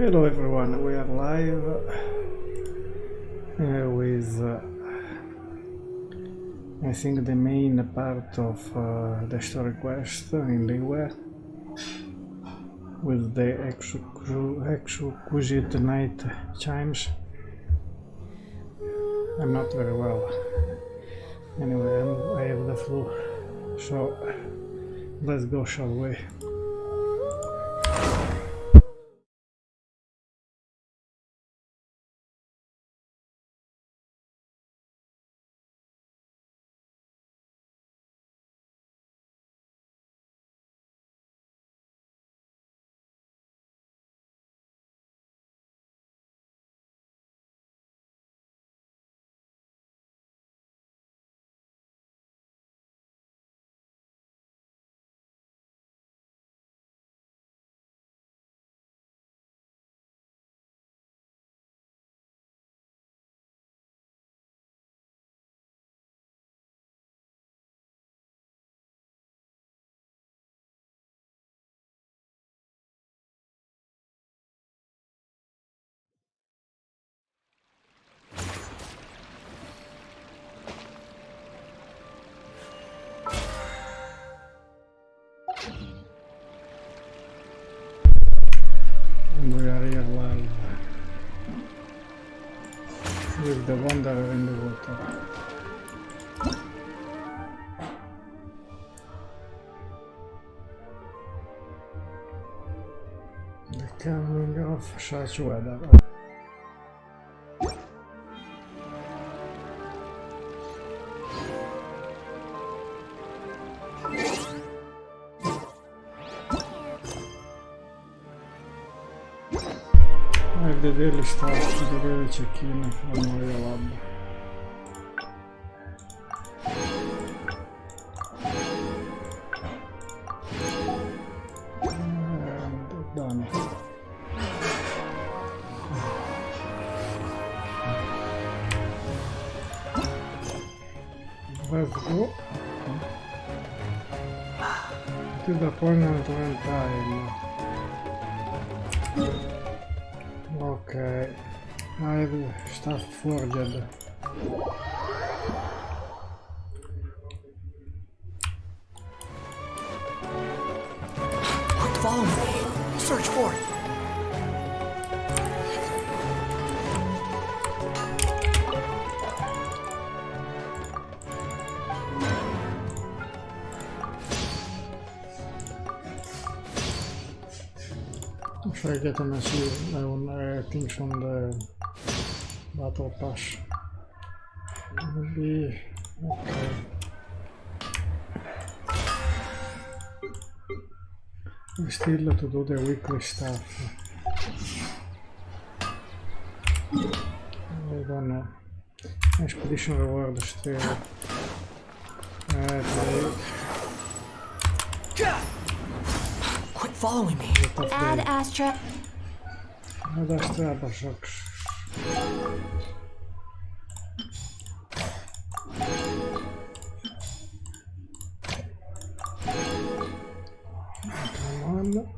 Hello everyone, we are live with I think the main part of the story quest in Liwe with the Exquisite night chimes. I'm not very well. Anyway, I have the flu, so let's go, shall we? We are here live with the Wanderer in the water. The coming of such weather. The daily stuff, the daily check-in from Yaoyao lab. And done. Let's go to the appointment time. Okay, I have stuff forged. Follow me. Search for it. Should I get things on the battle pass? Maybe. Okay. Still to do the weekly stuff. I don't know. Expedition reward still. Quit following me. Add Astra. Add Astra sucks. Come on.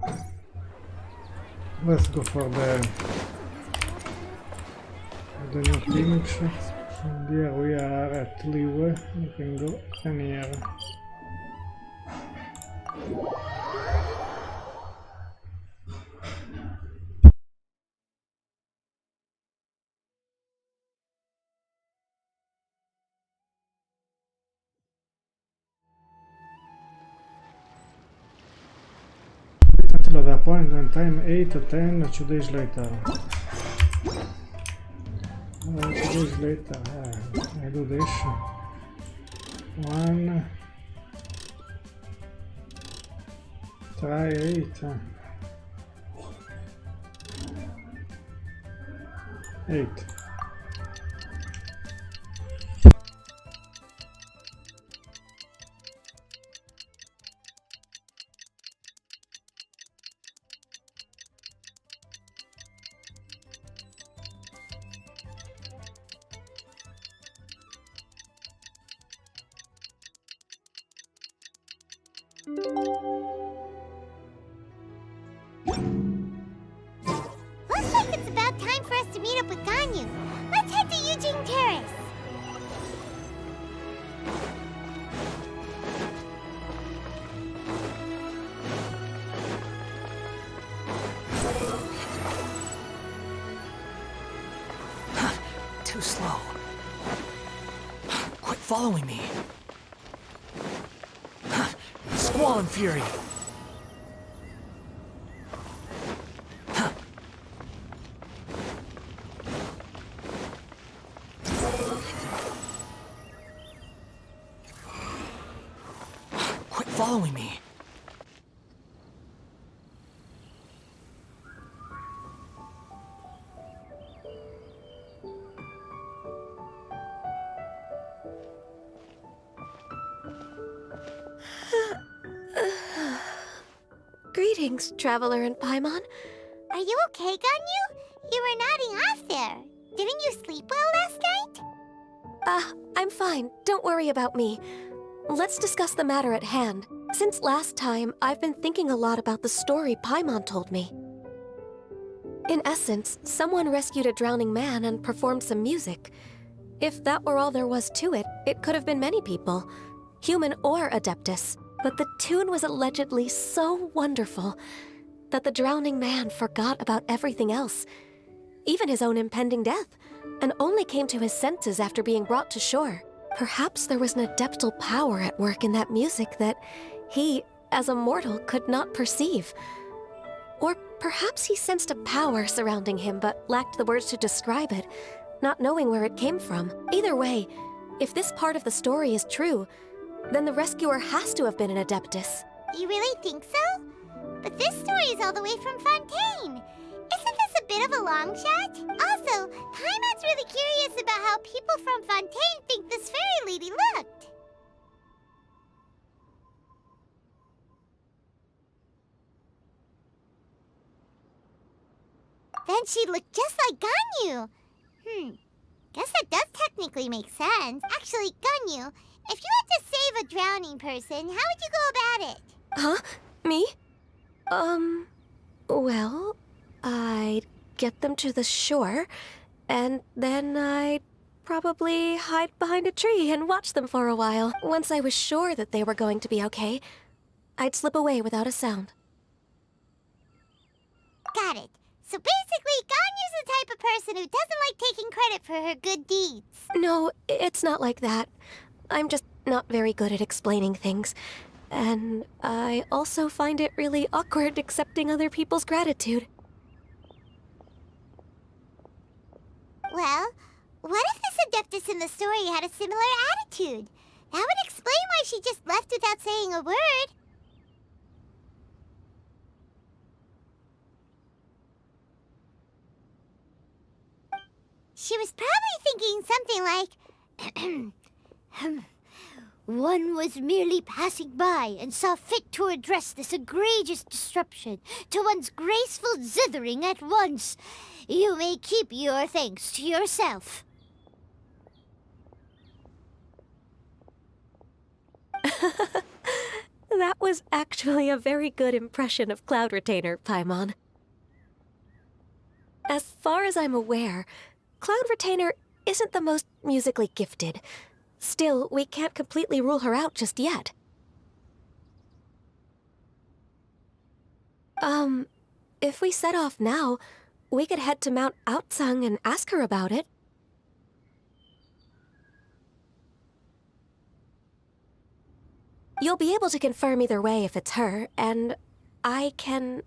Let's go for the new clinics. And here we are at Liwe. We can go anywhere. Until the appointment time 8 to 10 2 days later. 2 days later, I do this. 1 try 8 8. good time for us to meet up with Ganyu. Let's head to Eugene Terrace. Too slow. Quit following me. Squall and fury. Quit following me. Greetings, Traveler and Paimon. Are you okay, Ganyu? You were nodding off there. Didn't you sleep well last night? I'm fine. Don't worry about me. Let's discuss the matter at hand. Since last time, I've been thinking a lot about the story Paimon told me. In essence, someone rescued a drowning man and performed some music. If that were all there was to it, it could have been many people, human or Adeptus. But the tune was allegedly so wonderful that the drowning man forgot about everything else, even his own impending death, and only came to his senses after being brought to shore. Perhaps there was an adeptal power at work in that music that he, as a mortal, could not perceive. Or perhaps he sensed a power surrounding him but lacked the words to describe it, not knowing where it came from. Either way, if this part of the story is true, then the rescuer has to have been an Adeptus. You really think so? But this story is all the way from Fontaine. Isn't this a bit of a long shot? Also, Paimon's really curious about how people from Fontaine think this fairy lady looked. Then she looked just like Ganyu. Guess that does technically make sense. Actually, Ganyu, if you had to save a drowning person, how would you go about it? Huh? Me? Well, I'd get them to the shore, and then I'd probably hide behind a tree and watch them for a while. Once I was sure that they were going to be okay, I'd slip away without a sound. Got it. So basically, Ganyu's the type of person who doesn't like taking credit for her good deeds. No, it's not like that. I'm just not very good at explaining things. And I also find it really awkward accepting other people's gratitude. Well, what if this Adeptus in the story had a similar attitude? That would explain why she just left without saying a word. She was probably thinking something like, one was merely passing by and saw fit to address this egregious disruption to one's graceful zithering at once. You may keep your thanks to yourself. That was actually a very good impression of Cloud Retainer, Paimon. As far as I'm aware, Cloud Retainer isn't the most musically gifted. Still, we can't completely rule her out just yet. If we set off now, we could head to Mount Outsung and ask her about it. You'll be able to confirm either way if it's her, and I can,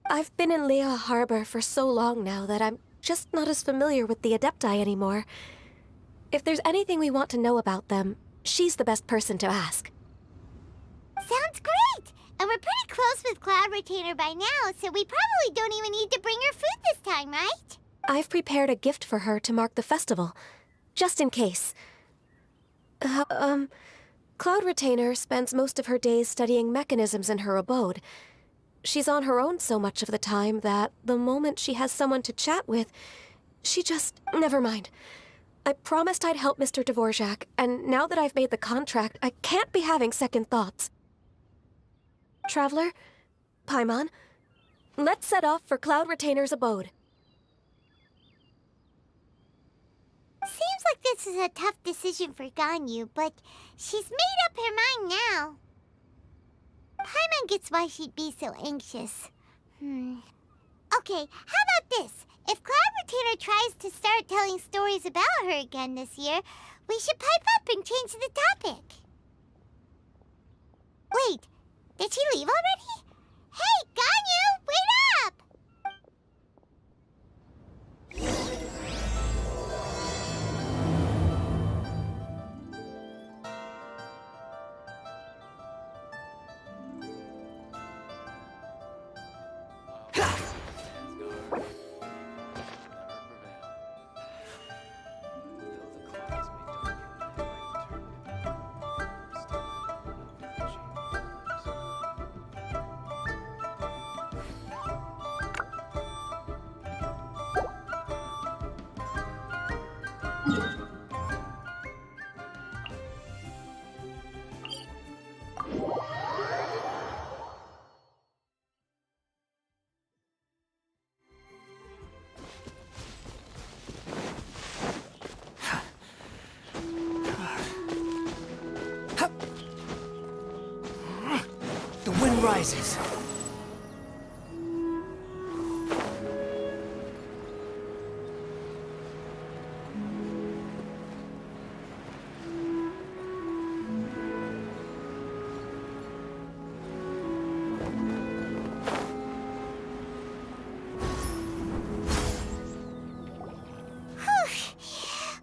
I've been in Lea Harbor for so long now that I'm just not as familiar with the Adepti anymore. If there's anything we want to know about them, she's the best person to ask. Sounds great! And we're pretty close with Cloud Retainer by now, so we probably don't even need to bring her food this time, right? I've prepared a gift for her to mark the festival, just in case. Cloud Retainer spends most of her days studying mechanisms in her abode. She's on her own so much of the time that the moment she has someone to chat with, she just... Never mind. I promised I'd help Mr. Dvorak, and now that I've made the contract, I can't be having second thoughts. Traveler, Paimon, Let's set off for Cloud Retainer's abode. Seems like this is a tough decision for Ganyu, but she's made up her mind now. Paimon gets why she'd be so anxious. Okay, how about this? If Cloud Retainer tries to start telling stories about her again this year, we should pipe up and change the topic. Wait, did she leave already? Hey, Ganyu, wait up! The wind rises.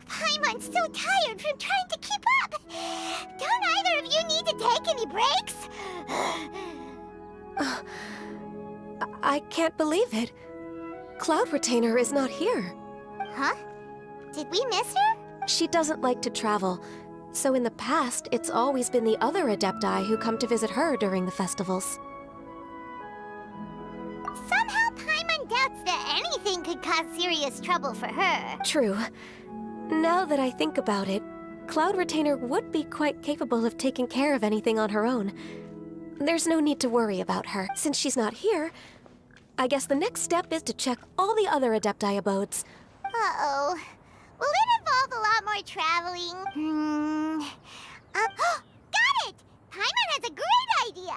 Paimon's so tired from trying to keep up. Don't either of you need to take any breaks? I can't believe it. Cloud Retainer is not here. Huh? Did we miss her? She doesn't like to travel, so in the past, it's always been the other Adepti who come to visit her during the festivals. Somehow Paimon doubts that anything could cause serious trouble for her. True. Now that I think about it, Cloud Retainer would be quite capable of taking care of anything on her own. There's no need to worry about her. Since she's not here, I guess the next step is to check all the other Adepti abodes. Uh-oh. Will it involve a lot more traveling? Got it! Paimon has a great idea!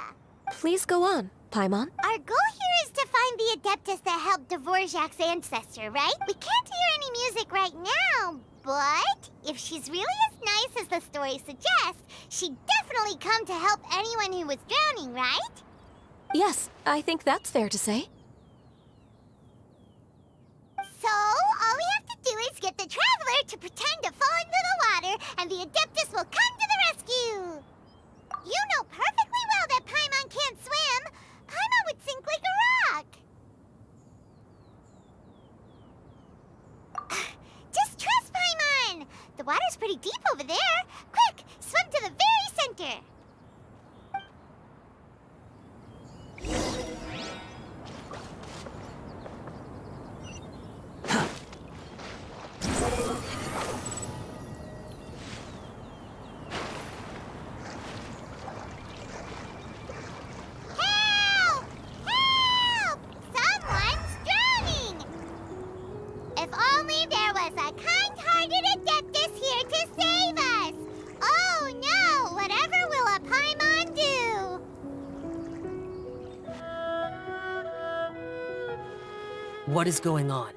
Please go on, Paimon. Our goal here is to find the Adeptus that helped Dvorak's ancestor, right? We can't hear any music right now, but if she's really as nice as the story suggests, she'd definitely come to help anyone who was drowning, right? Yes, I think that's fair to say. So, all we have to do is get the Traveler to pretend to fall into the water, and the Adeptus will come to the rescue! You know perfectly well that Paimon can't swim! Paimon would sink like a rock! Just trust Paimon! The water's pretty deep over there! Quick, swim to the very center! Help! Help! Someone's drowning! If only there was a kind-hearted Adeptus here to save us! Oh no! Whatever will a Paimon do? What is going on?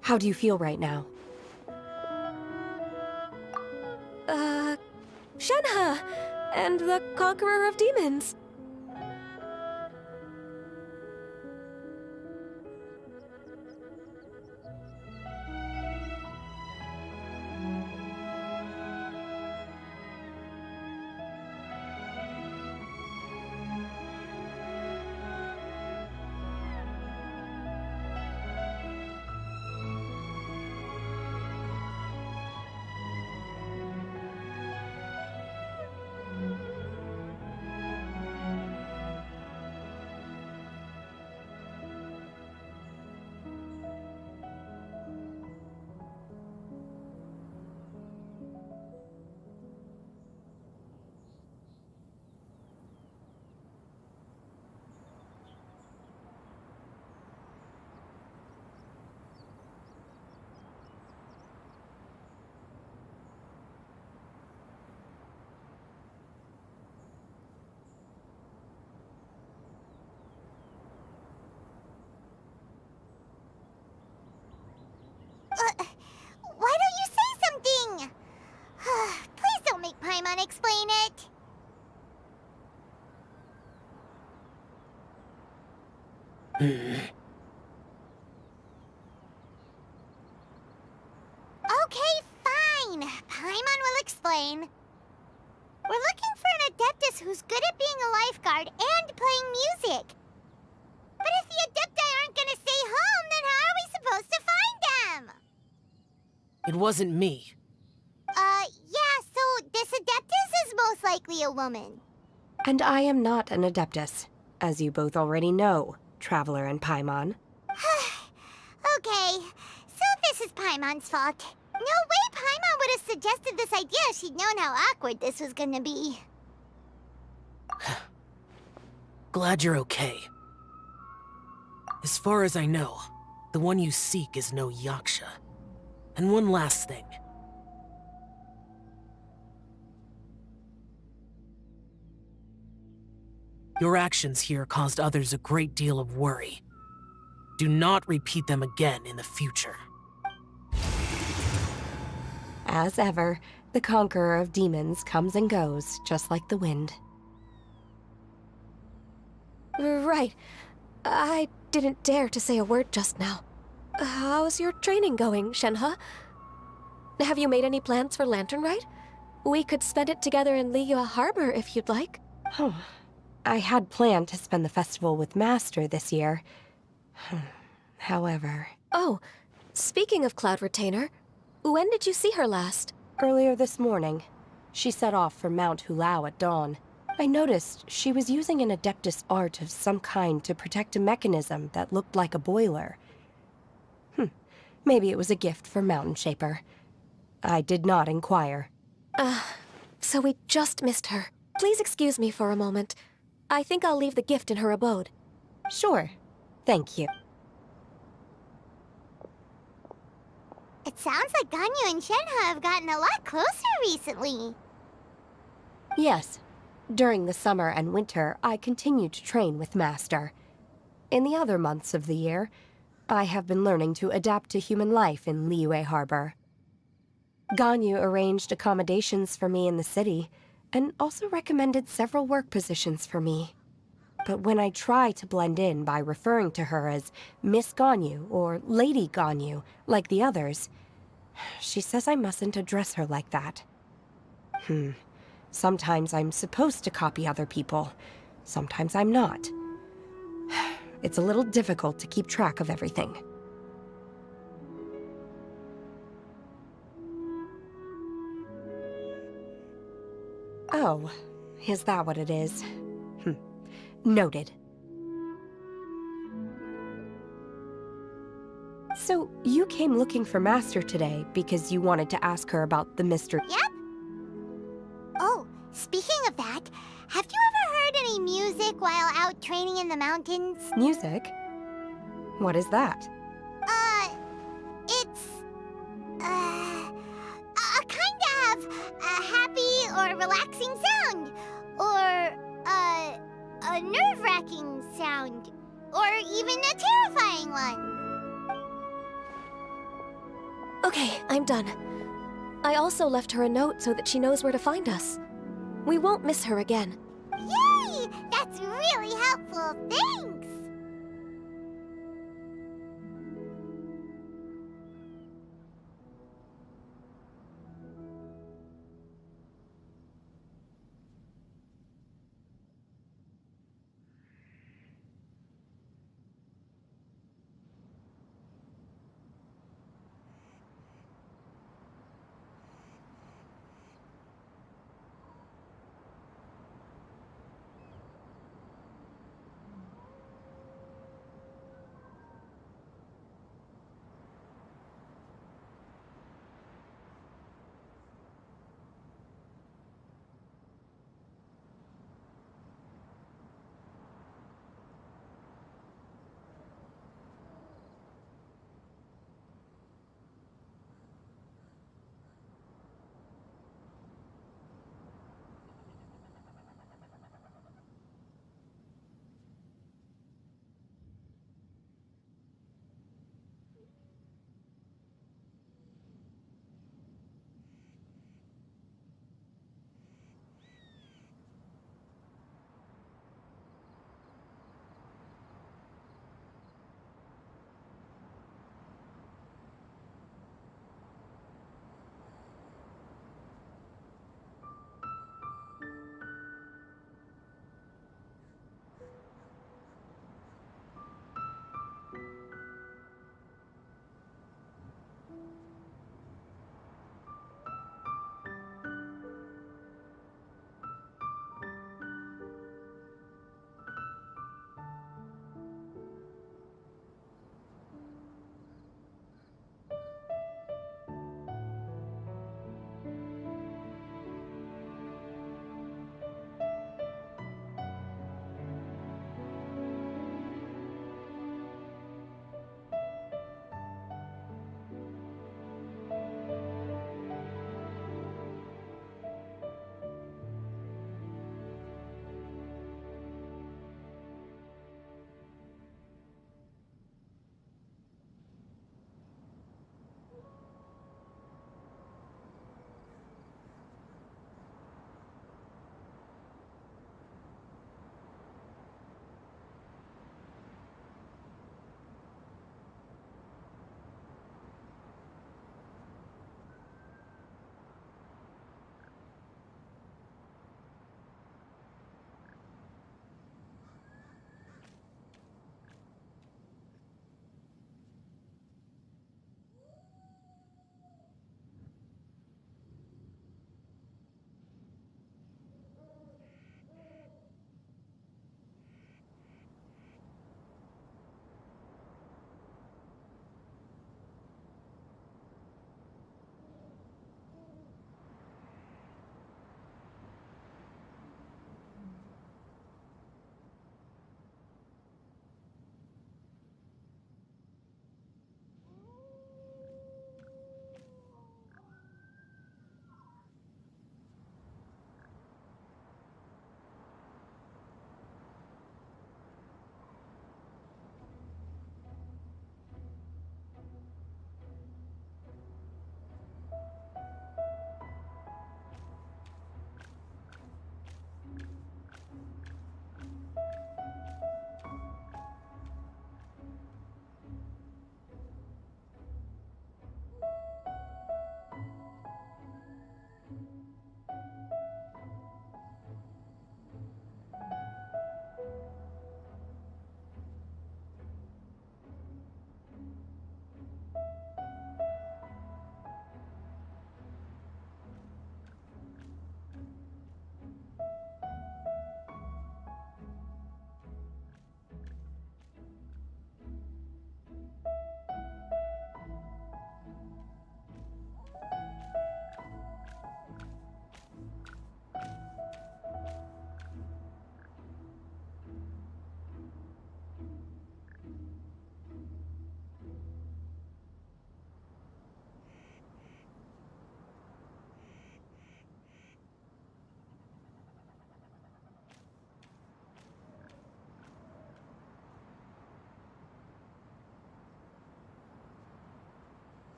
How do you feel right now? Shenhe! And the Conqueror of Demons. explain it? Okay, fine. Paimon will explain. We're looking for an Adeptus who's good at being a lifeguard and playing music. But if the Adepti aren't gonna stay home, then how are we supposed to find them? It wasn't me. Yeah, so this Adeptus is most likely a woman. And I am not an Adeptus, as you both already know, Traveler and Paimon. Okay, so this is Paimon's fault. No way Paimon would have suggested this idea if she'd known how awkward this was gonna be. Glad you're okay. As far as I know, the one you seek is no Yaksha. And one last thing. Your actions here caused others a great deal of worry. Do not repeat them again in the future. As ever, the conqueror of demons comes and goes, just like the wind. Right. I didn't dare to say a word just now. How's your training going, Shenhe? Have you made any plans for Lantern Rite? We could spend it together in Liyue Harbor if you'd like. Oh, I had planned to spend the festival with Master this year. However... Oh, speaking of Cloud Retainer, when did you see her last? Earlier this morning, she set off for Mount Hulao at dawn. I noticed she was using an Adeptus art of some kind to protect a mechanism that looked like a boiler. Maybe it was a gift for Mountain Shaper. I did not inquire. So we just missed her. Please excuse me for a moment. I think I'll leave the gift in her abode. Sure. Thank you. It sounds like Ganyu and Shenhe have gotten a lot closer recently. Yes. During the summer and winter, I continued to train with Master. In the other months of the year, I have been learning to adapt to human life in Liyue Harbor. Ganyu arranged accommodations for me in the city, and also recommended several work positions for me. But when I try to blend in by referring to her as Miss Ganyu or Lady Ganyu, like the others, she says I mustn't address her like that. Sometimes I'm supposed to copy other people. Sometimes I'm not. It's a little difficult to keep track of everything. Oh, is that what it is? Noted. So, you came looking for Master today because you wanted to ask her about the mystery. Yep. Oh, speaking of that, have you ever heard any music while out training in the mountains? Music? What is that? It's, a kind of a happy or relaxing sound. Or, a nerve-wracking sound. Or even a terrifying one. Okay, I'm done. I also left her a note so that she knows where to find us. We won't miss her again. Yay! That's really helpful. Thanks!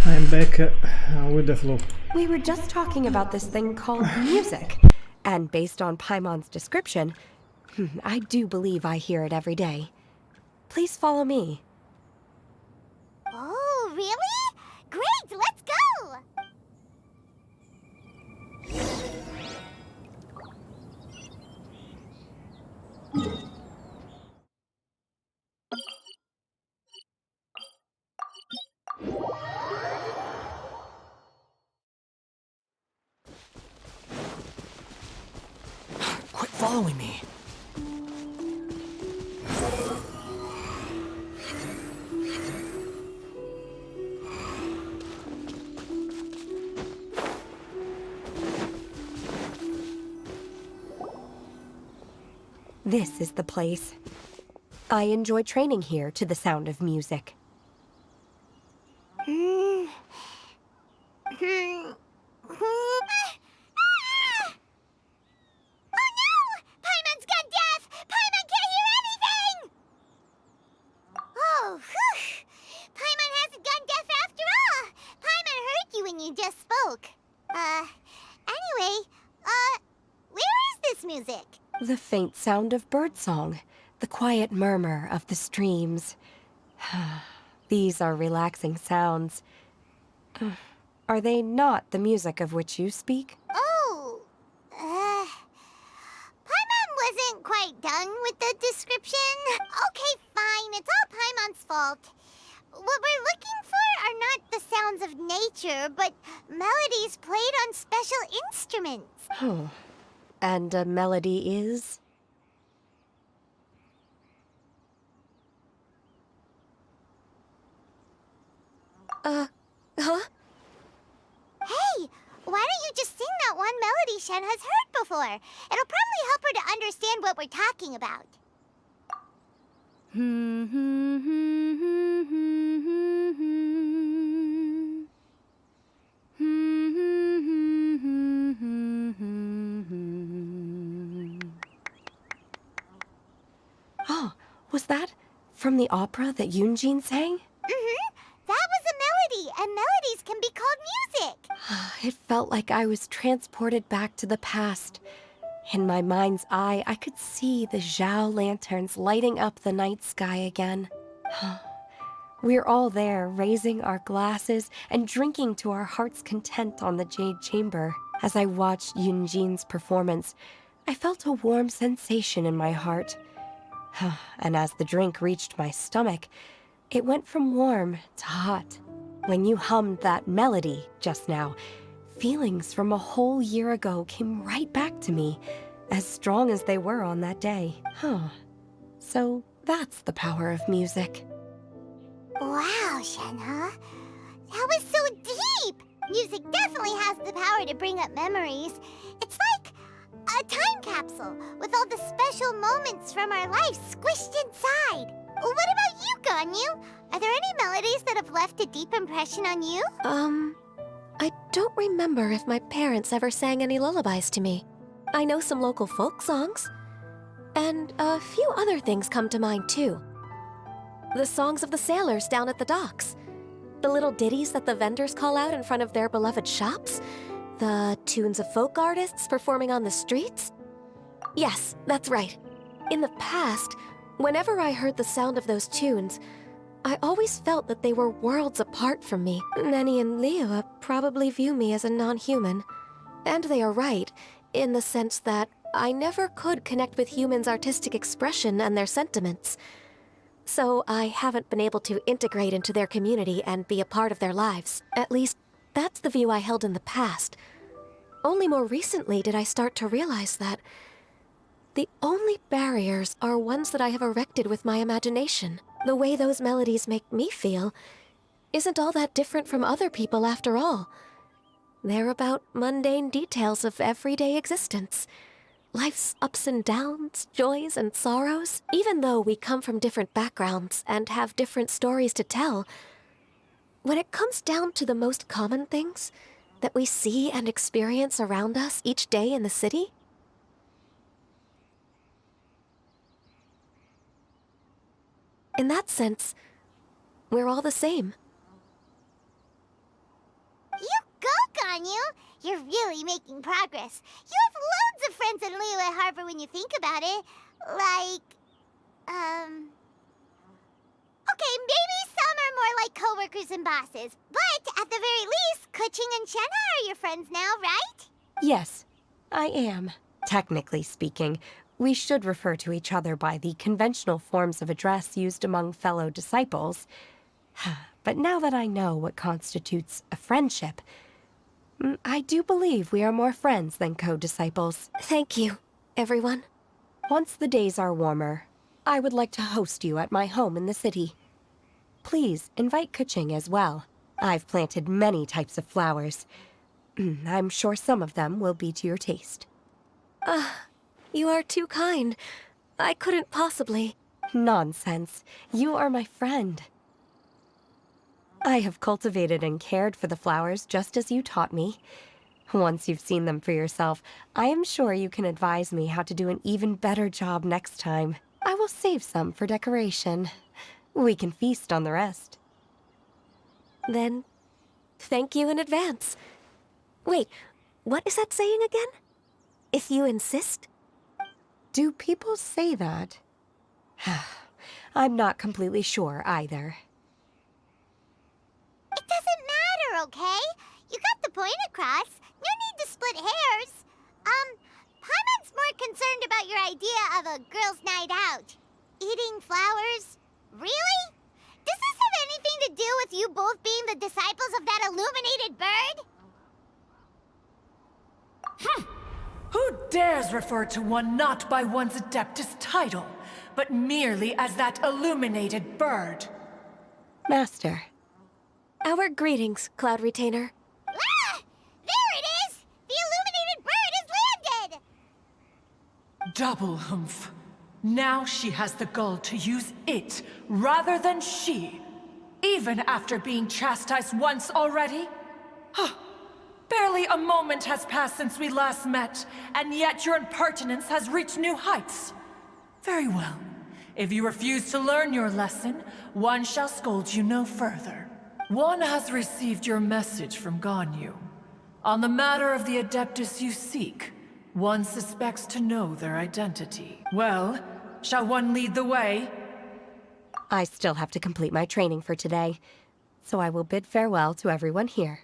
I'm back with the flow. We were just talking about this thing called music. And based on Paimon's description, I do believe I hear it every day. Please follow me. Oh, really? Great, let's go! Quit following me. This is the place. I enjoy training here to the sound of music. Oh no! Paimon's gone deaf! Paimon can't hear anything! Oh, whew! Paimon hasn't gone deaf after all! Paimon heard you when you just spoke. Anyway, where is this music? The faint sound of birdsong, the quiet murmur of the streams. These are relaxing sounds. Are they not the music of which you speak? Oh, Paimon wasn't quite done with the description. Okay, fine, it's all Paimon's fault. What we're looking for are not the sounds of nature, but melodies played on special instruments. Oh. And a melody is? Huh? Hey, why don't you just sing that one melody Shen has heard before? It'll probably help her to understand what we're talking about. Oh, was that from the opera that Yunjin sang? That was a melody, and melodies can be called music. It felt like I was transported back to the past. In my mind's eye, I could see the Xiao lanterns lighting up the night sky again. We're all there, raising our glasses and drinking to our heart's content on the Jade Chamber. As I watched Yunjin's performance, I felt a warm sensation in my heart. And as the drink reached my stomach, it went from warm to hot. When you hummed that melody just now, feelings from a whole year ago came right back to me, as strong as they were on that day. So that's the power of music. Wow, Shenhe. That was so deep! Music definitely has the power to bring up memories. It's like a time capsule with all the special moments from our lives squished inside. What about you, Ganyu? Are there any melodies that have left a deep impression on you? I don't remember if my parents ever sang any lullabies to me. I know some local folk songs. And a few other things come to mind, too. The songs of the sailors down at the docks. The little ditties that the vendors call out in front of their beloved shops. The tunes of folk artists performing on the streets. Yes, that's right. In the past, whenever I heard the sound of those tunes, I always felt that they were worlds apart from me. Nenny and Leah probably view me as a non-human. And they are right, in the sense that I never could connect with humans' artistic expression and their sentiments. So I haven't been able to integrate into their community and be a part of their lives. At least, that's the view I held in the past. Only more recently did I start to realize that the only barriers are ones that I have erected with my imagination. The way those melodies make me feel isn't all that different from other people after all. They're about mundane details of everyday existence. Life's ups and downs, joys and sorrows. Even though we come from different backgrounds and have different stories to tell, when it comes down to the most common things that we see and experience around us each day in the city, in that sense, we're all the same. on you. You're really making progress. You have loads of friends in Liyue Harbor when you think about it. Like, okay, maybe some are more like coworkers and bosses. But at the very least, Keqing and Shenhe are your friends now, right? Yes, I am. Technically speaking, we should refer to each other by the conventional forms of address used among fellow disciples. But now that I know what constitutes a friendship, I do believe we are more friends than co-disciples. Thank you, everyone. Once the days are warmer, I would like to host you at my home in the city. Please invite Keqing as well. I've planted many types of flowers. I'm sure some of them will be to your taste. You are too kind. I couldn't possibly. Nonsense. You are my friend. I have cultivated and cared for the flowers just as you taught me. Once you've seen them for yourself, I am sure you can advise me how to do an even better job next time. I will save some for decoration. We can feast on the rest. Then, thank you in advance. Wait, what is that saying again? If you insist? Do people say that? I'm not completely sure either. It doesn't matter, okay? You got the point across. No need to split hairs. Paimon's more concerned about your idea of a girls' night out. Eating flowers? Really? Does this have anything to do with you both being the disciples of that illuminated bird? Who dares refer to one not by one's Adeptus title, but merely as that illuminated bird? Master. Our greetings, Cloud Retainer. Ah! There it is! The illuminated bird has landed! Double humph. Now she has the gall to use it rather than she, even after being chastised once already? Barely a moment has passed since we last met, and yet your impertinence has reached new heights. Very well. If you refuse to learn your lesson, one shall scold you no further. One has received your message from Ganyu. On the matter of the Adeptus you seek, one suspects to know their identity. Well, shall one lead the way? I still have to complete my training for today, so I will bid farewell to everyone here.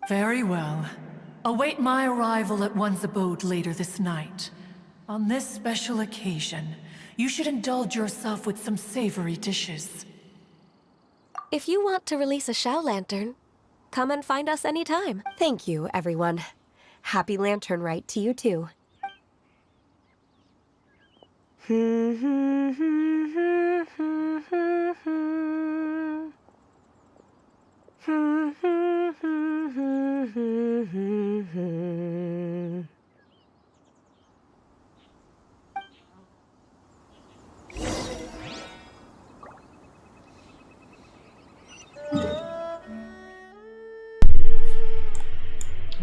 Very well. Await my arrival at one's abode later this night. On this special occasion, you should indulge yourself with some savory dishes. If you want to release a Xiao lantern, come and find us anytime. Thank you, everyone. Happy Lantern Rite to you too.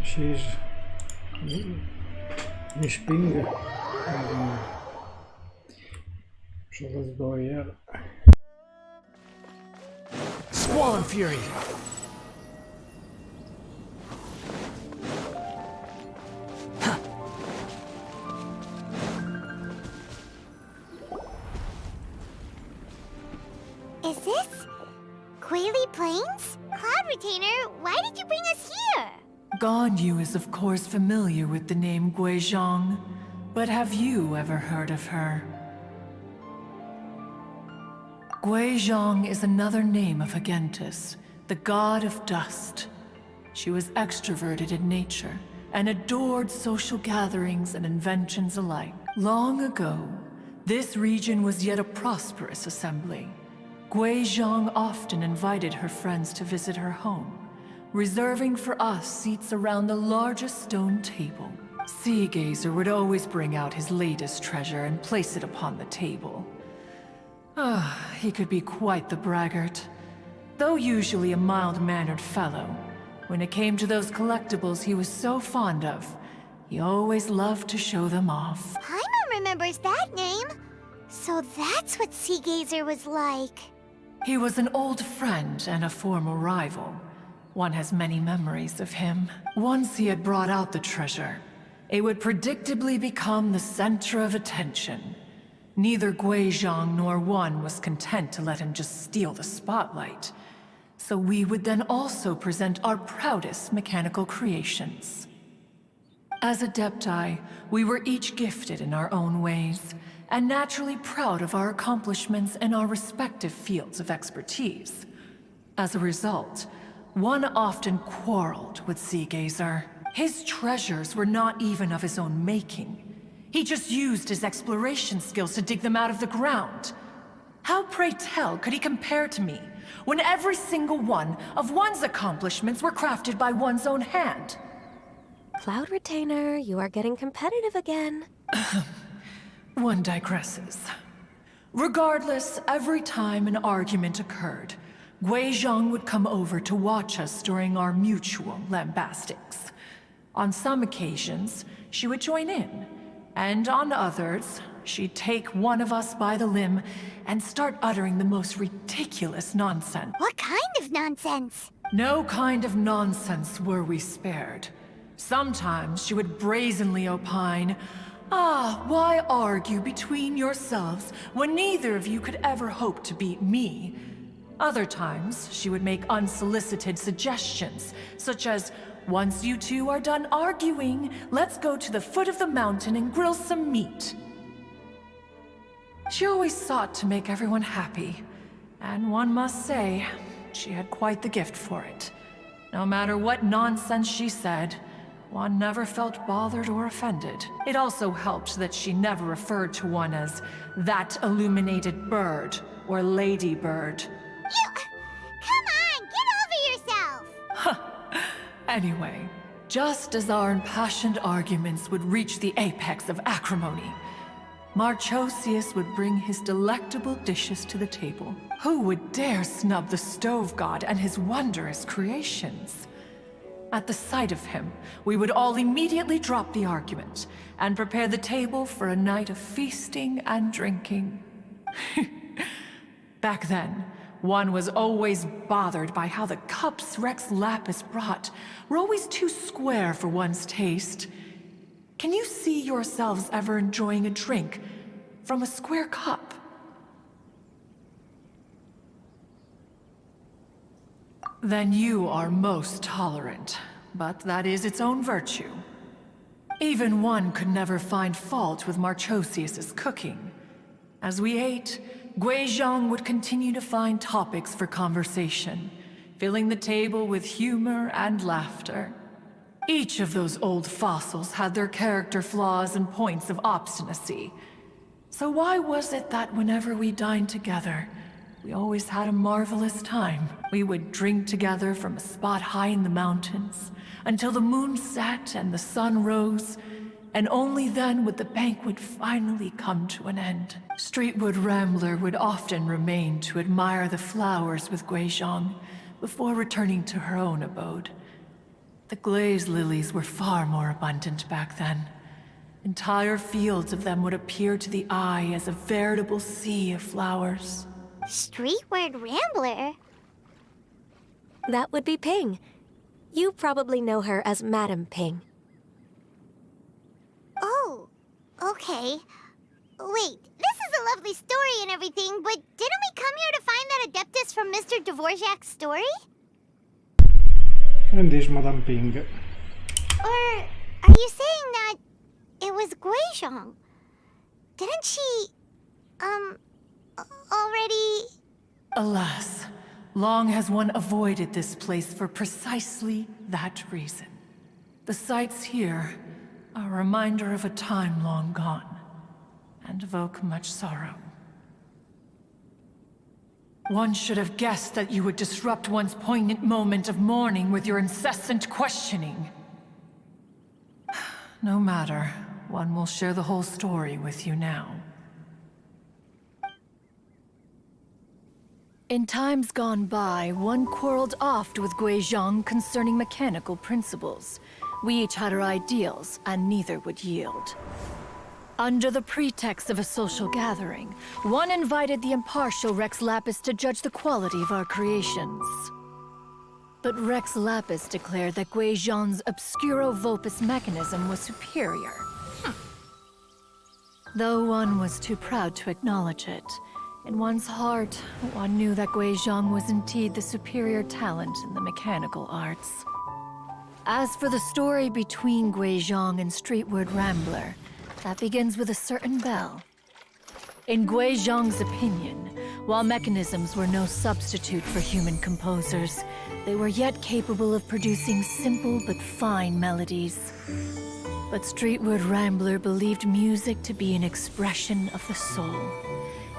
She's nicht Binge. So let's go here. Squall and Fury! Is this Quaily Plains? Cloud Retainer, why did you bring us here? Ganyu is of course familiar with the name Guizhong, but have you ever heard of her? Guizhong is another name of Agentis, the god of dust. She was extroverted in nature and adored social gatherings and inventions alike. Long ago, this region was yet a prosperous assembly. Guizhong often invited her friends to visit her home, reserving for us seats around the largest stone table. Seagazer would always bring out his latest treasure and place it upon the table. He could be quite the braggart. Though usually a mild-mannered fellow, when it came to those collectibles he was so fond of, he always loved to show them off. Paimon remembers that name. So that's what Seagazer was like. He was an old friend and a former rival. One has many memories of him. Once he had brought out the treasure, it would predictably become the center of attention. Neither Guizhong nor One was content to let him just steal the spotlight. So we would then also present our proudest mechanical creations. As Adepti, we were each gifted in our own ways, and naturally proud of our accomplishments in our respective fields of expertise. As a result, One often quarreled with Seagazer. His treasures were not even of his own making. He just used his exploration skills to dig them out of the ground. How, pray tell, could he compare to me, when every single one of One's accomplishments were crafted by one's own hand? Cloud Retainer, you are getting competitive again. One digresses. Regardless, every time an argument occurred, Guizhong would come over to watch us during our mutual lambastics. On some occasions, she would join in, and on others, she'd take one of us by the limb and start uttering the most ridiculous nonsense. What kind of nonsense? No kind of nonsense were we spared. Sometimes she would brazenly opine, why argue between yourselves when neither of you could ever hope to beat me? Other times, she would make unsolicited suggestions, such as, once you two are done arguing, let's go to the foot of the mountain and grill some meat. She always sought to make everyone happy, and one must say, she had quite the gift for it. No matter what nonsense she said, One never felt bothered or offended. It also helped that she never referred to One as that illuminated bird or ladybird. Come on, get over yourself! Anyway, just as our impassioned arguments would reach the apex of acrimony, Marchosius would bring his delectable dishes to the table. Who would dare snub the stove god and his wondrous creations? At the sight of him, we would all immediately drop the argument and prepare the table for a night of feasting and drinking. Back then, One was always bothered by how the cups Rex Lapis brought were always too square for one's taste. Can you see yourselves ever enjoying a drink from a square cup? Then you are most tolerant, but that is its own virtue. Even One could never find fault with Marchosius's cooking. As we ate, Guizhong would continue to find topics for conversation, filling the table with humor and laughter. Each of those old fossils had their character flaws and points of obstinacy. So why was it that whenever we dined together, we always had a marvelous time? We would drink together from a spot high in the mountains, until the moon set and the sun rose, and only then would the banquet finally come to an end. Streetwood Rambler would often remain to admire the flowers with Guizhong before returning to her own abode. The glaze lilies were far more abundant back then. Entire fields of them would appear to the eye as a veritable sea of flowers. Streetward Rambler? That would be Ping. You probably know her as Madam Ping. Oh, okay. Wait, this is a lovely story and everything, but didn't we come here to find that Adeptus from Mr. Dvorak's story? And this Madame Ping. Or are you saying that it was Guizhong? Didn't she, already... Alas, long has One avoided this place for precisely that reason. The sights here are a reminder of a time long gone, and evoke much sorrow. One should have guessed that you would disrupt one's poignant moment of mourning with your incessant questioning. No matter, One will share the whole story with you now. In times gone by, One quarreled oft with Guizhong concerning mechanical principles. We each had our ideals, and neither would yield. Under the pretext of a social gathering, One invited the impartial Rex Lapis to judge the quality of our creations. But Rex Lapis declared that Guizhong's Obscuro Vulpus mechanism was superior. Though one was too proud to acknowledge it, in one's heart, one knew that Guizhong was indeed the superior talent in the mechanical arts. As for the story between Guizhong and Streetward Rambler, that begins with a certain bell. In Guizhong's opinion, while mechanisms were no substitute for human composers, they were yet capable of producing simple but fine melodies. But Streetward Rambler believed music to be an expression of the soul,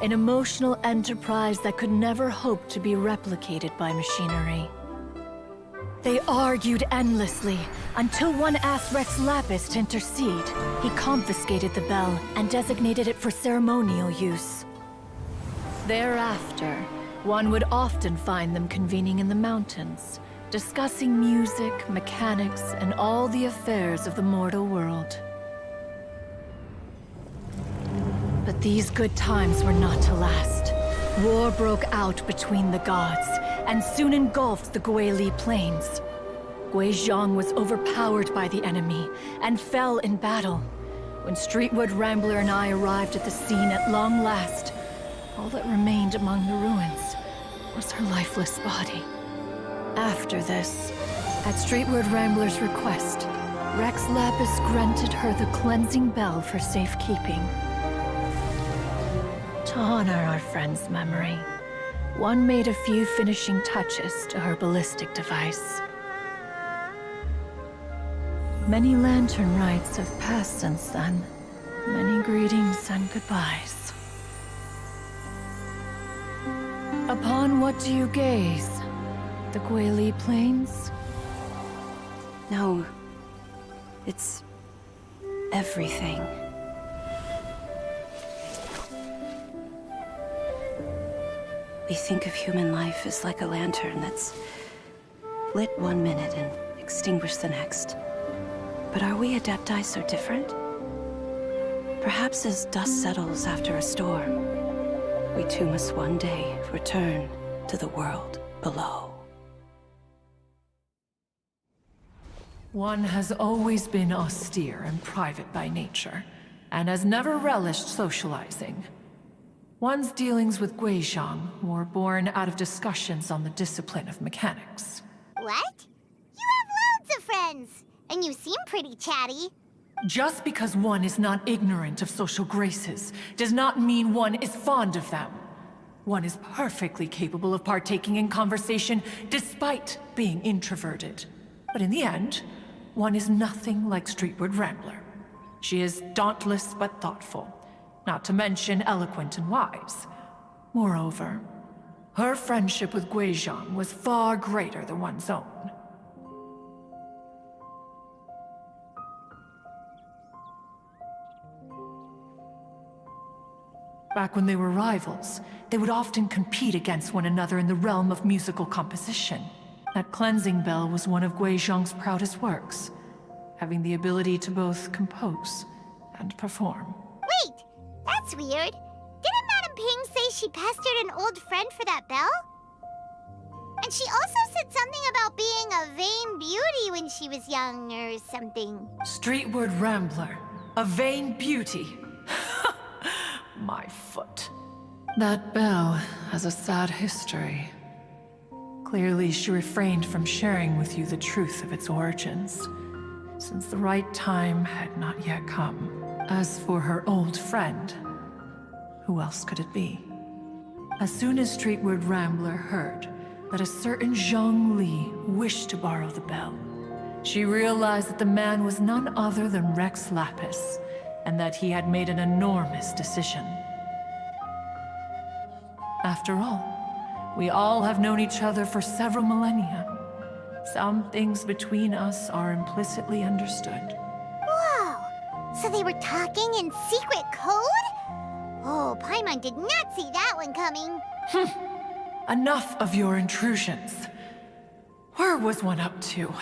an emotional enterprise that could never hope to be replicated by machinery. They argued endlessly, until one asked Rex Lapis to intercede. He confiscated the bell and designated it for ceremonial use. Thereafter, one would often find them convening in the mountains, discussing music, mechanics, and all the affairs of the mortal world. But these good times were not to last. War broke out between the gods, and soon engulfed the Guili Plains. Guizhong was overpowered by the enemy, and fell in battle. When Streetward Rambler and I arrived at the scene at long last, all that remained among the ruins was her lifeless body. After this, at Streetward Rambler's request, Rex Lapis granted her the cleansing bell for safekeeping. To honor our friend's memory, one made a few finishing touches to her ballistic device. Many lantern rites have passed since then. Many greetings and goodbyes. Upon what do you gaze? The Guili Plains? No. It's everything. We think of human life as like a lantern that's lit one minute and extinguished the next. But are we Adepti so different? Perhaps as dust settles after a storm, we too must one day return to the world below. One has always been austere and private by nature, and has never relished socializing. One's dealings with Guizhong were born out of discussions on the discipline of mechanics. What? You have loads of friends, and you seem pretty chatty. Just because one is not ignorant of social graces does not mean one is fond of them. One is perfectly capable of partaking in conversation despite being introverted. But in the end, one is nothing like Streetward Rambler. She is dauntless but thoughtful, not to mention eloquent and wise. Moreover, her friendship with Guizhong was far greater than one's own. Back when they were rivals, they would often compete against one another in the realm of musical composition. That cleansing bell was one of Guizhong's proudest works, having the ability to both compose and perform. Wait, that's weird. Didn't Madame Ping say she pestered an old friend for that bell? And she also said something about being a vain beauty when she was young or something. Streetward Rambler, a vain beauty. My foot. That bell has a sad history. Clearly, she refrained from sharing with you the truth of its origins, since the right time had not yet come. As for her old friend, who else could it be? As soon as Streetward Rambler heard that a certain Zhang Li wished to borrow the bell, she realized that the man was none other than Rex Lapis, and that he had made an enormous decision. After all, we all have known each other for several millennia. Some things between us are implicitly understood. Whoa! So they were talking in secret code? Oh, Paimon did not see that one coming. Enough of your intrusions. Where was one up to?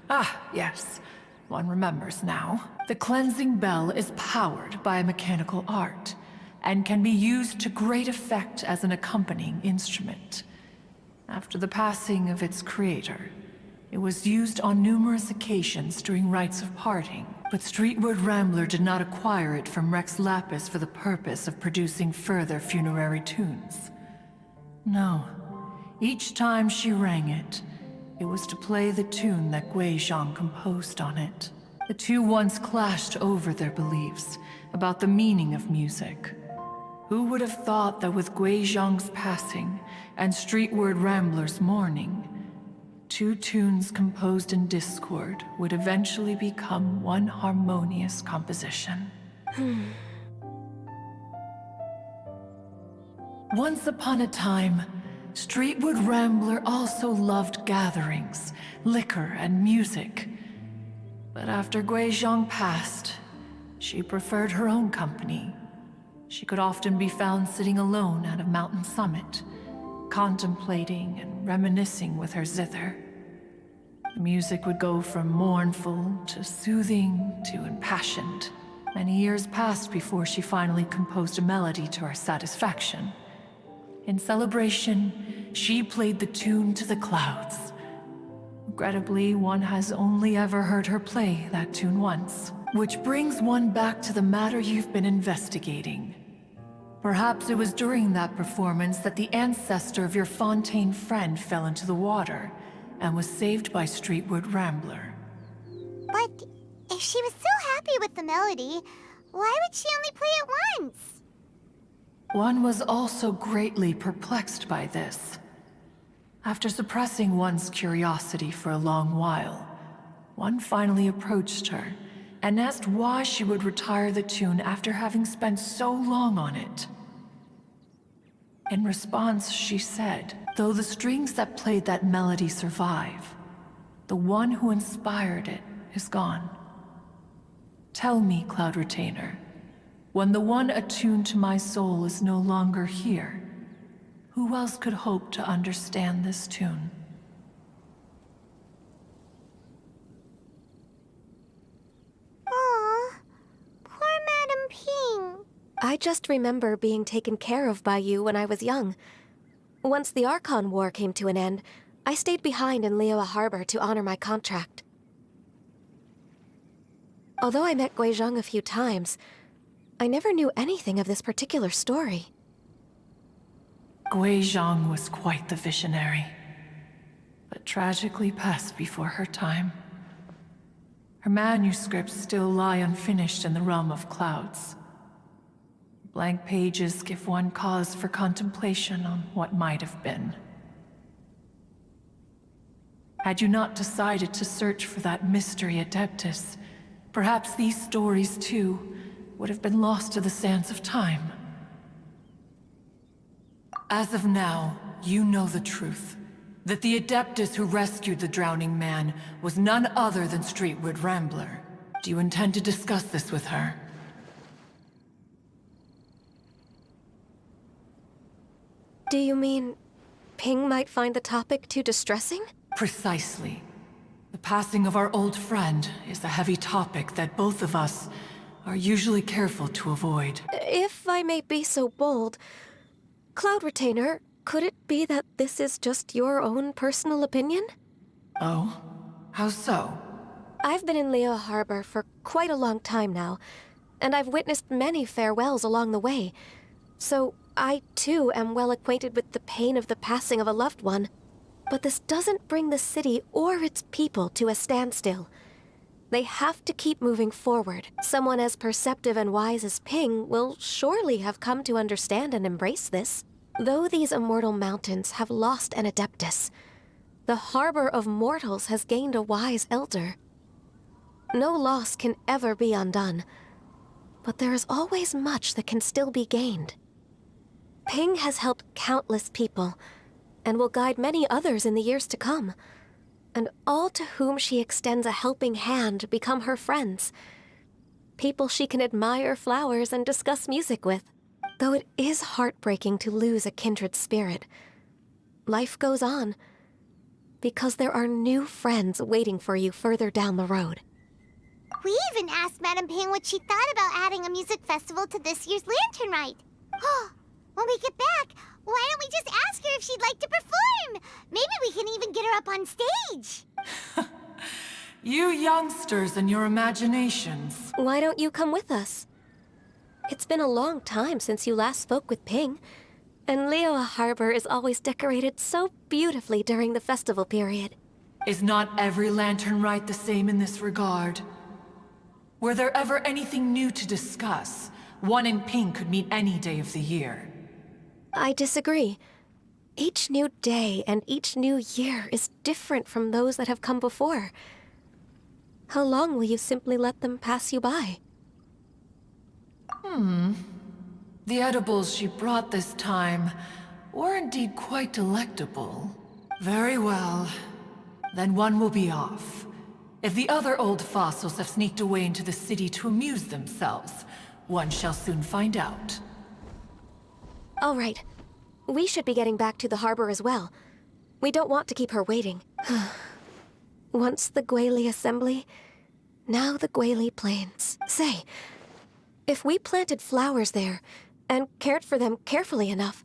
Ah, yes. One remembers now. The cleansing bell is powered by a mechanical art, and can be used to great effect as an accompanying instrument. After the passing of its creator, It was used on numerous occasions during rites of parting, but Streetward Rambler did not acquire it from Rex Lapis for the purpose of producing further funerary tunes. No. Each time she rang it, it was to play the tune that Guizhong composed on it. The two once clashed over their beliefs about the meaning of music. Who would have thought that with Guizhong's passing and Streetward Rambler's mourning, two tunes composed in discord would eventually become one harmonious composition? Once upon a time, Streetward Rambler also loved gatherings, liquor, and music. But after Guizhong passed, she preferred her own company. She could often be found sitting alone at a mountain summit, contemplating and reminiscing with her zither. The music would go from mournful to soothing to impassioned. Many years passed before she finally composed a melody to her satisfaction. In celebration, she played the tune to the clouds. Regrettably, one has only ever heard her play that tune once. Which brings one back to the matter you've been investigating. Perhaps it was during that performance that the ancestor of your Fontaine friend fell into the water and was saved by Streetward Rambler. But if she was so happy with the melody, why would she only play it once? One was also greatly perplexed by this. After suppressing one's curiosity for a long while, one finally approached her and asked why she would retire the tune after having spent so long on it. In response, she said, though the strings that played that melody survive, the one who inspired it is gone. Tell me, Cloud Retainer, when the one attuned to my soul is no longer here, who else could hope to understand this tune? Aw, poor Madame Ping. I just remember being taken care of by you when I was young. Once the Archon War came to an end, I stayed behind in Liyue Harbor to honor my contract. Although I met Guizhong a few times, I never knew anything of this particular story. Guizhong was quite the visionary, but tragically passed before her time. Her manuscripts still lie unfinished in the realm of clouds. Blank pages give one cause for contemplation on what might have been. Had you not decided to search for that mystery Adeptus, perhaps these stories, too, would have been lost to the sands of time. As of now, you know the truth. That the Adeptus who rescued the drowning man was none other than Streetward Rambler. Do you intend to discuss this with her? Do you mean Ping might find the topic too distressing? Precisely. The passing of our old friend is a heavy topic that both of us are usually careful to avoid. If I may be so bold, Cloud Retainer, could it be that this is just your own personal opinion? Oh? How so? I've been in Liyue Harbor for quite a long time now, and I've witnessed many farewells along the way, so I too am well acquainted with the pain of the passing of a loved one. But this doesn't bring the city or its people to a standstill. They have to keep moving forward. Someone as perceptive and wise as Ping will surely have come to understand and embrace this. Though these immortal mountains have lost an Adeptus, the harbor of mortals has gained a wise elder. No loss can ever be undone, but there is always much that can still be gained. Ping has helped countless people, and will guide many others in the years to come. And all to whom she extends a helping hand become her friends. People she can admire flowers and discuss music with. Though it is heartbreaking to lose a kindred spirit, life goes on, because there are new friends waiting for you further down the road. We even asked Madame Ping what she thought about adding a music festival to this year's Lantern Rite. When we get back, why don't we just ask her if she'd like to perform? Maybe we can even get her up on stage. You youngsters and your imaginations. Why don't you come with us? It's been a long time since you last spoke with Ping, and Liyue Harbor is always decorated so beautifully during the festival period. Is not every lantern rite the same in this regard? Were there ever anything new to discuss? One in Ping could meet any day of the year. I disagree. Each new day and each new year is different from those that have come before. How long will you simply let them pass you by? The edibles she brought this time were indeed quite delectable. Very well. Then one will be off. If the other old fossils have sneaked away into the city to amuse themselves, one shall soon find out. All right. We should be getting back to the harbor as well. We don't want to keep her waiting. Once the Guili Assembly, now the Guili Plains. Say, if we planted flowers there and cared for them carefully enough,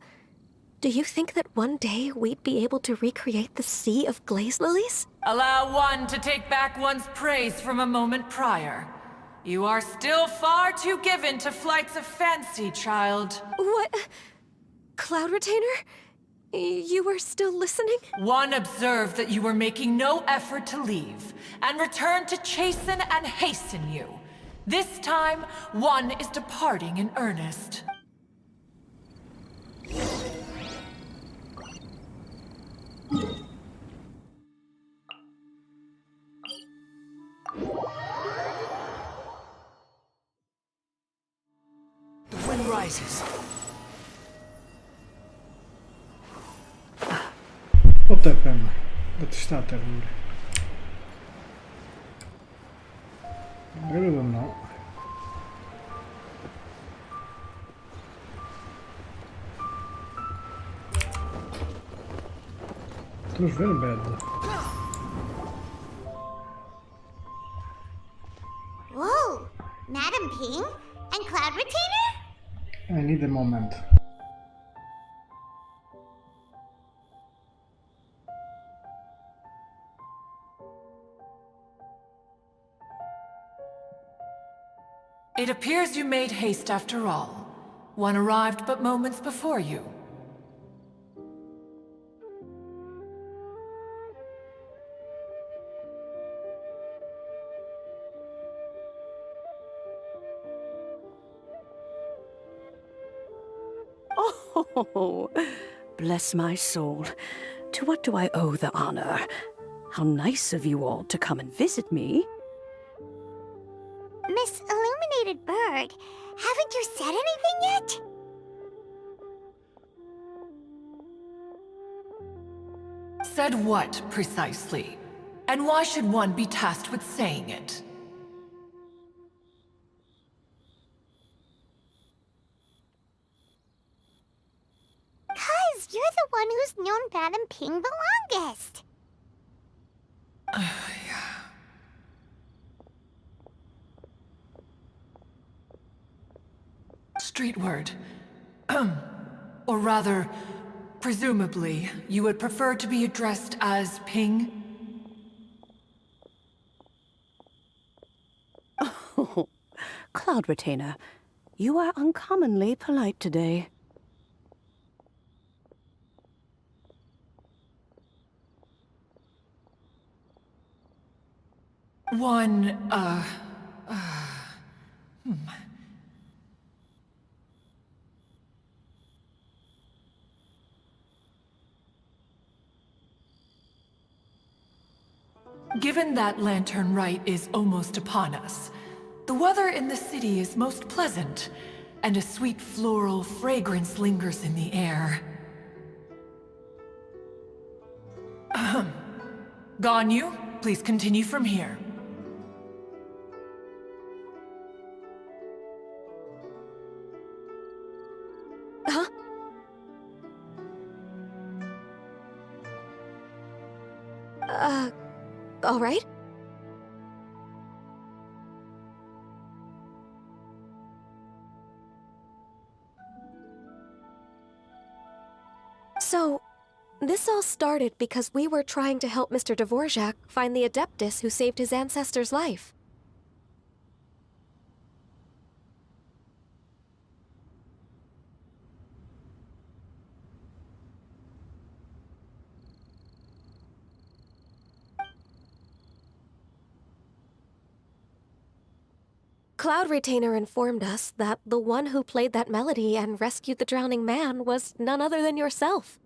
do you think that one day we'd be able to recreate the Sea of Glaze Lilies? Allow one to take back one's praise from a moment prior. You are still far too given to flights of fancy, child. What? Cloud Retainer? You were still listening? One observed that you were making no effort to leave, and returned to chasten and hasten you. This time, one is departing in earnest. The wind rises. Potepem do Tstater góry. I really don't know. It was very bad. Whoa! Madam Ping? And Cloud Retainer? I need a moment. It appears you made haste after all. One arrived but moments before you. Oh, bless my soul. To what do I owe the honor? How nice of you all to come and visit me. Miss Illuminated Bird, haven't you said anything yet? Said what, precisely? And why should one be tasked with saying it? Cuz you're the one who's known Madam Ping the longest. Street word. Or rather, presumably, you would prefer to be addressed as Ping? Oh, Cloud Retainer, you are uncommonly polite today. Given that Lantern Rite is almost upon us, the weather in the city is most pleasant, and a sweet floral fragrance lingers in the air. Ahem. Ganyu, please continue from here. Huh? All right. So, This all started because we were trying to help Mr. Dvorak find the Adeptus who saved his ancestor's life. Cloud Retainer informed us that the one who played that melody and rescued the drowning man was none other than yourself.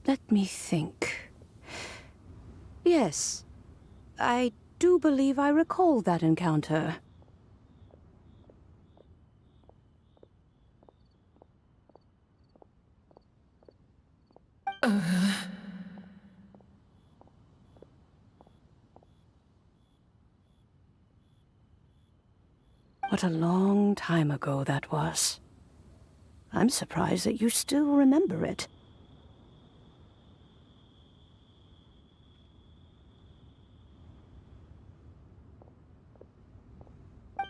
Let me think. Yes, I do believe I recall that encounter. What a long time ago that was. I'm surprised that you still remember it.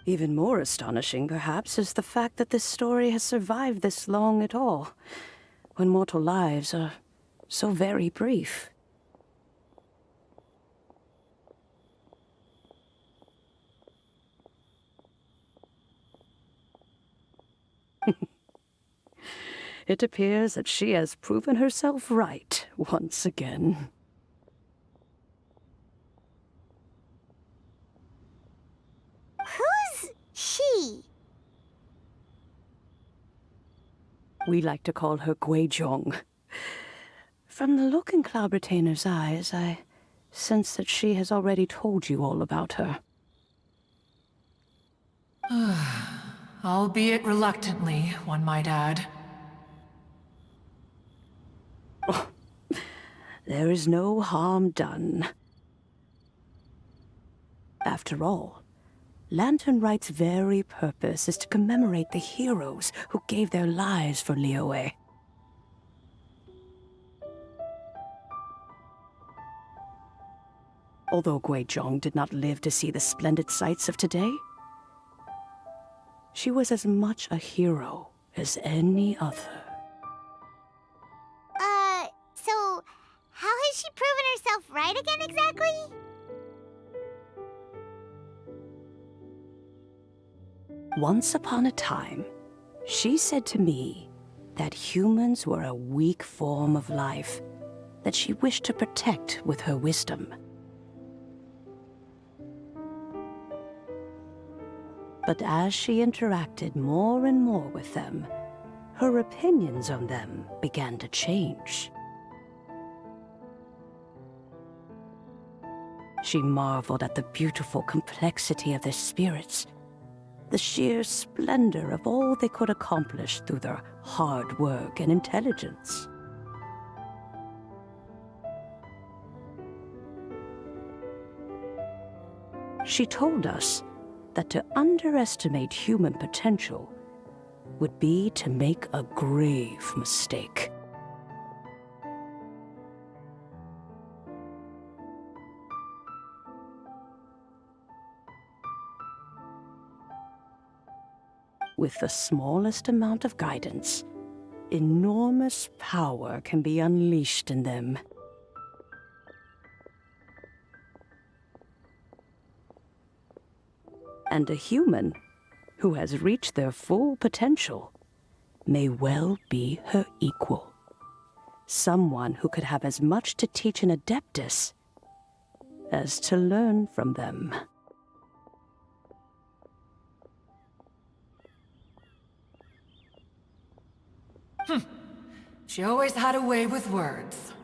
Even more astonishing, perhaps, is the fact that this story has survived this long at all, when mortal lives are so very brief. It appears that she has proven herself right once again. Who's she? We like to call her Guizhong. From the look in Cloud Retainer's eyes, I sense that she has already told you all about her. Albeit reluctantly, one might add. There is no harm done. After all, Lantern Rite's very purpose is to commemorate the heroes who gave their lives for Liyue. Although Guizhong did not live to see the splendid sights of today, she was as much a hero as any other. So how has she proven herself right again exactly? Once upon a time, she said to me that humans were a weak form of life that she wished to protect with her wisdom. But as she interacted more and more with them, her opinions on them began to change. She marveled at the beautiful complexity of their spirits, the sheer splendor of all they could accomplish through their hard work and intelligence. She told us that to underestimate human potential would be to make a grave mistake. With the smallest amount of guidance, enormous power can be unleashed in them. And a human who has reached their full potential may well be her equal. Someone who could have as much to teach an Adeptus as to learn from them. She always had a way with words.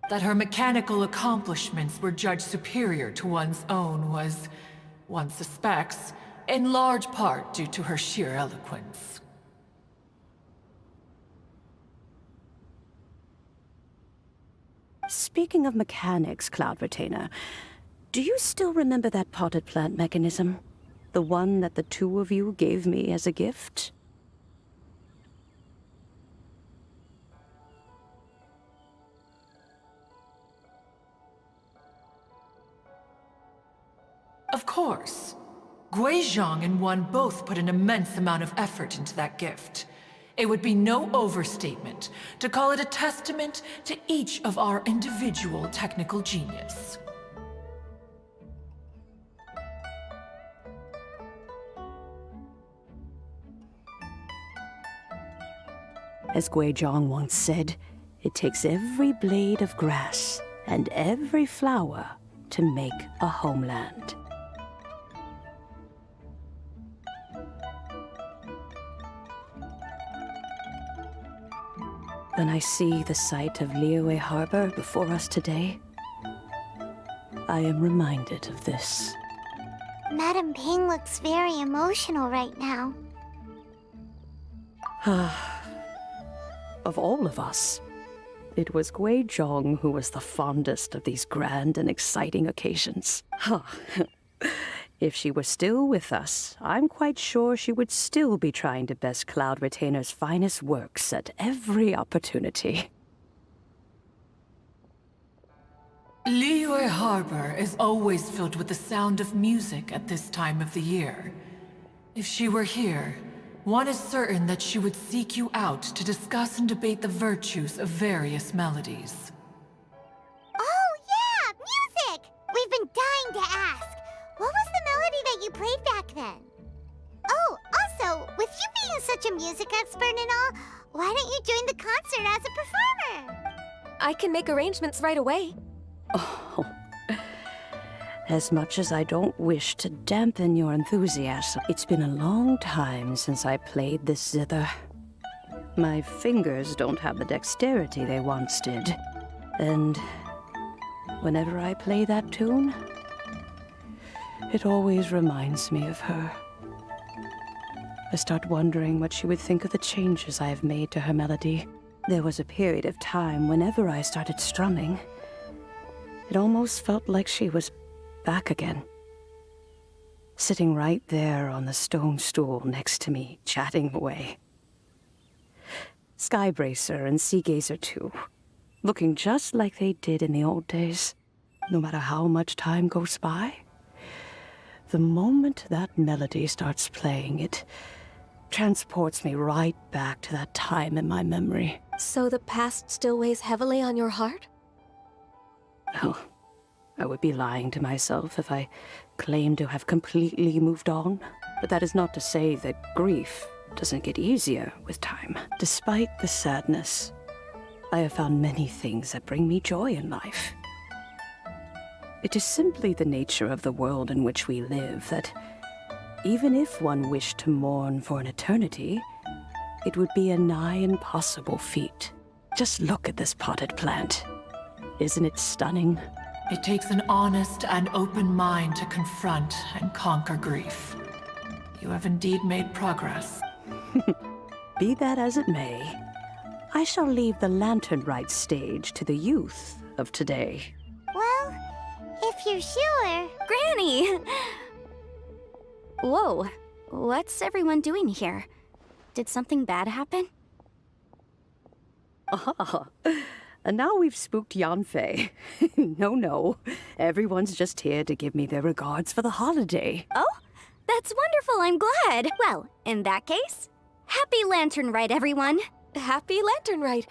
That her mechanical accomplishments were judged superior to one's own was, one suspects, in large part due to her sheer eloquence. Speaking of mechanics, Cloud Retainer, do you still remember that potted plant mechanism? The one that the two of you gave me as a gift? Of course. Guizhong and One both put an immense amount of effort into that gift. It would be no overstatement to call it a testament to each of our individual technical genius. As Guizhong once said, it takes every blade of grass and every flower to make a homeland. When I see the sight of Liyue Harbor before us today, I am reminded of this. Madam Ping looks very emotional right now. Of all of us, it was Guizhong who was the fondest of these grand and exciting occasions. If she were still with us, I'm quite sure she would still be trying to best Cloud Retainer's finest works at every opportunity. Liyue Harbor is always filled with the sound of music at this time of the year. If she were here, one is certain that she would seek you out to discuss and debate the virtues of various melodies. Oh, yeah! Music! We've been dying to ask. What was the melody that you played back then? Oh, also, with you being such a music expert and all, why don't you join the concert as a performer? I can make arrangements right away. Oh, as much as I don't wish to dampen your enthusiasm, it's been a long time since I played this zither. My fingers don't have the dexterity they once did. And whenever I play that tune, it always reminds me of her. I start wondering what she would think of the changes I have made to her melody. There was a period of time whenever I started strumming, it almost felt like she was back again. Sitting right there on the stone stool next to me, chatting away. Skybracer and Seagazer too, looking just like they did in the old days. No matter how much time goes by, the moment that melody starts playing, it transports me right back to that time in my memory. So the past still weighs heavily on your heart? Oh, I would be lying to myself if I claimed to have completely moved on. But that is not to say that grief doesn't get easier with time. Despite the sadness, I have found many things that bring me joy in life. It is simply the nature of the world in which we live that even if one wished to mourn for an eternity, it would be a nigh impossible feat. Just look at this potted plant. Isn't it stunning? It takes an honest and open mind to confront and conquer grief. You have indeed made progress. Be that as it may, I shall leave the Lantern Rite stage to the youth of today. Well, if you're sure. Granny! Whoa, what's everyone doing here? Did something bad happen? Ah, and now we've spooked Yanfei. No, everyone's just here to give me their regards for the holiday. Oh, that's wonderful, I'm glad. Well, in that case, happy Lantern Rite, everyone. Happy Lantern Rite.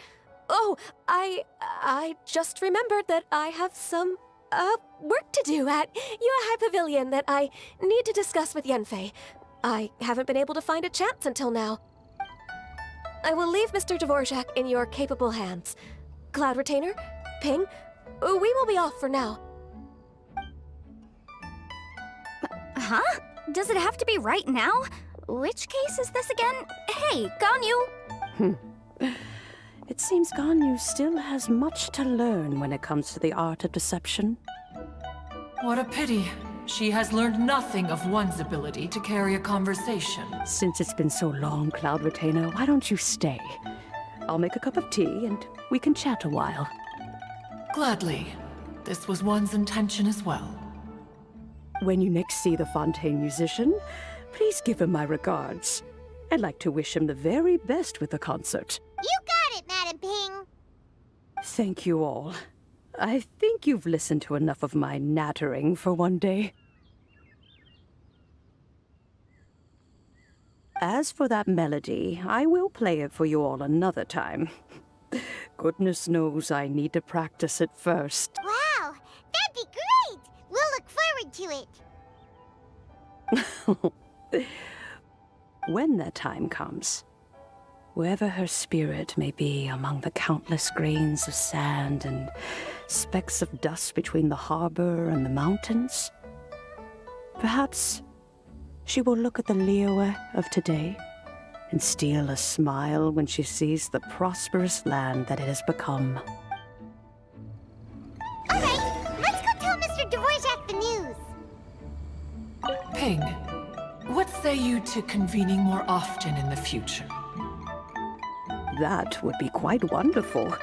Oh, I just remembered that I have some, work to do at Yaoyao Pavilion that I need to discuss with Yanfei. I haven't been able to find a chance until now. I will leave Mr. Dvorak in your capable hands. Cloud Retainer, Ping, we will be off for now. Huh? Does it have to be right now? Which case is this again? Hey, Ganyu! It seems Ganyu still has much to learn when it comes to the art of deception. What a pity. She has learned nothing of one's ability to carry a conversation. Since it's been so long, Cloud Retainer, why don't you stay? I'll make a cup of tea and we can chat a while. Gladly. This was one's intention as well. When you next see the Fontaine musician, please give him my regards. I'd like to wish him the very best with the concert. You got it, Madam Ping. Thank you all. I think you've listened to enough of my nattering for one day. As for that melody, I will play it for you all another time. Goodness knows I need to practice it first. Wow, that'd be great! We'll look forward to it. When that time comes, wherever her spirit may be among the countless grains of sand and specks of dust between the harbor and the mountains, perhaps she will look at the Liyue of today and steal a smile when she sees the prosperous land that it has become. All right, let's go tell Mr. Dvorak the news. Ping, what say you to convening more often in the future? That would be quite wonderful.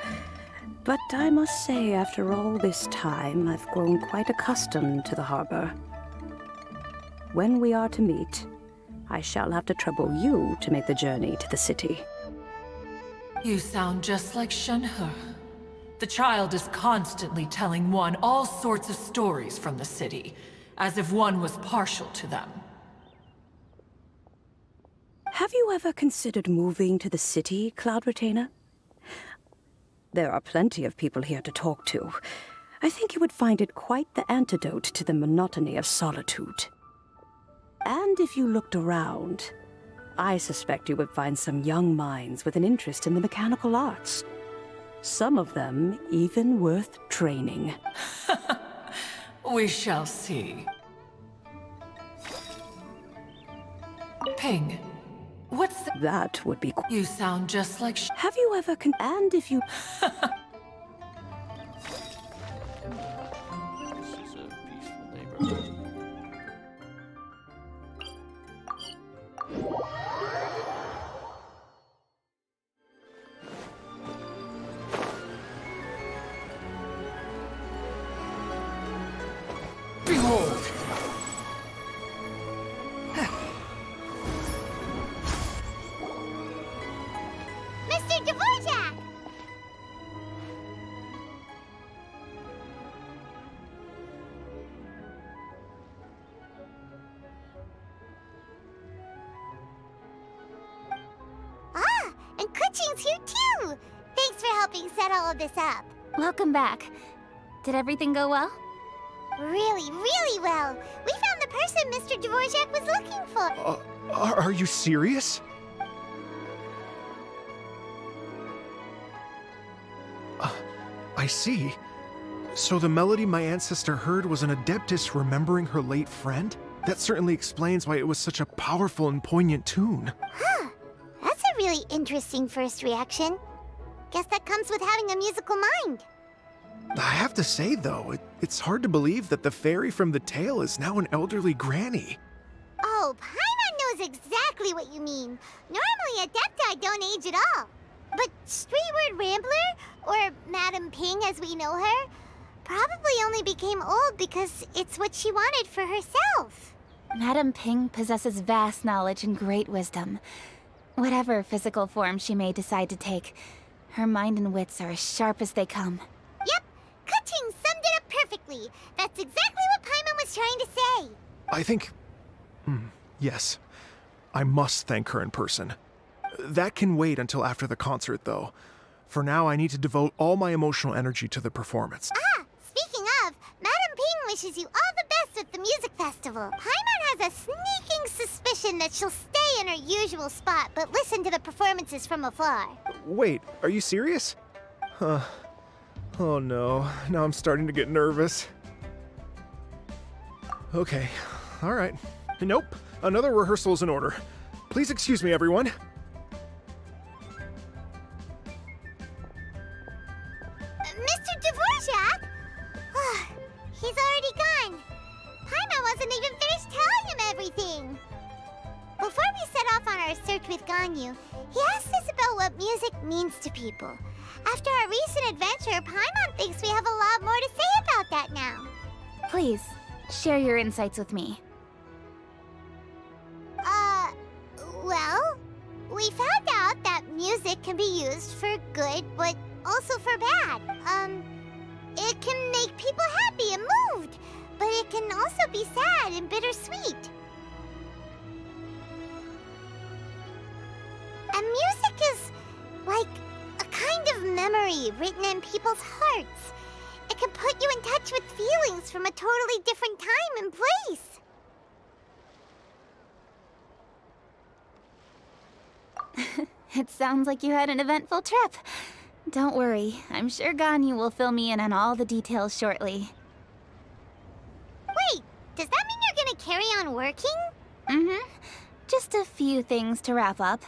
But I must say, after all this time, I've grown quite accustomed to the harbor. When we are to meet, I shall have to trouble you to make the journey to the city. You sound just like Shenhe. The child is constantly telling one all sorts of stories from the city, as if one was partial to them. Have you ever considered moving to the city, Cloud Retainer? There are plenty of people here to talk to. I think you would find it quite the antidote to the monotony of solitude. And if you looked around, I suspect you would find some young minds with an interest in the mechanical arts. Some of them even worth training. We shall see. Ping, what's the... That would be... You sound just like Have you ever and if you... This is a peaceful neighborhood. Behold! Mr. Dvorak! Ah, and Kuching's here too! Thanks for helping set all of this up. Welcome back. Did everything go well? Really, really well. We found the person Mr. Dvorak was looking for. Are you serious? I see. So the melody my ancestor heard was an adeptus remembering her late friend? That certainly explains why it was such a powerful and poignant tune. Huh. That's a really interesting first reaction. Guess that comes with having a musical mind. I have to say, though, it's hard to believe that the fairy from the tale is now an elderly granny. Oh, Paimon knows exactly what you mean. Normally, Adepti don't age at all. But Streetward Rambler, or Madame Ping as we know her, probably only became old because it's what she wanted for herself. Madame Ping possesses vast knowledge and great wisdom. Whatever physical form she may decide to take, her mind and wits are as sharp as they come. Yep, Kuching summed it up perfectly. That's exactly what Paimon was trying to say. I think... yes. I must thank her in person. That can wait until after the concert, though. For now, I need to devote all my emotional energy to the performance. Ah, speaking of, Madame Ping wishes you all the best with the music festival. Paimon has a sneaking suspicion that she'll stay in her usual spot, but listen to the performances from afar. Wait, are you serious? Oh no, now I'm starting to get nervous. Okay, alright. Nope, another rehearsal is in order. Please excuse me, everyone. Mr. Dvorak? He's already gone. Paimon wasn't even finished telling him everything. Before we set off on our search with Ganyu, he asked us about what music means to people. After our recent adventure, Paimon thinks we have a lot more to say about that now. Please, share your insights with me. Well, we found out that music can be used for good, but also for bad. It can make people happy and moved, but it can also be sad and bittersweet. memory written in people's hearts. It can put you in touch with feelings from a totally different time and place. It sounds like you had an eventful trip. Don't worry, I'm sure Ganyu will fill me in on all the details shortly. Wait, does that mean you're gonna carry on working? Mm-hmm. Just a few things to wrap up.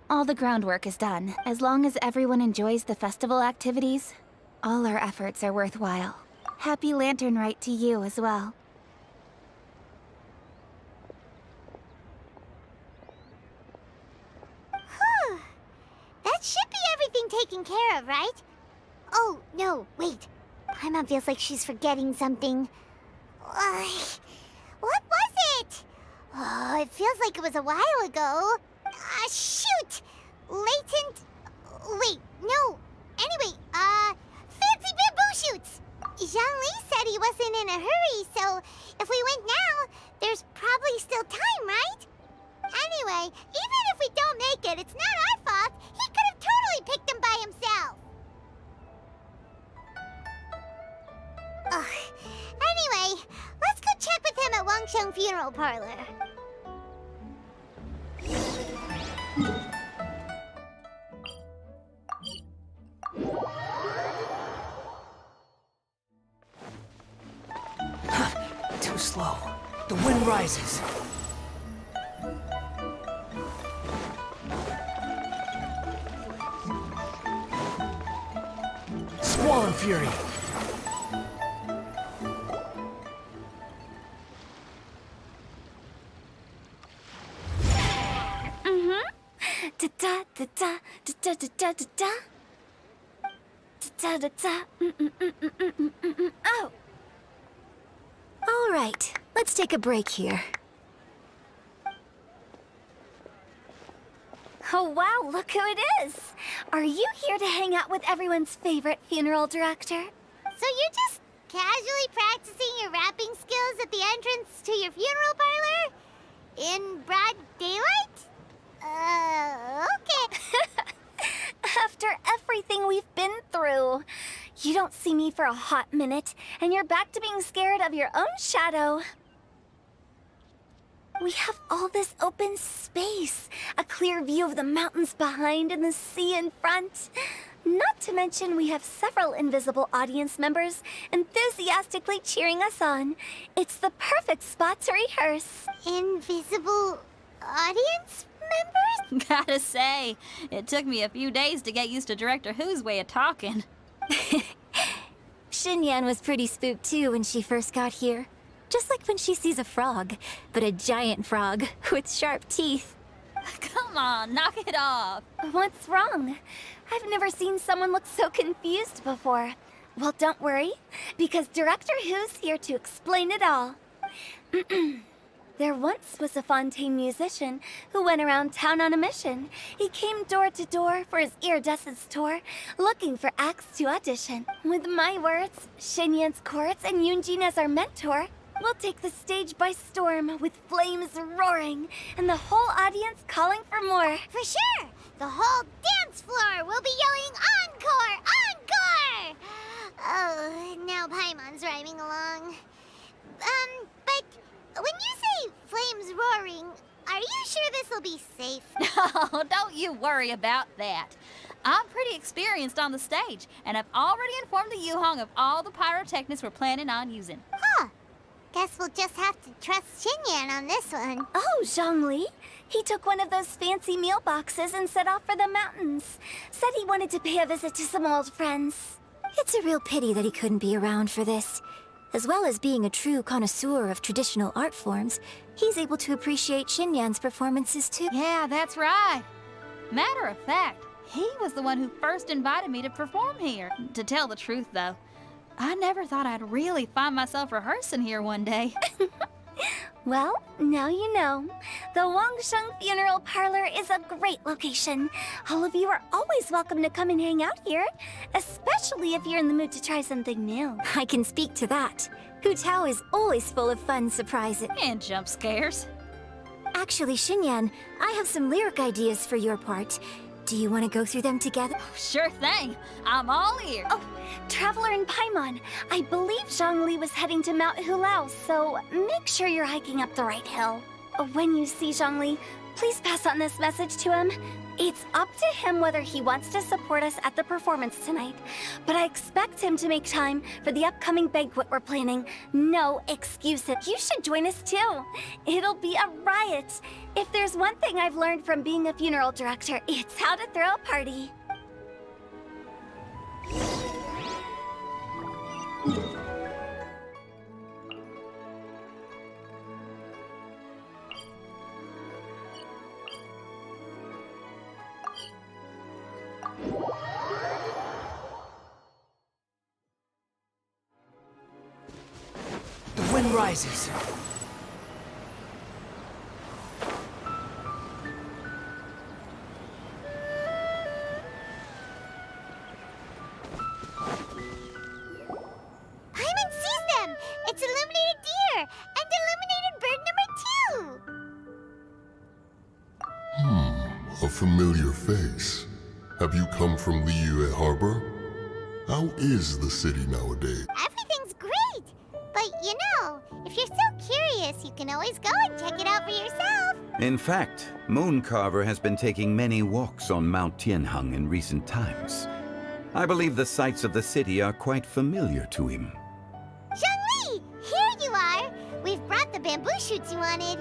All the groundwork is done. As long as everyone enjoys the festival activities, all our efforts are worthwhile. Happy Lantern Rite to you as well. Whew. That should be everything taken care of, right? Oh, no, wait. Paimon feels like she's forgetting something. What was it? Oh, it feels like it was a while ago. Shoot! Latent... Wait, no. Anyway, fancy bamboo shoots! Zhongli said he wasn't in a hurry, so if we went now, there's probably still time, right? Anyway, even if we don't make it, it's not our fault. He could have totally picked them by himself. Ugh. Anyway, let's go check with him at Wangsheng Funeral Parlor. Too slow. The wind rises. Squall and fury. Da da da da da da da da da. Da da da. Oh. All right, let's take a break here. Oh wow, look who it is! Are you here to hang out with everyone's favorite funeral director? So you're just casually practicing your rapping skills at the entrance to your funeral parlor? In broad daylight? Okay. After everything we've been through, you don't see me for a hot minute, and you're back to being scared of your own shadow. We have all this open space, a clear view of the mountains behind and the sea in front. Not to mention we have several invisible audience members enthusiastically cheering us on. It's the perfect spot to rehearse. Invisible audience members? Gotta say, it took me a few days to get used to Director Who's way of talking. Xinyan was pretty spooked too when she first got here. Just like when she sees a frog, but a giant frog with sharp teeth. Come on, knock it off. What's wrong? I've never seen someone look so confused before. Well, don't worry, because Director Who's here to explain it all. There once was a Fontaine musician who went around town on a mission. He came door to door for his iridescence tour, looking for acts to audition. With my words, Xinyan's chords, and Yunjin as our mentor, we'll take the stage by storm with flames roaring and the whole audience calling for more. For sure! The whole dance floor will be yelling encore! Encore! Oh, now Paimon's rhyming along. But when you say flames roaring, are you sure this will be safe? No, don't you worry about that. I'm pretty experienced on the stage, and I've already informed the Yuhong of all the pyrotechnics we're planning on using. Huh. Guess we'll just have to trust Xinyan on this one. Oh, Zhongli. He took one of those fancy meal boxes and set off for the mountains. Said he wanted to pay a visit to some old friends. It's a real pity that he couldn't be around for this. As well as being a true connoisseur of traditional art forms, he's able to appreciate Xinyan's performances too. Yeah, that's right. Matter of fact, he was the one who first invited me to perform here. To tell the truth, though, I never thought I'd really find myself rehearsing here one day. Well, now you know. The Wangsheng Funeral Parlor is a great location. All of you are always welcome to come and hang out here, especially if you're in the mood to try something new. I can speak to that. Hu Tao is always full of fun surprises. And jump scares. Actually, Xinyan, I have some lyric ideas for your part. Do you want to go through them together? Sure thing. I'm all ears. Oh, Traveler in Paimon. I believe Zhongli was heading to Mount Hulao, so make sure you're hiking up the right hill. When you see Zhongli, please pass on this message to him. It's up to him whether he wants to support us at the performance tonight, but I expect him to make time for the upcoming banquet we're planning. No excuses. You should join us too. It'll be a riot. If there's one thing I've learned from being a funeral director, it's how to throw a party. The wind rises. Paimon sees them! It's illuminated deer! And illuminated bird number 2! A familiar face. Have you come from Liyue Harbor? How is the city nowadays? Everything's great! But you know, if you're so curious, you can always go and check it out for yourself. In fact, Mooncarver has been taking many walks on Mount Tianheng in recent times. I believe the sights of the city are quite familiar to him. Zhongli! Here you are! We've brought the bamboo shoots you wanted.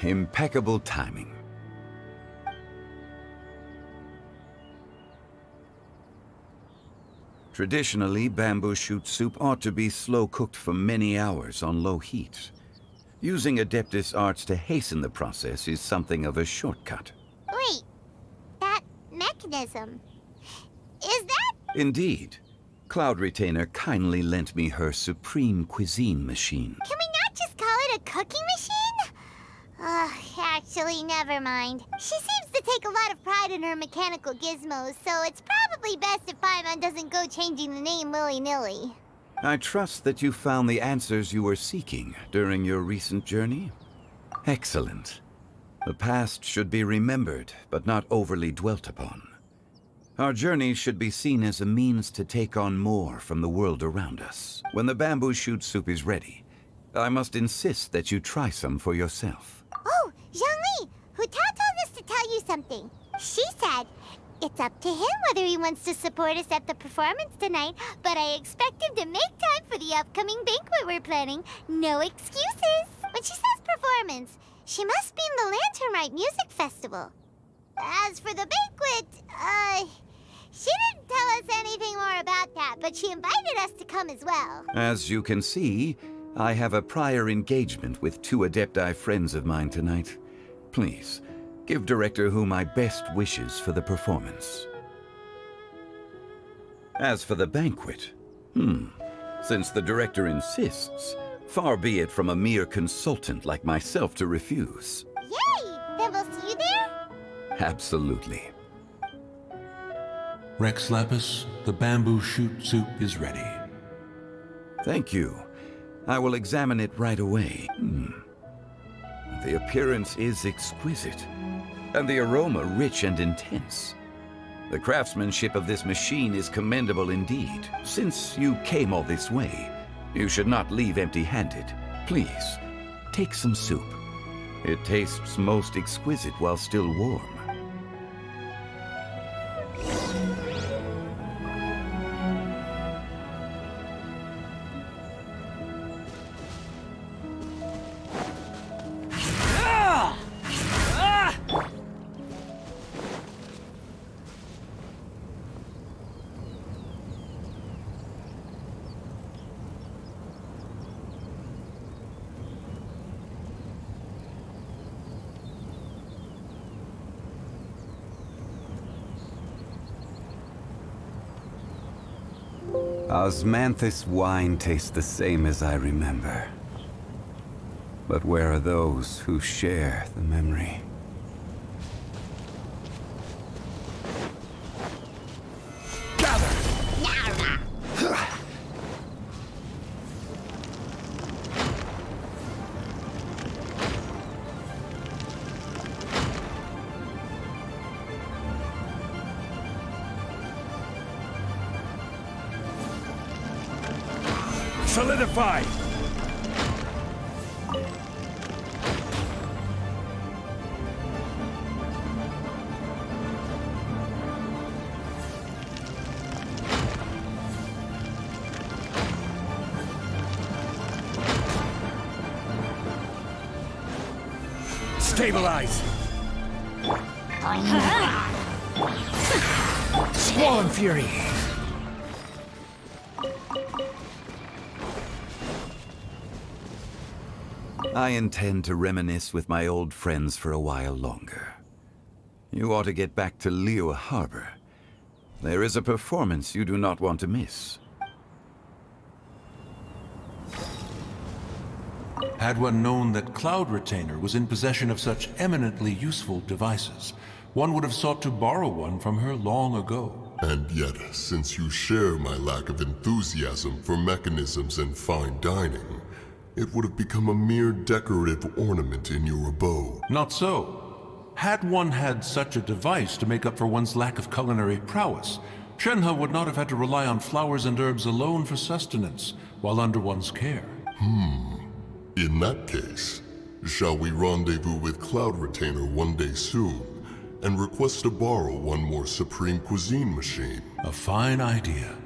Impeccable timing. Traditionally, bamboo shoot soup ought to be slow-cooked for many hours on low heat. Using Adeptus arts to hasten the process is something of a shortcut. Wait, that mechanism, is that? Indeed. Cloud Retainer kindly lent me her supreme cuisine machine. Can we not just call it a cooking machine? Actually, never mind. She seems to take a lot of pride in her mechanical gizmos, so it's probably best if Paimon doesn't go changing the name willy-nilly. I trust that you found the answers you were seeking during your recent journey? Excellent. The past should be remembered, but not overly dwelt upon. Our journey should be seen as a means to take on more from the world around us. When the bamboo shoot soup is ready, I must insist that you try some for yourself. Oh, Zhongli! Hu Tao told us to tell you something. She said, it's up to him whether he wants to support us at the performance tonight, but I expect him to make time for the upcoming banquet we're planning. No excuses! When she says performance, she must mean the Lantern Rite Music Festival. As for the banquet, she didn't tell us anything more about that, but she invited us to come as well. As you can see, I have a prior engagement with 2 Adepti friends of mine tonight. Please, give Director Hu my best wishes for the performance. As for the banquet, since the Director insists, far be it from a mere consultant like myself to refuse. Yay! Then we'll see you there? Absolutely. Rex Lapis, the bamboo shoot soup is ready. Thank you. I will examine it right away. The appearance is exquisite, and the aroma rich and intense. The craftsmanship of this machine is commendable indeed. Since you came all this way, you should not leave empty-handed. Please, take some soup. It tastes most exquisite while still warm. Osmanthus wine tastes the same as I remember. But where are those who share the memory? Solidify! Stabilize! Swollen Fury! I intend to reminisce with my old friends for a while longer. You ought to get back to Liyue Harbor. There is a performance you do not want to miss. Had one known that Cloud Retainer was in possession of such eminently useful devices, one would have sought to borrow one from her long ago. And yet, since you share my lack of enthusiasm for mechanisms and fine dining, it would have become a mere decorative ornament in your abode. Not so. Had one had such a device to make up for one's lack of culinary prowess, Shenhe would not have had to rely on flowers and herbs alone for sustenance, while under one's care. In that case, shall we rendezvous with Cloud Retainer one day soon, and request to borrow one more Supreme Cuisine machine? A fine idea.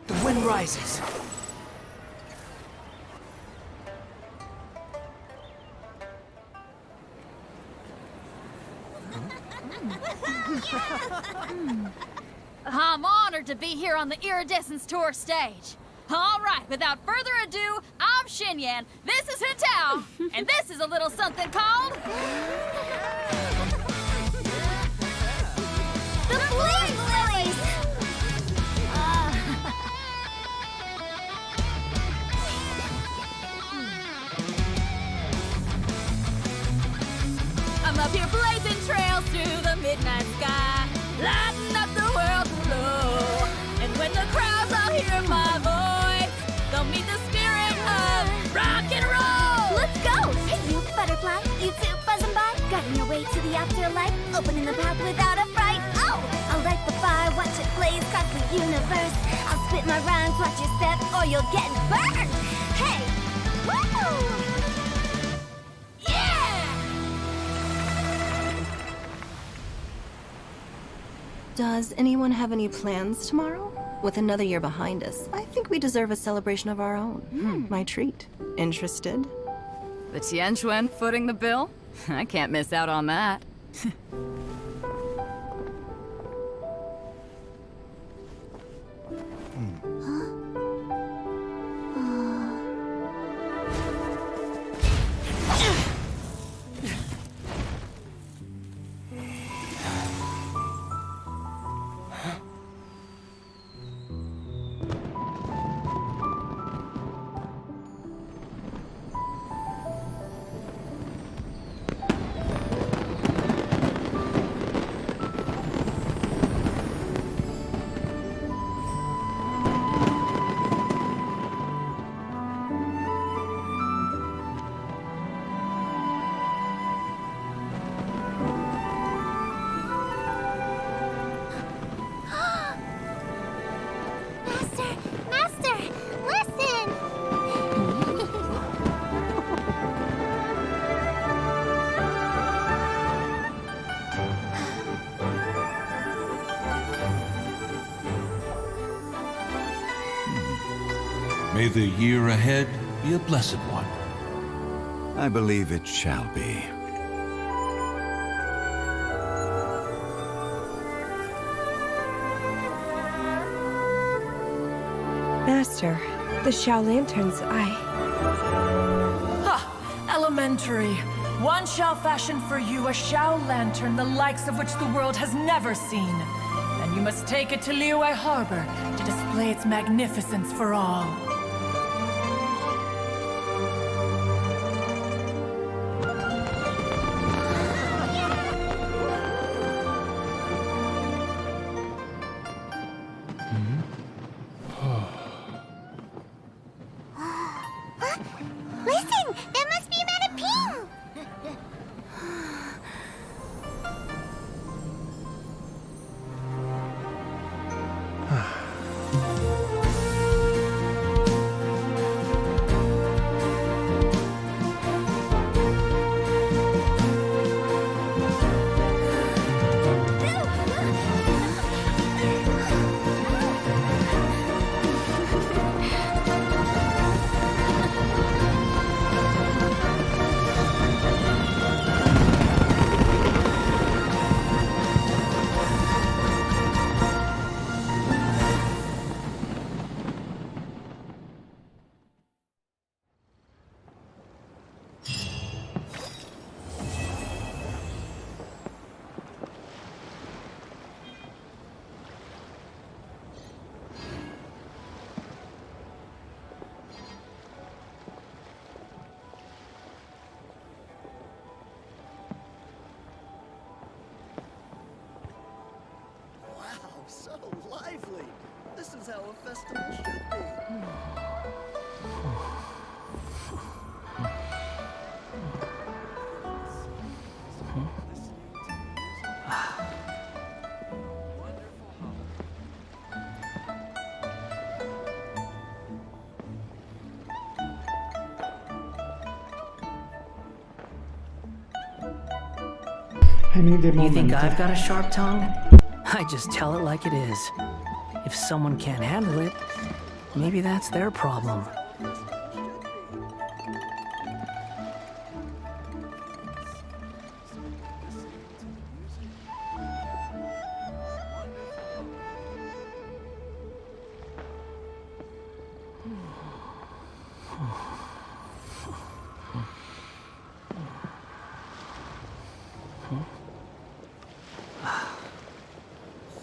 The wind rises. I'm honored to be here on the Iridescence Tour stage. All right, without further ado, I'm Xinyan, this is Xiao, and this is a little something called... The Flame Lilies! I'm up here blazing trails through the midnight sky, lighting up the world below. And when the crowds all hear my voice, they'll meet the spirit of rock and roll. Let's go! Hey, you butterfly, you two buzzing by, guiding your way to the afterlife, opening the path without a fright. Oh, I'll light the fire, watch it blaze across the universe. I'll spit my rhymes, watch your step, or you'll get burned. Hey, woo! Does anyone have any plans tomorrow? With another year behind us, I think we deserve a celebration of our own. My treat. Interested? The Tianquan footing the bill? I can't miss out on that. May the year ahead be a blessed one. I believe it shall be. Master, the Xiao lanterns, Ha! Elementary. One shall fashion for you a Xiao lantern the likes of which the world has never seen. And you must take it to Liyue Harbor to display its magnificence for all. how a festival should be. I need a You moment. think I've got a sharp tongue? I just tell it like it is. If someone can't handle it, maybe that's their problem.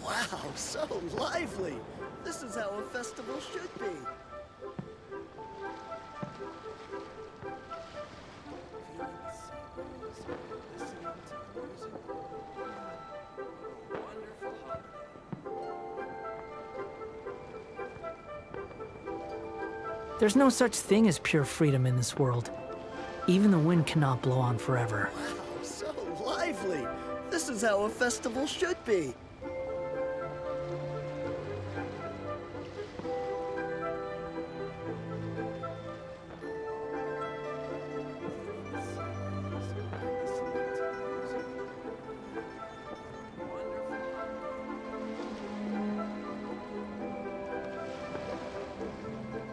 Wow, so lively! This is how a festival should be. There's no such thing as pure freedom in this world. Even the wind cannot blow on forever. Wow, so lively! This is how a festival should be.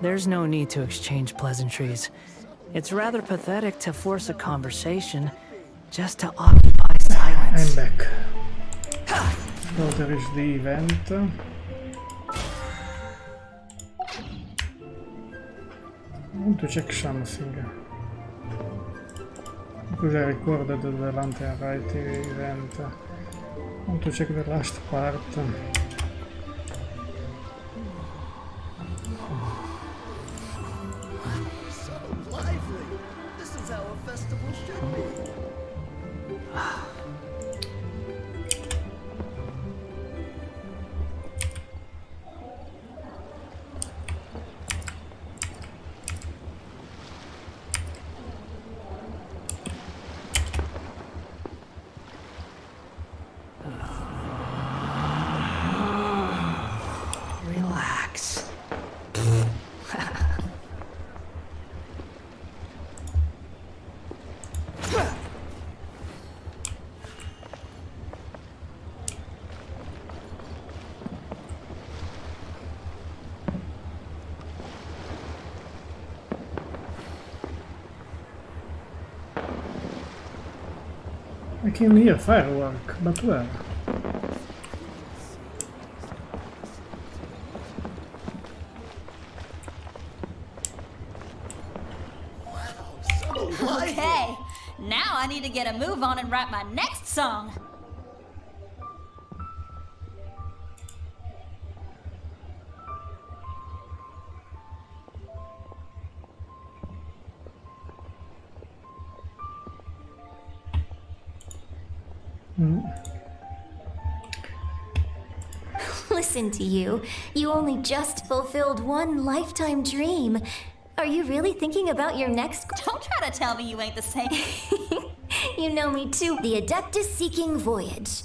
There's no need to exchange pleasantries. It's rather pathetic to force a conversation just to occupy silence. I'm back. So there is the event. I want to check something. Because I recorded the Lantern Rite event. I want to check the last part. Relax. I can hear firework, but where? Okay, now I need to get a move on and write my next song. Listen to you. You only just fulfilled one lifetime dream. Are you really thinking about your next? Don't try to tell me you ain't the same. You know me too. The Adeptus Seeking Voyage.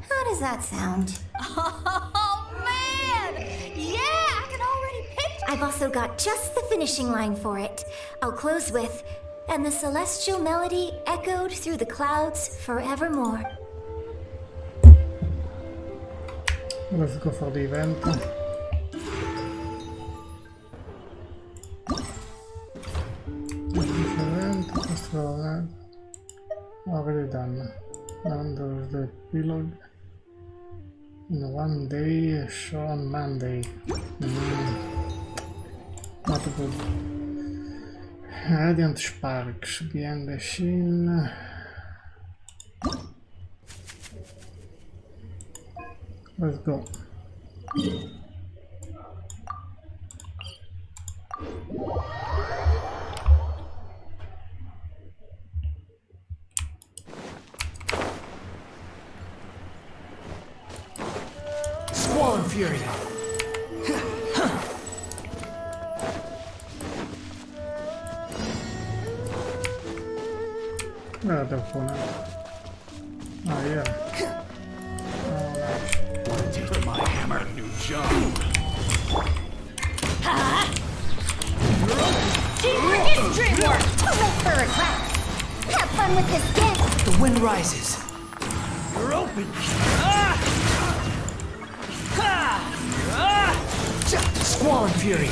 How does that sound? Oh man! Yeah, I can already picture. I've also got just the finishing line for it. I'll close with, and the celestial melody echoed through the clouds forevermore. Let's go for the event. Already done. Then there's the epilogue. In one day, show on Monday. Not good. Radiant sparks behind the scene. Let's go. Squall and Fury. akkor nem. Jön. Take my hammer, new job. Teamwork is dreamwork! Wait for a class! Have fun with this gift! The wind rises. You're open. Squall and fury.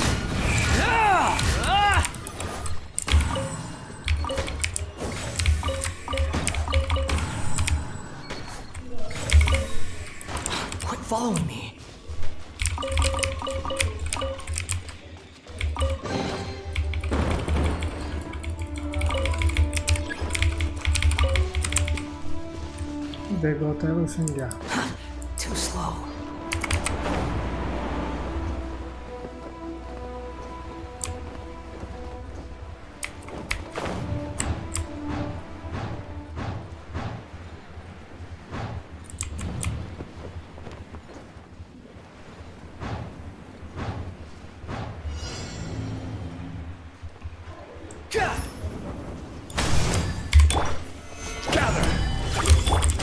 Quit following me. They got everything, yeah. Too slow.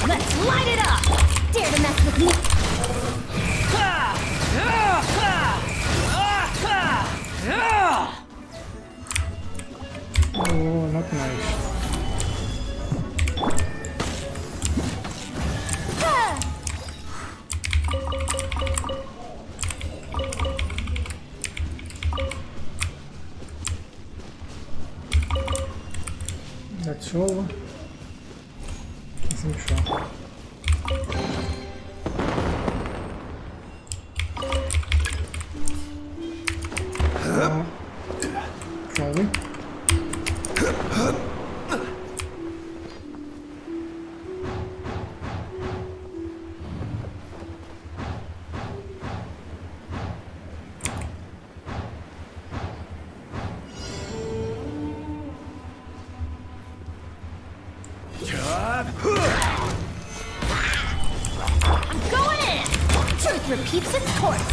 Let's light it up! Dare to mess with me? Oh, not nice. That's all. I think so. Probably. I'm going in! Truth repeats its course.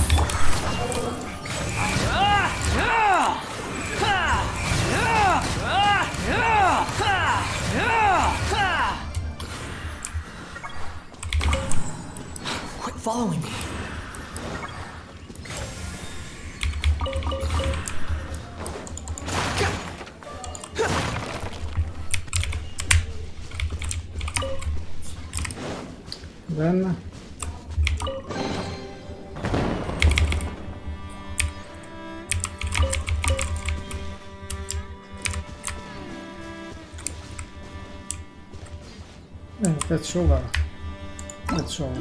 Quit following me. Then that's over. That's all.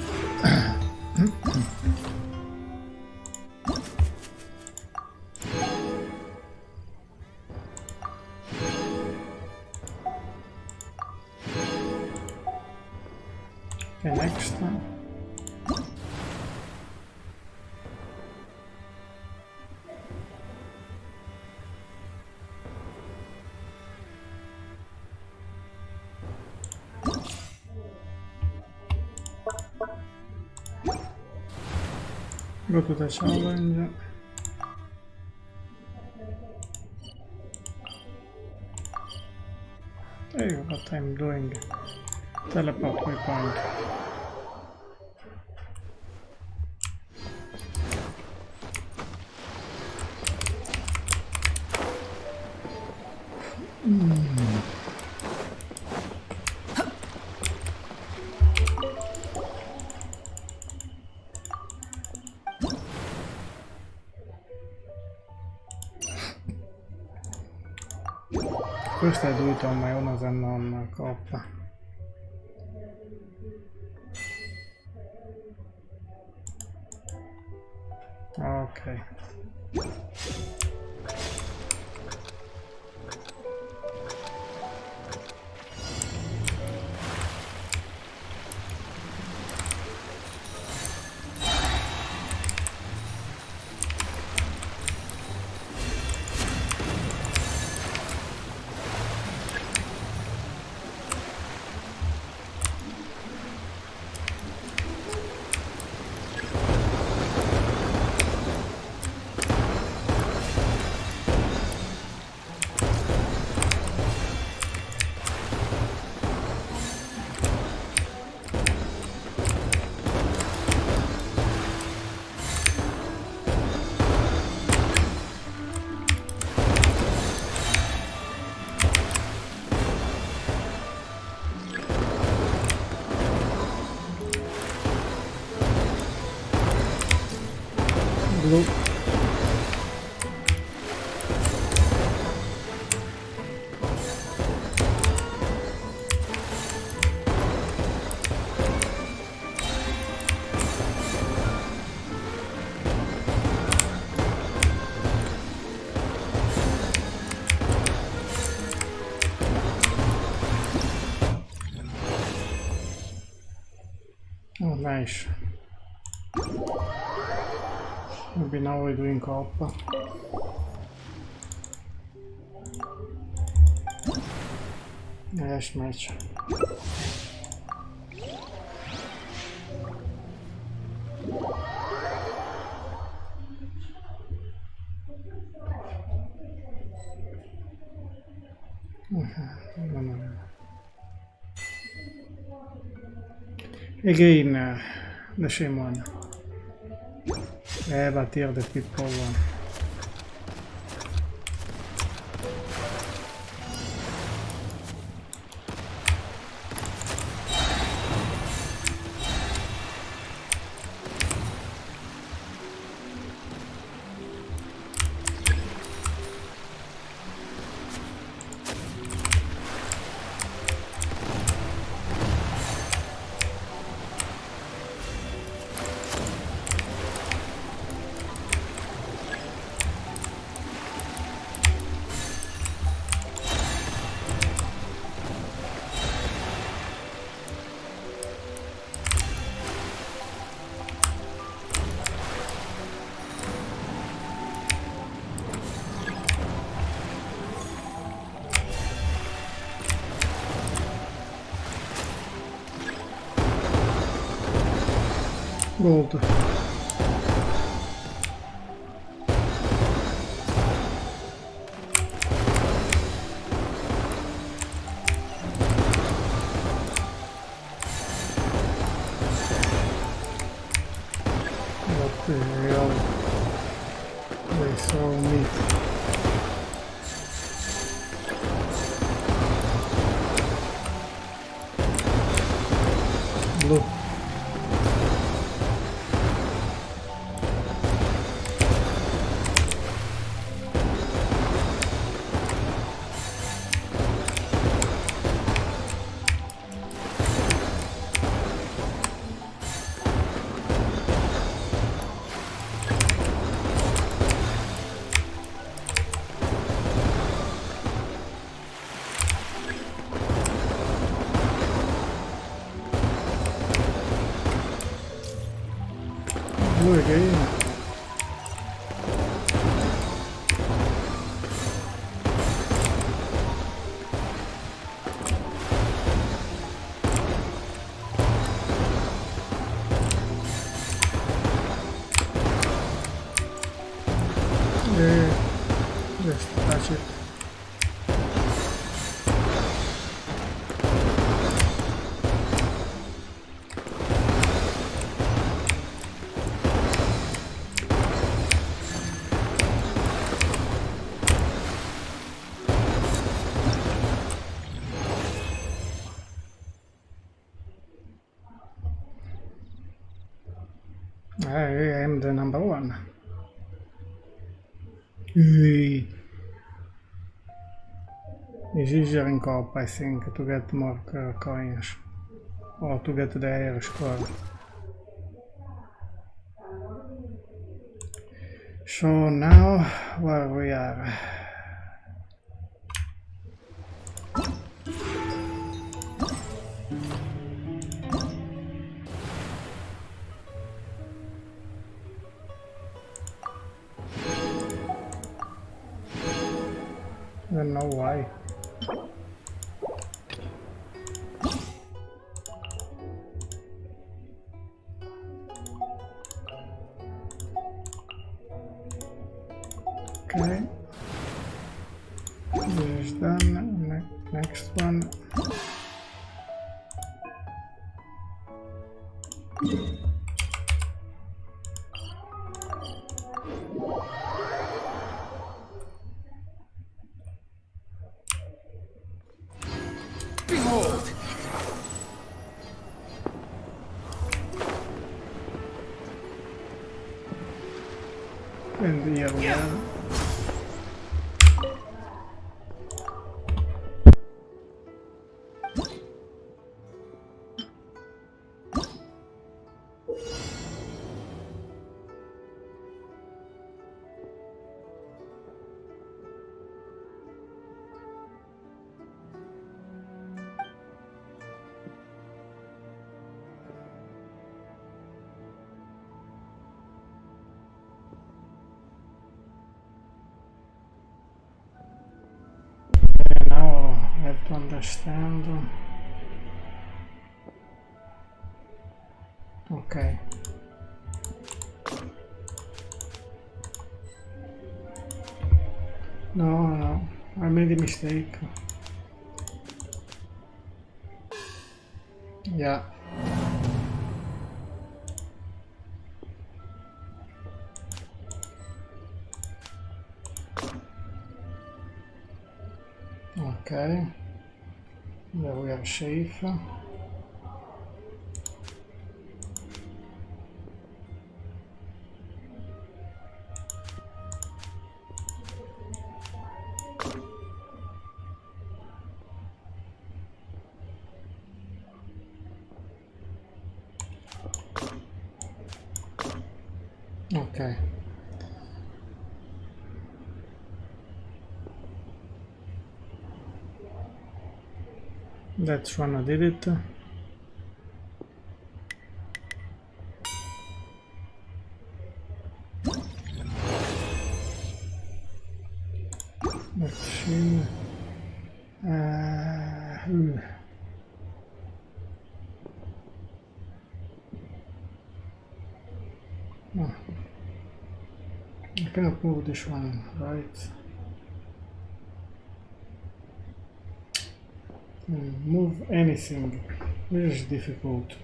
Okay, next time. Go to the challenge. Hey, what I'm doing. Teleport waypoint. First I do it on my own and then on co-op. Okay. blue. Oh, nice. Maybe now we're doing co-op. Yes, match. Again, the same one. But here the people one. Gold. What the hell? They saw me. Blue. Blue again. Yeah, just touch it. I am the number one. It's easier in co-op, I think, to get more coins or to get the higher score. So now where we are. I don't know why. Okay. This is done. Next one. And here we are. Now I have to understand. Okay. No, I made a mistake. Yeah. Okay. There we are safe. Okay. That's when I did it. Machine. No. I cannot move this one, right? Move anything. This is difficult.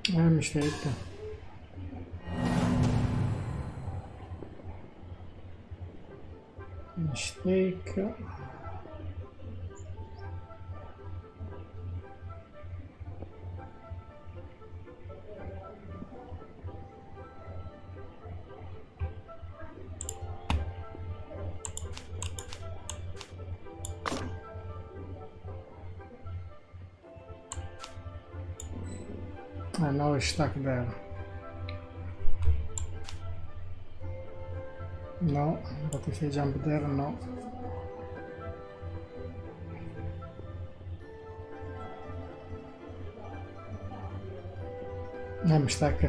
Mistake. Mistake. And now it's stuck there. No, but if I jump there, no. I'm stuck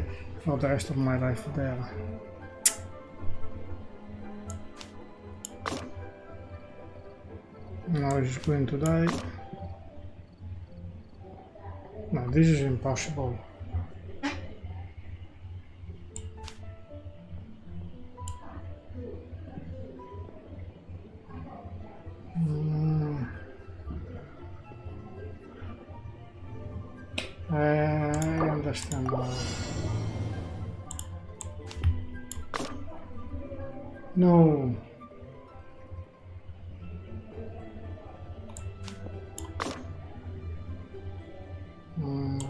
for the rest of my life there. Now he's going to die. No, this is impossible. I understand now. No.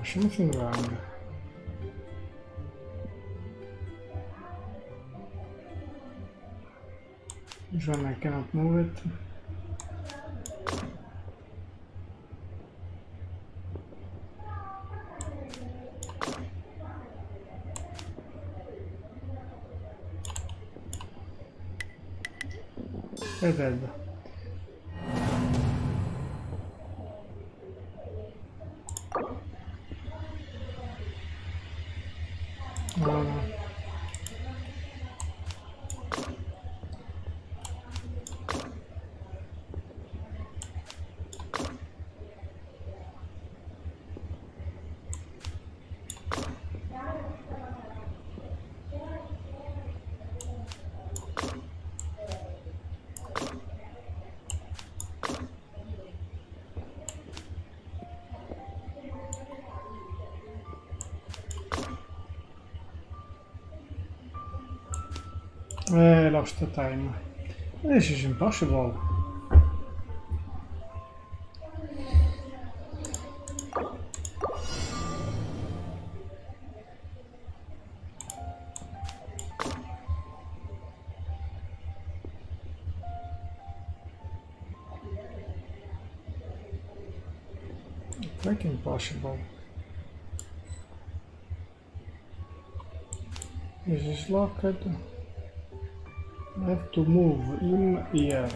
Something wrong. This one I cannot move it. They're dead. I lost the time. This is impossible. Like impossible. Is this locked? I have to move him here.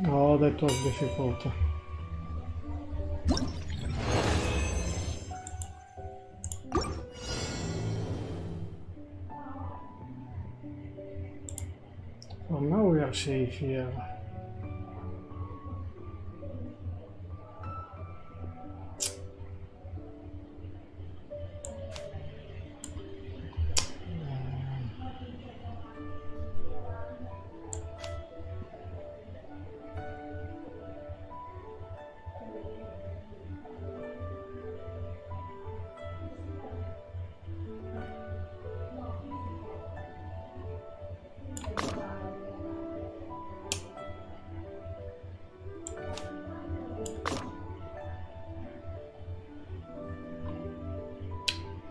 Oh, that was difficult. So now we are safe here.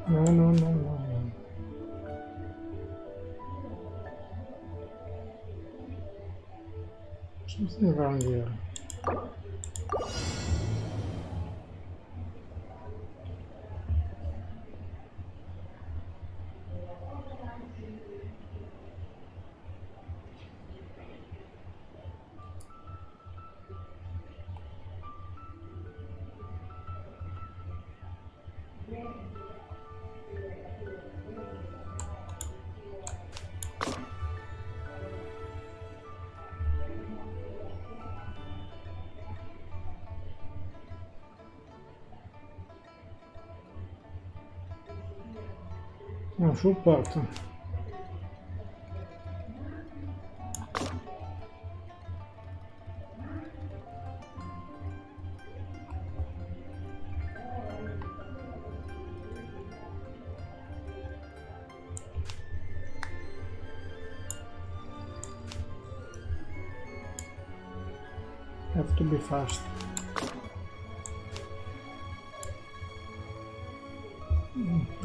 No. Something around here. No, supporto. Have to be fast.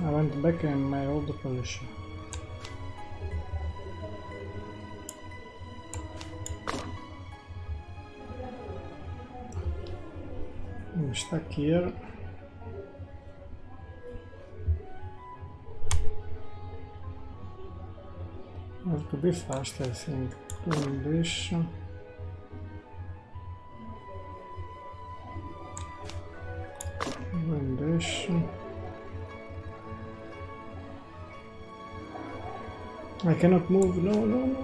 I went back in my old position. I'm stuck here. I have to be fast, I think. Doing this. Doing this. I cannot move. No.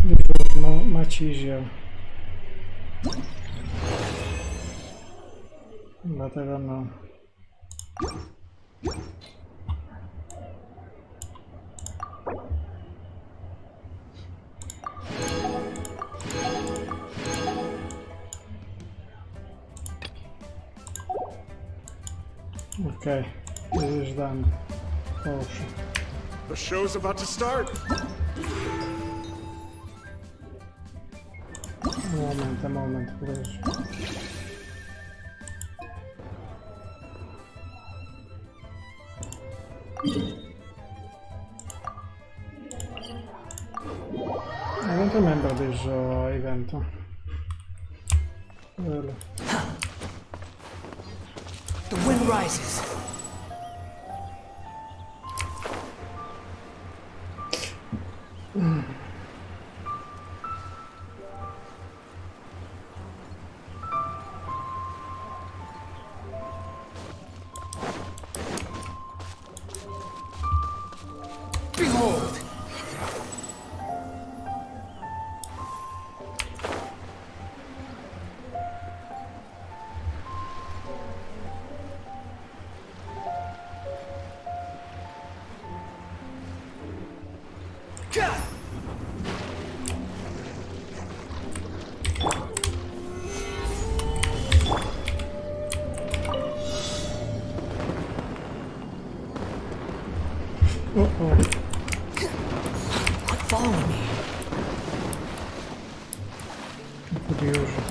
This was much easier, but I don't know. Okay, this is done. Oh shit. The show's about to start! A moment, please. I don't remember this event. Really. The wind rises. Behold! Uh-oh. Quit following me. Curioso.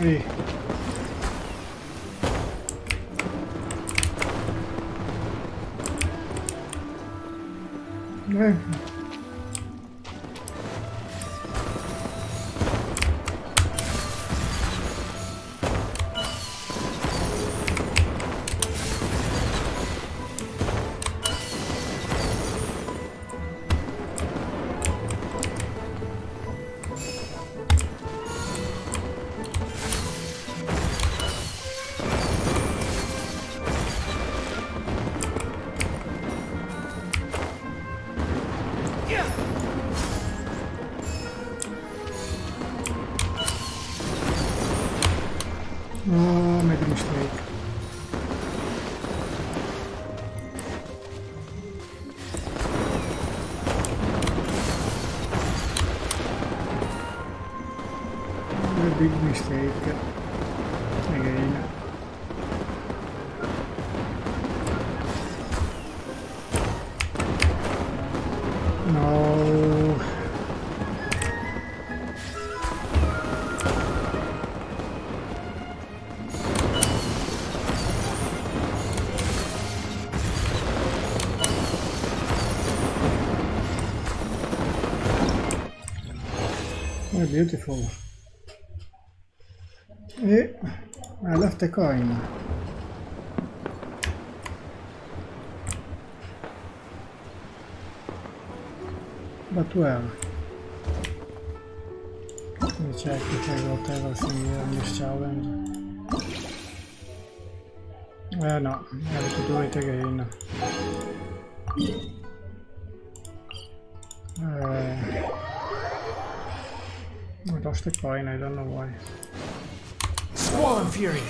Ehi. Oh, made a mistake. A big mistake. Again. No. Oh, beautiful. I left a coin. But where? Let me check if I got everything here in this challenge. No, I have to do it again. I lost a coin, I don't know why. Swollen Fury!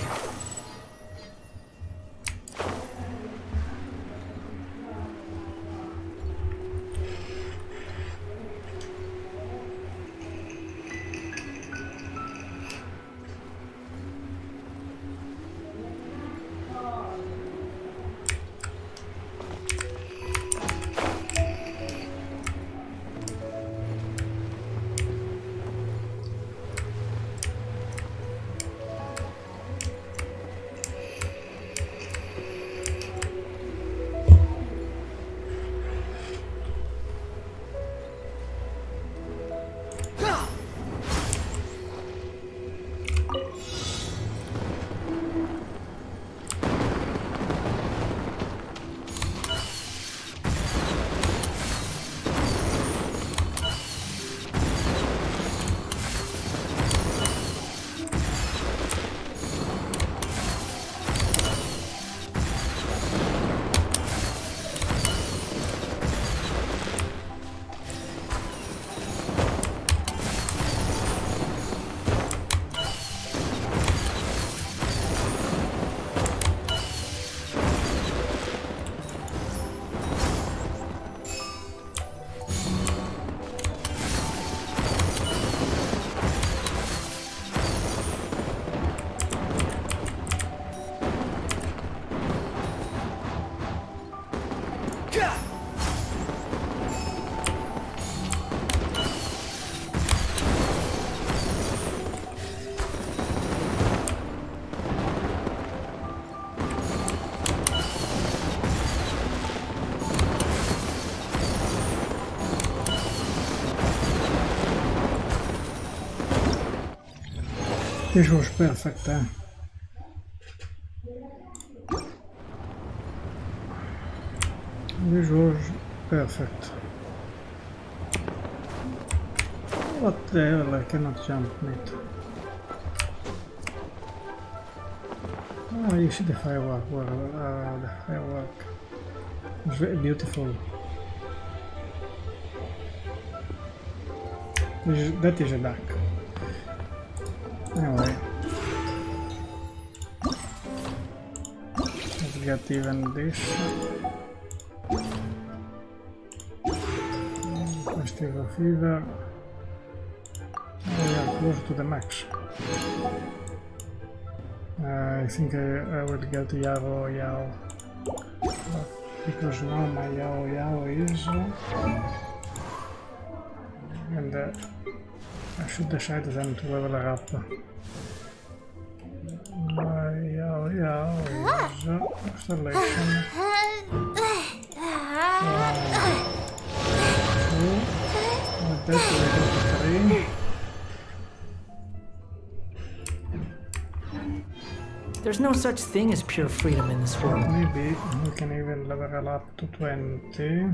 This was perfect, eh? This was perfect. What the hell, I cannot jump, mate. Ah, you see the firework, well, the firework. It's very beautiful. That is a duck. Anyway. Let's get even this. Festival fever. Oh, we are close to the max. I think I will get Yaoyao. Because now my Yaoyao is... and I should decide then to level her up. My Yaoyao is installation. 1, 2, that will go to 3. There's no such thing as pure freedom in this world. Maybe we can even level her up to 20.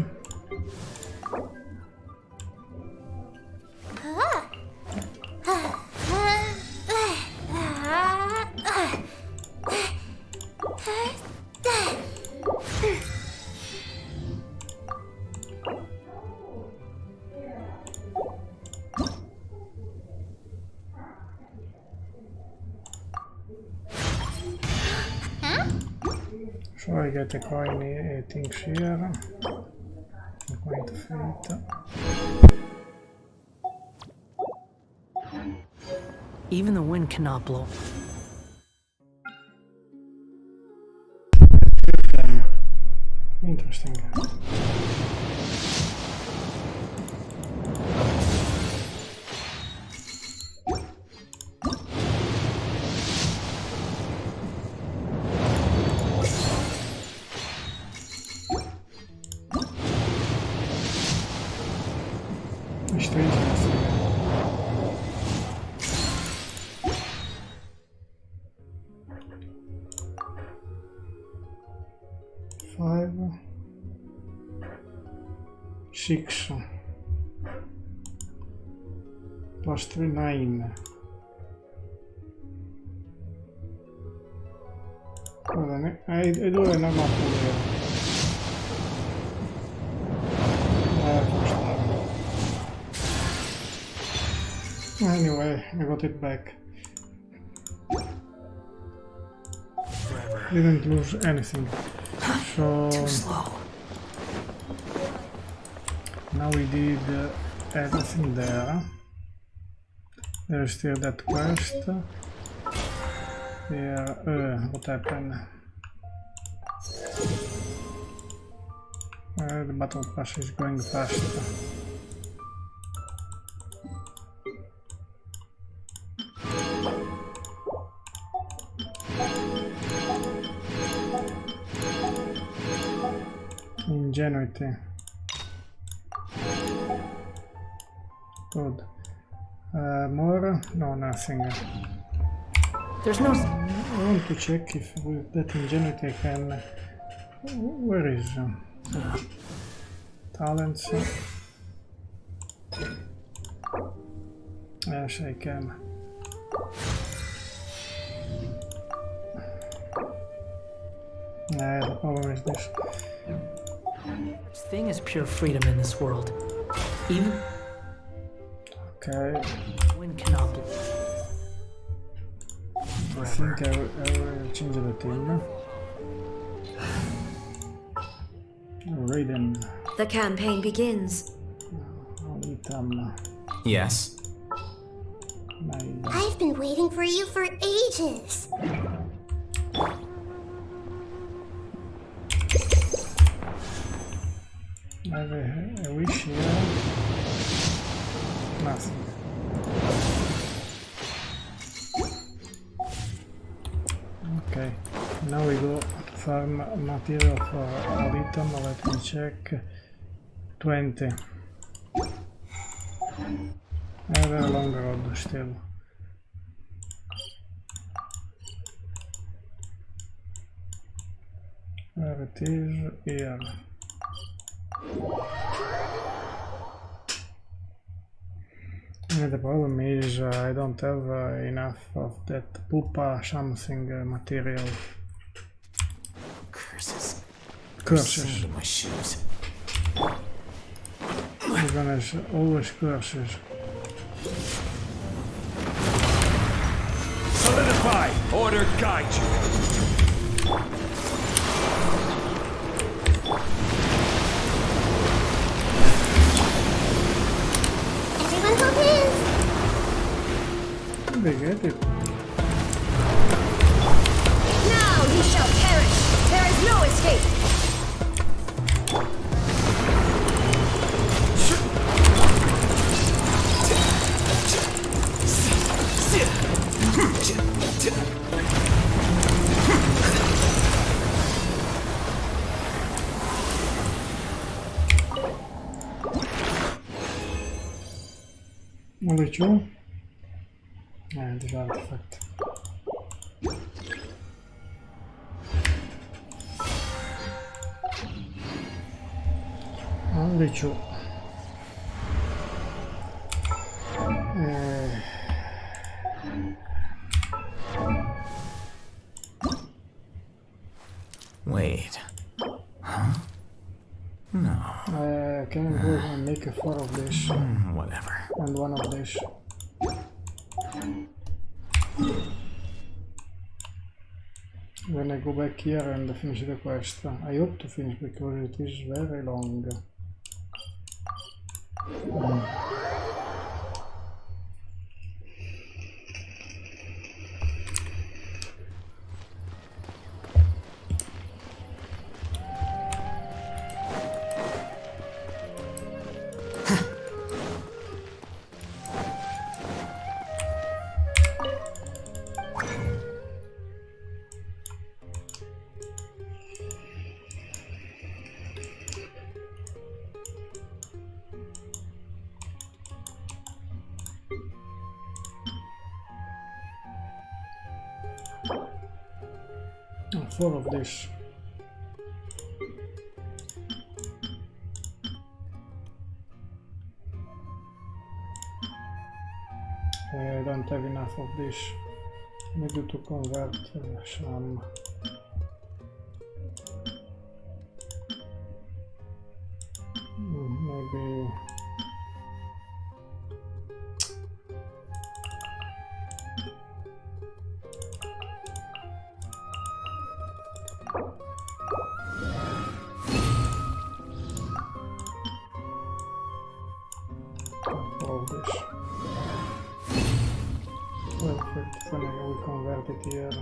So I get a coin things here. I'm going to fate. Even the wind cannot blow. Interesting. Six plus 3, 9. Well, I do a normal player. Anyway, I got it back. Didn't lose anything. So too slow. Now we did everything there. There is still that quest. Here, what happened? The battle pass is going fast. Ingenuity. Good. More? No, nothing. There's no... I want to check if with that ingenuity I can... Where is... talents? Yes, I can. The problem is this. Such thing as pure freedom in this world. Even... Okay. Wind cannot blow. I think I will change the team. Raiden. The campaign begins. Alhaitham. Yes. I've been waiting for you for ages. I have a wish here. Nothing. Okay, now we go to farm material for Alhaitham. Let me check. 20. I have a long road still. Where it is here. The problem is I don't have enough of that pupa something material. Curses. Curses. My shoes. You're gonna always curses. Solidify! Order guide you! Everyone hold hands! They get it. Now you shall perish! There is no escape! Only two? Yeah, this artifact. Only two. Wait. Huh? No. Can I go and make a 4 of this? Whatever. And 1 of this. Then I go back here and finish the quest. I hope to finish because it is very long. And 4 of this. I don't have enough of this. Need to convert some. Maybe. All this. Perfect. Then I will convert it here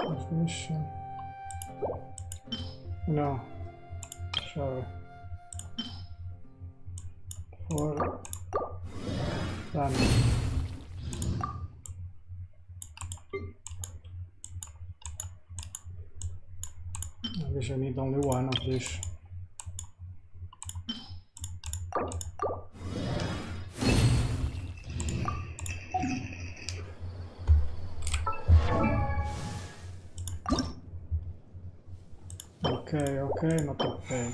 with this. No. Sorry. 4. Done. I guess I need only 1 of this. Okay, not okay.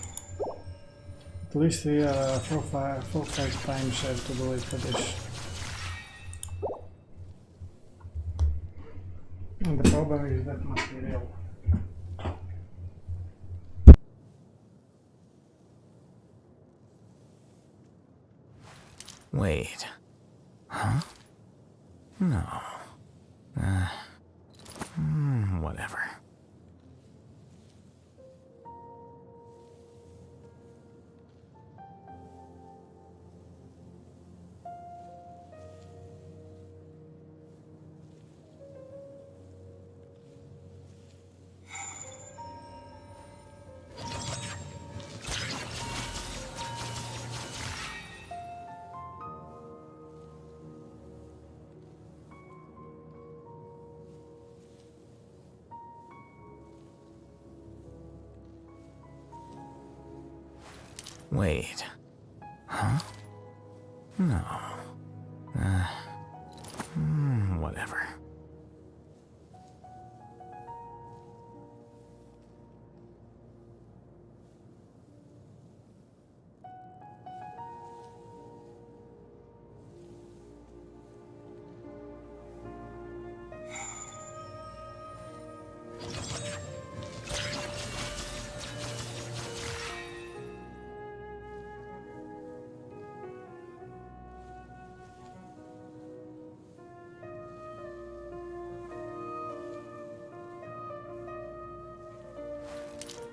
At least here 4-5 times I have to do it for this. And the problem is that material. Wait. Huh? No. Whatever. Wait. Huh? No. Whatever.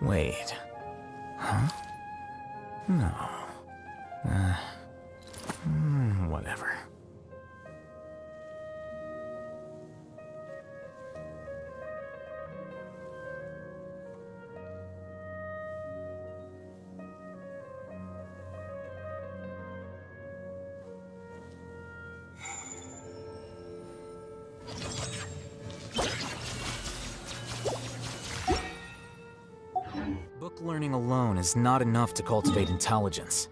Wait. Huh? No. Whatever. Book learning alone is not enough to cultivate intelligence.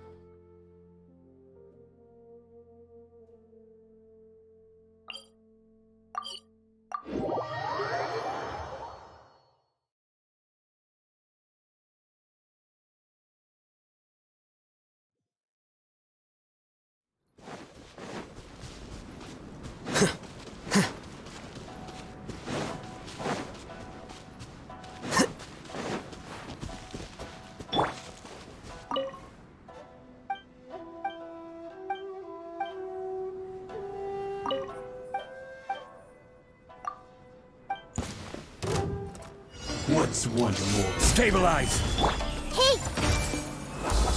What's one more? Stabilize! Hey!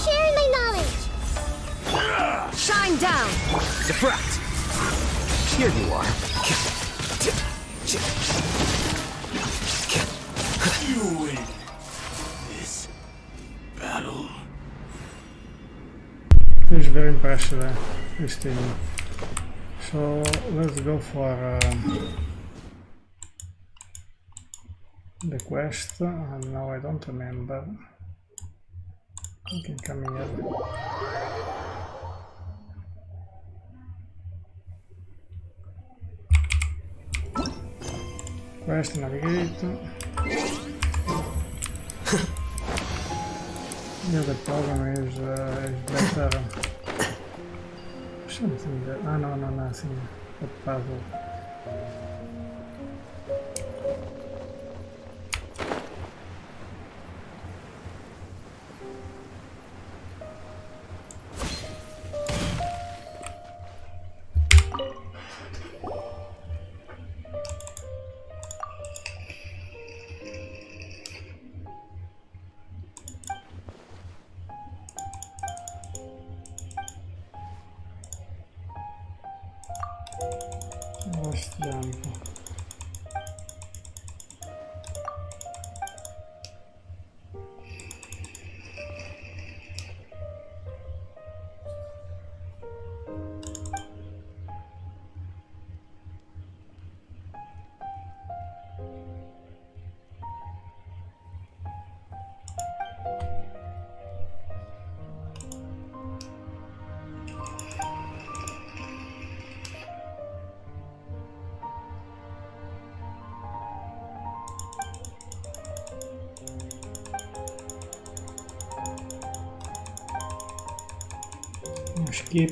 Sharing my knowledge! Shine down! Deflect! Here you are. You win this battle. It's very impressive, this team. So let's go for the quest, and now I don't remember. You can come here. Quest, navigate. Yeah, the problem is better. Something there. Ah, no, nothing. A puzzle. Last jump.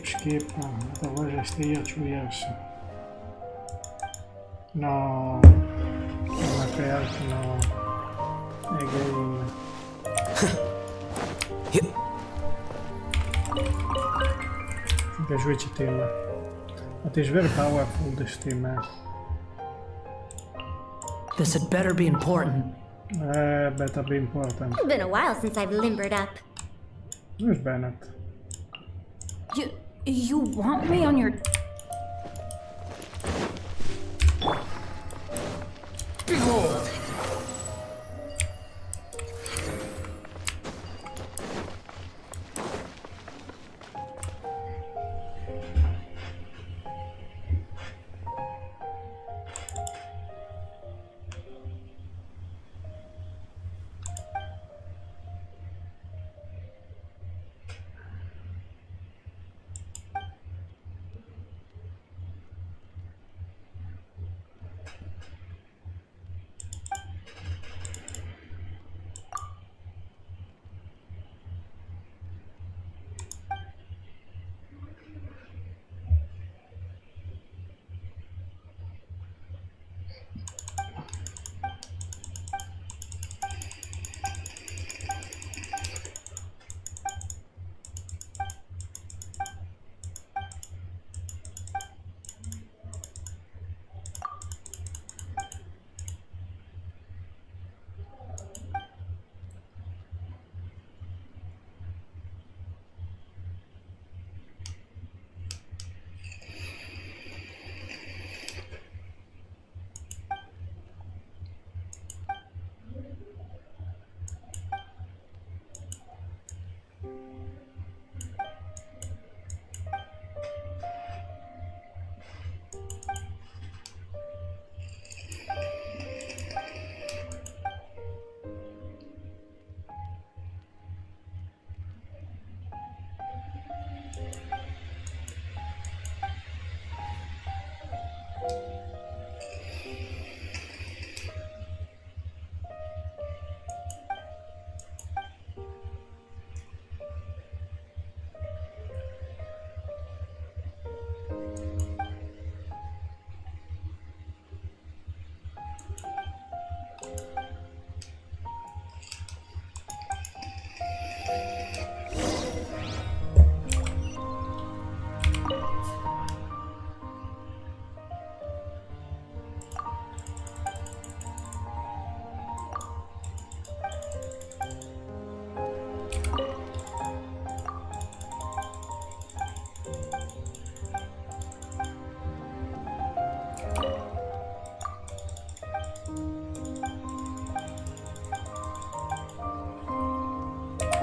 Skip. Otherwise I stay here 2 years. No. My fault, no. Again. I think I switch team. But it's very powerful, this team. This had better be important. Better be important. It's been a while since I've limbered up. Where's Bennett? You want me on your... Behold!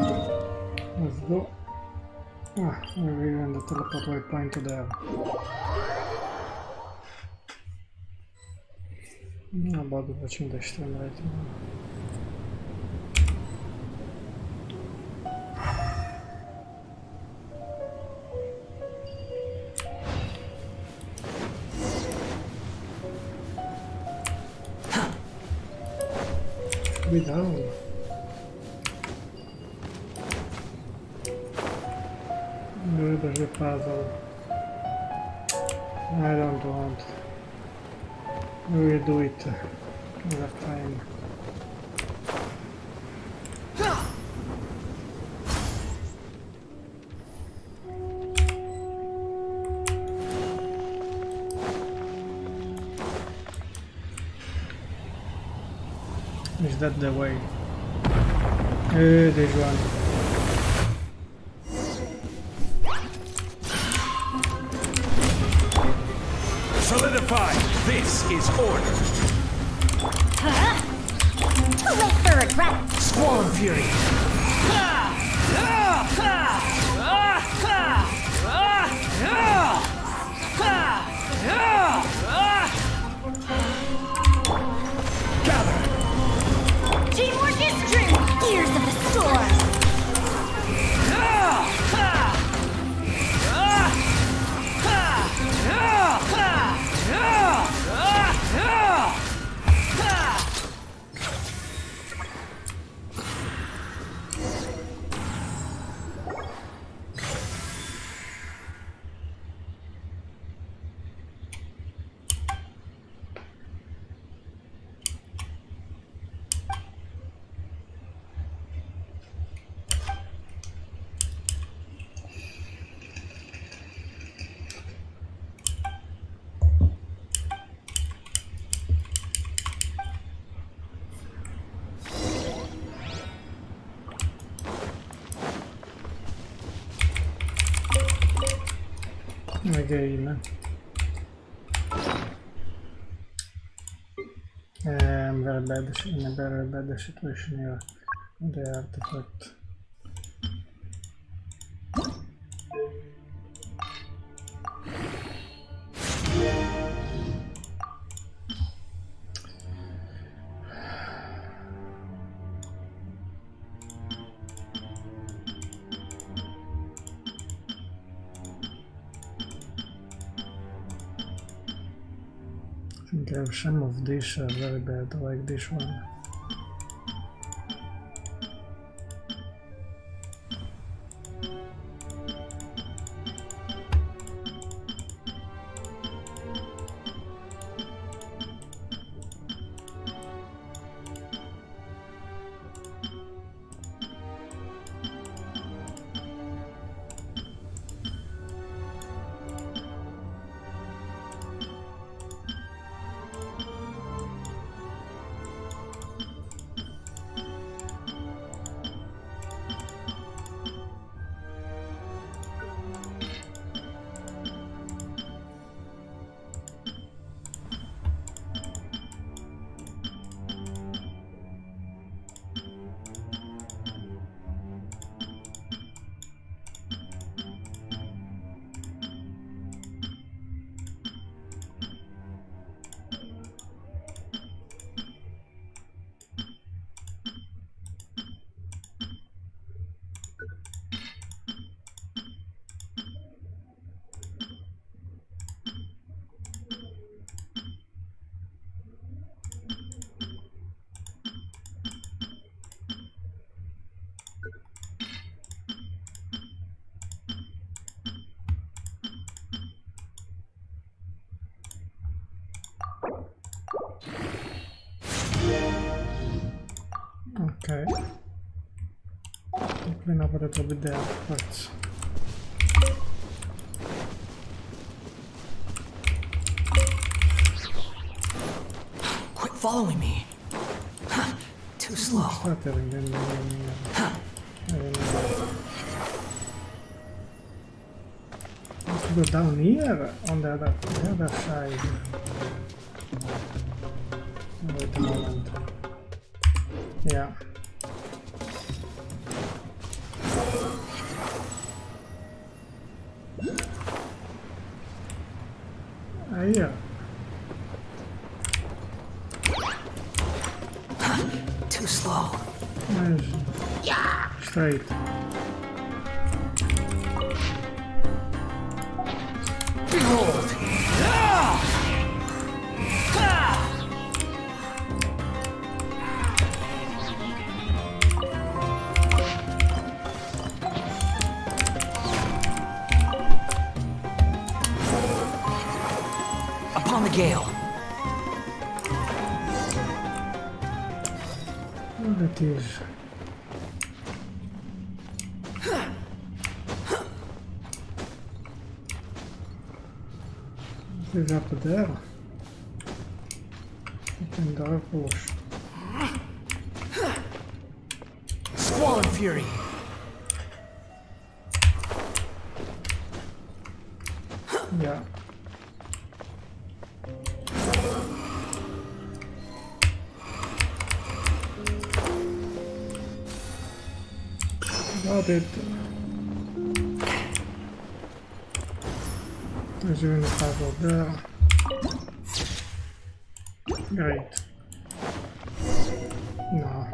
Let's go. Ah, we're even the teleport point to there. About the watching the stream right now. Be down. Do the puzzle. I don't want. We will do it another time. Is that the way? This one. Solidify! This is order! Too late for regret! Squall Fury! Teamwork is true! Gears of the storm! Again. I'm very bad in a very bad situation here. The artifact. I think I have some of these are very bad, like this one. Okay. Clean up a little bit there, but quit following me. Too slow. Let's go down here on the other side. Wait a moment. Yeah. Here. Too slow. Nice. Straight. Behold! Upon the gale. What it is. What is up there? Open darkness. Squall and fury. Yeah. Got it. There's even a puzzle there. Great. No.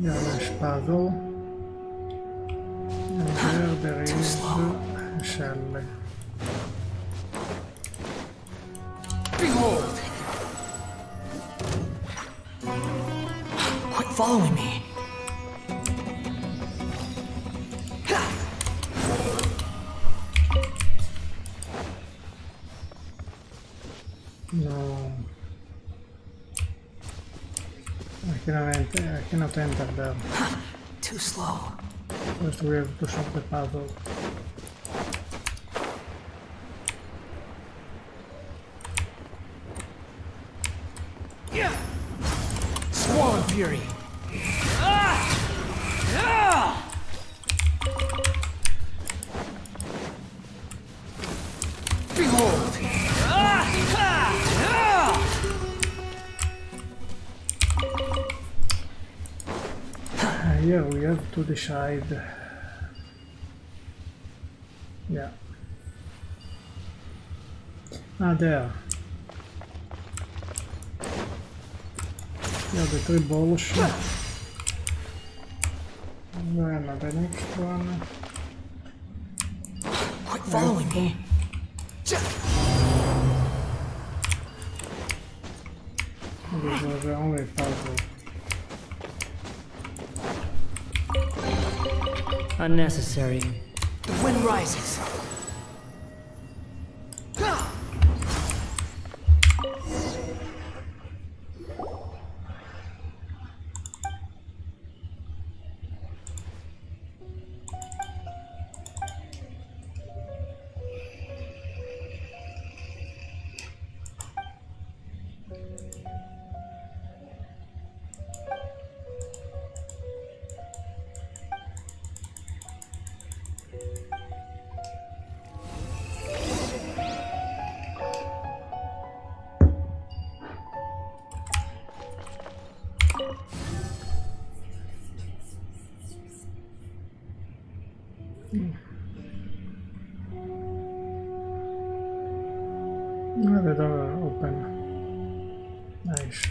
Yeah, there's puzzle. And there is a shell. Behold! Quit following me. No. I cannot enter there. Too slow. First we have to solve the puzzle. Yeah. Squall and fury. Behold. Here we have to decide. Yeah. Ah, there. Yeah, the three balls. Then the next one. Quit following me. This was the only puzzle. Unnecessary. The wind rises. The door open. Nice.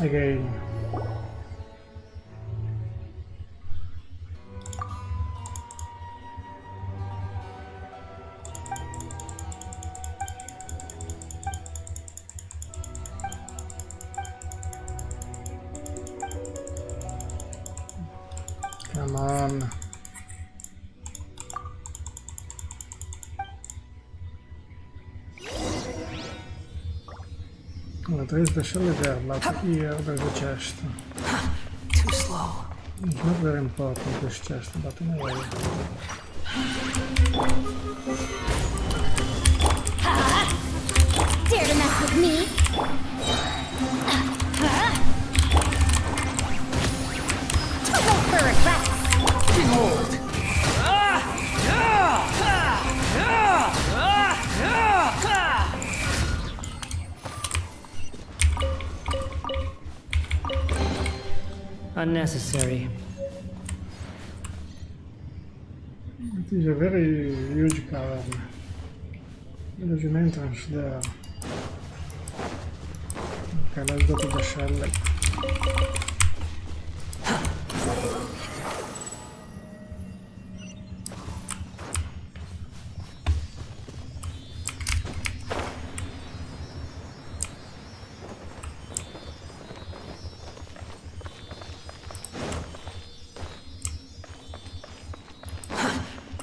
game. Come on. Er is de shell there, but here there's a chest. Too slow. It's not very important, this chest, but anyway. Dare to mess with me? Too late for regrets. Behold! Unnecessary. It is a very huge cavern. There's an entrance there. Okay, let's go to the shell.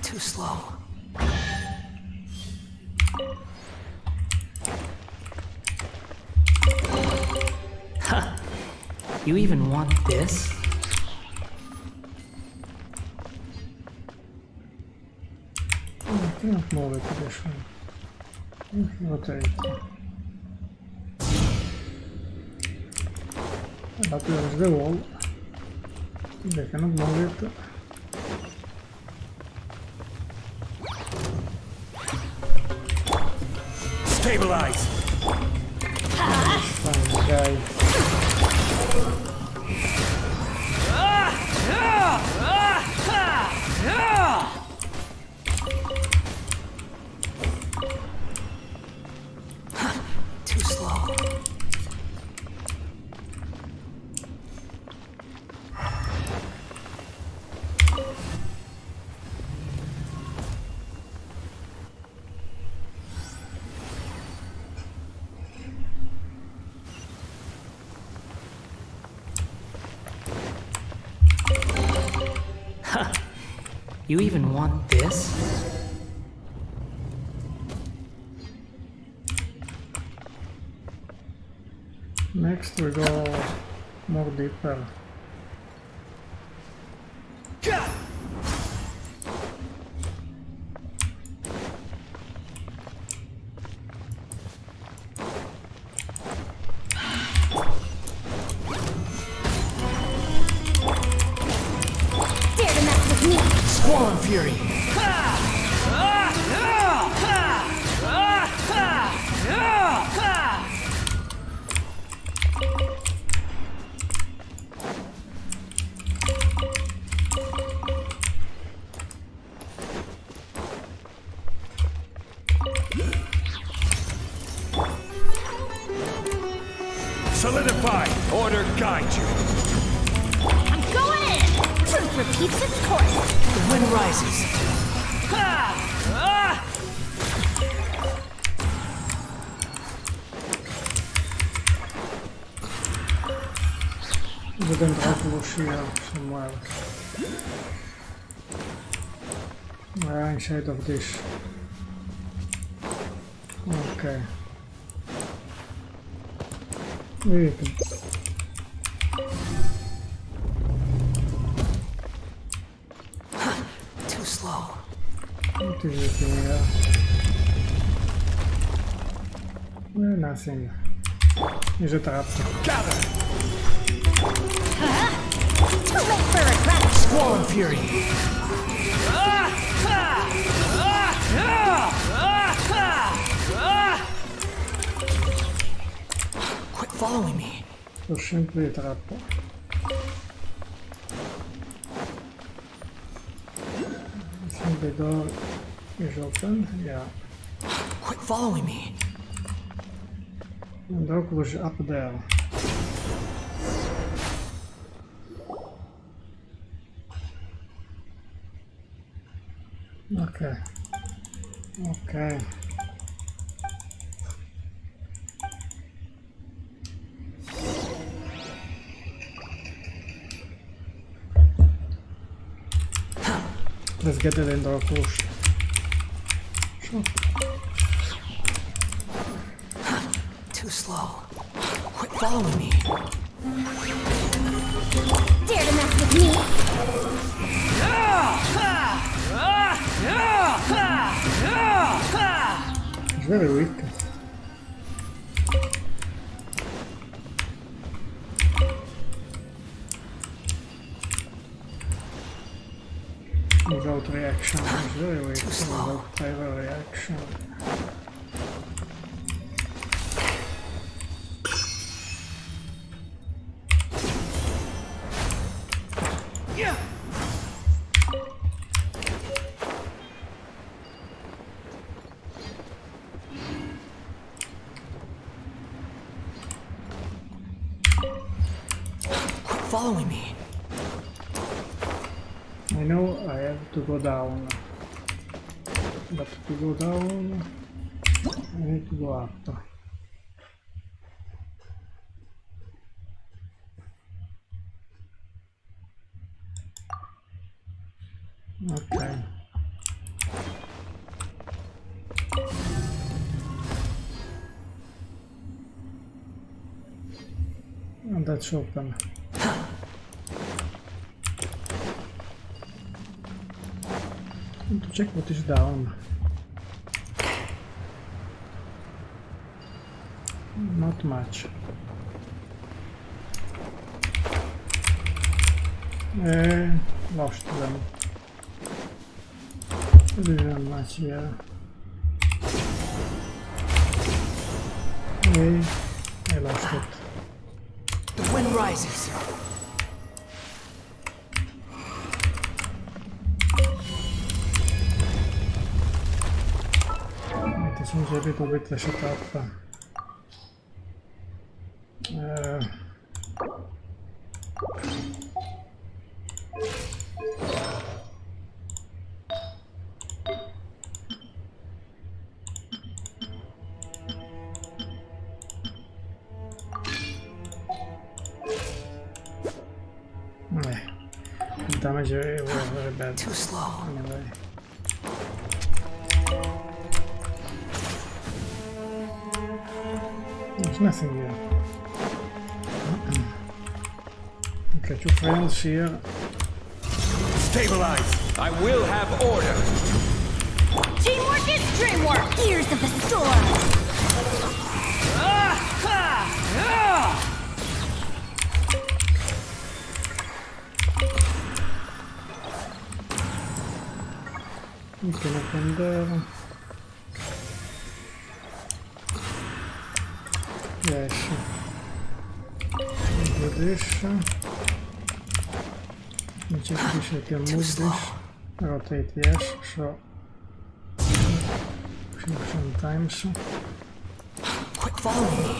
Too slow. Ha! You even want this? I cannot move it this way. Rotate. But there's the wall. They cannot move it. Stabilize! Fine, guy. Too slow. You even want this? Next we go more deeper. Squall Fury! Solidify! Order guide you! I'm going in! Truth repeats its course. The wind rises. There's an outlaw here somewhere. We're inside of this. Okay. We can. Too slow. What is it here? Well, nothing. Is a trap. Gather! Too late for regret. Squall Fury! Quit following me. So simply a trap. I think the door is open. Yeah. Quit following me. And dog was up there. Okay. Okay. Let's get it in our push. Sure. Too slow. Quit following me. Dare to mess with me? It's very weak. Without reaction, it's very weak. Without prior reaction. Following me. I know I have to go down, but to go down I need to go up. Okay. And that's open. To check what is down. Not much. Lost them. There isn't much here. I lost it. The wind rises. It seems a little bit set up. Damage was very bad. Too slow. Anyway. There's nothing here. Okay, 2 friends here. Stabilize! I will have order! Teamwork is dreamwork! Ears of the storm! You can open there. Yes. Do this. Check this, I can move this. Rotate, yes. So sometimes. Quit following me.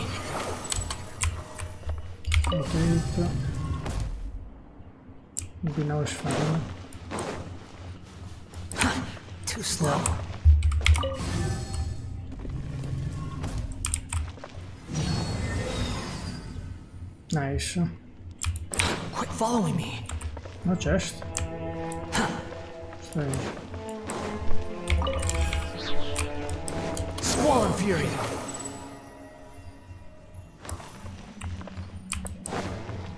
Rotate. Maybe now it's fine. Too slow. Nice. Quit following me. No chest. Strange. Squall and Fury.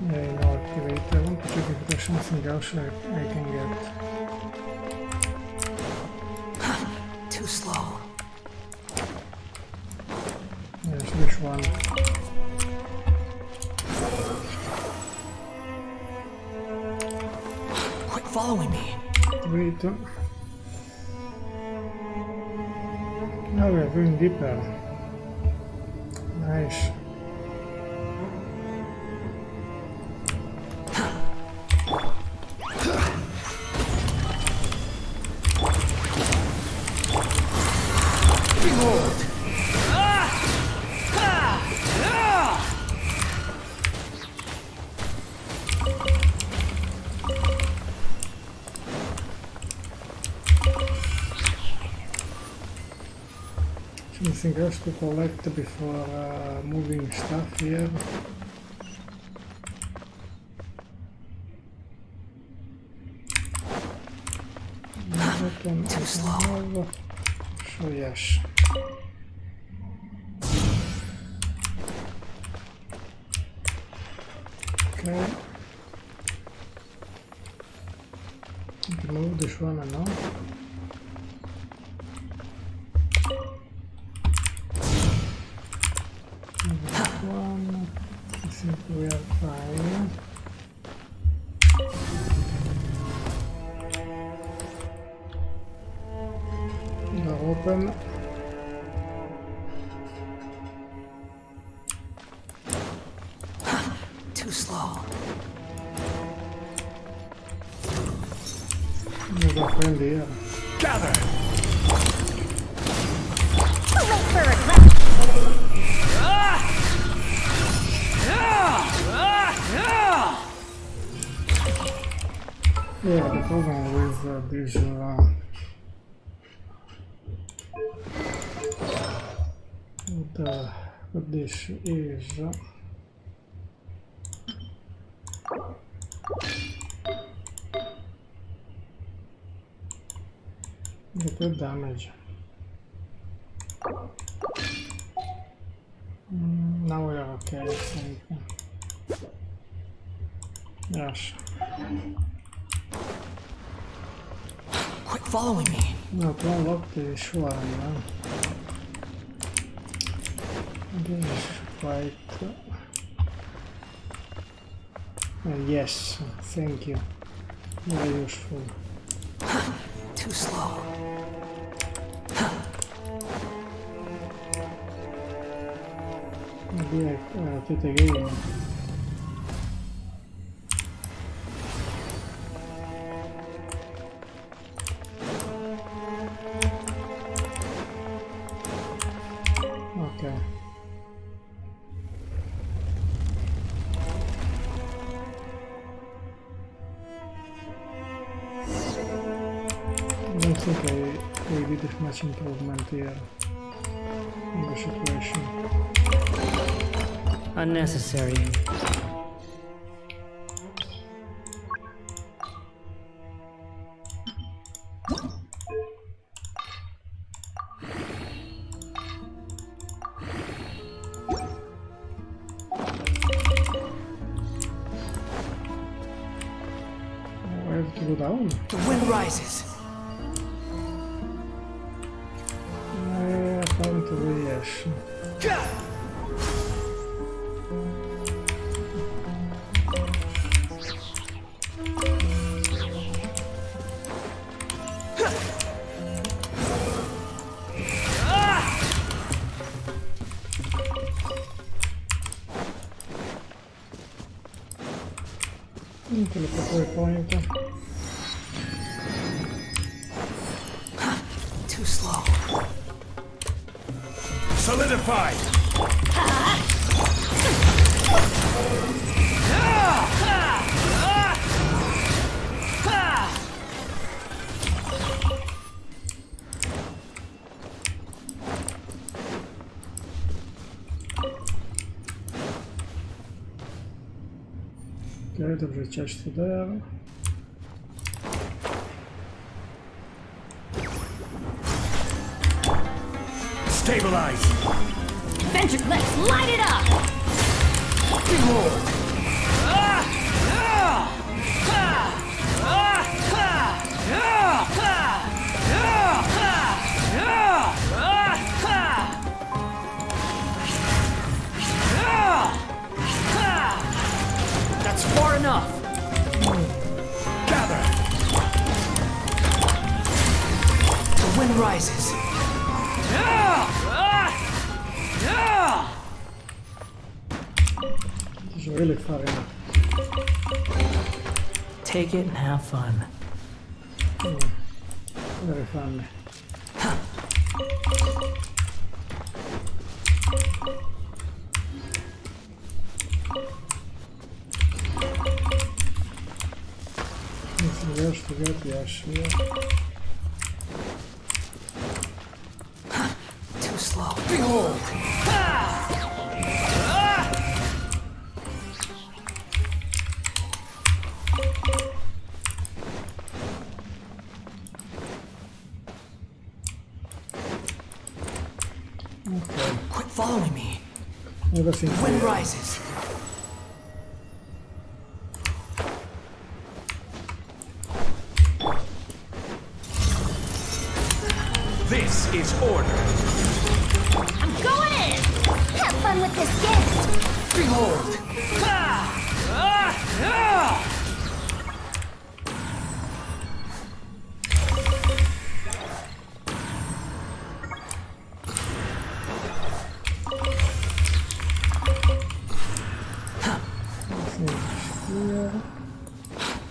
Yeah, you know, activate. I want to check if there's something else I can get. Too slow. Yes, which one? Quit following me. Wait. Now we are going deeper. Nice. Anything else to collect before moving stuff here? Too slow. So yes. Okay. Remove this one and now. This one. I think we are fine. Door open. Too slow. Another friend here. Gather! Too late for regret! Yeah, the problem with this with this is the good damage. Now we are okay, I think. Yes. Quit following me. No, to unlock this one. This is quite... yes, thank you. Very useful. Too slow. Maybe I take it again. Okay. I don't think I did much improvement here in the situation. Unnecessary. I have to go down. The wind rises. Apparently, yes. Teleport point. Too slow. Solidify! Okay, dobrze, chest there. Stabilize! Venture, let's light it up! Behold! That's far enough. Gather! The wind rises. This is really far enough. Take it and have fun. Very fun. Anything else to get? Yes, yeah. Too slow. following me. Never seen The wind rises. This is order. I'm going in! Have fun with this gift! Behold!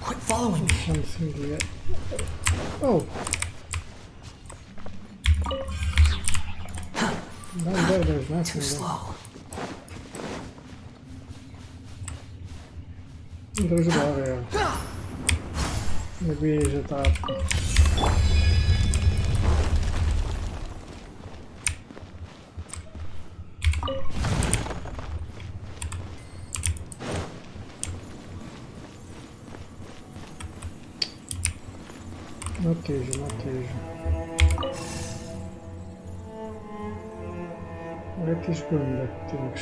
Quit following me. Something here. Oh! Down there, there's nothing. Too slow. There's a barrier. Maybe he's a top. Not easy, not easy. Let is going that things.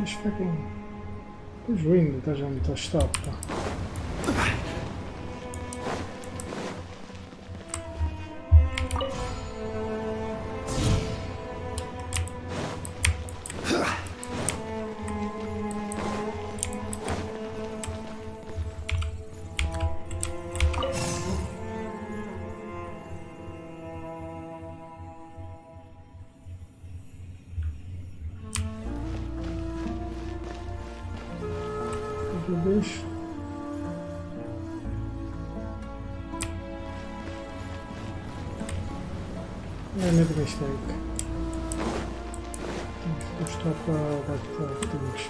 This fucking... This wind doesn't stop. This. I made a mistake. To stop that things.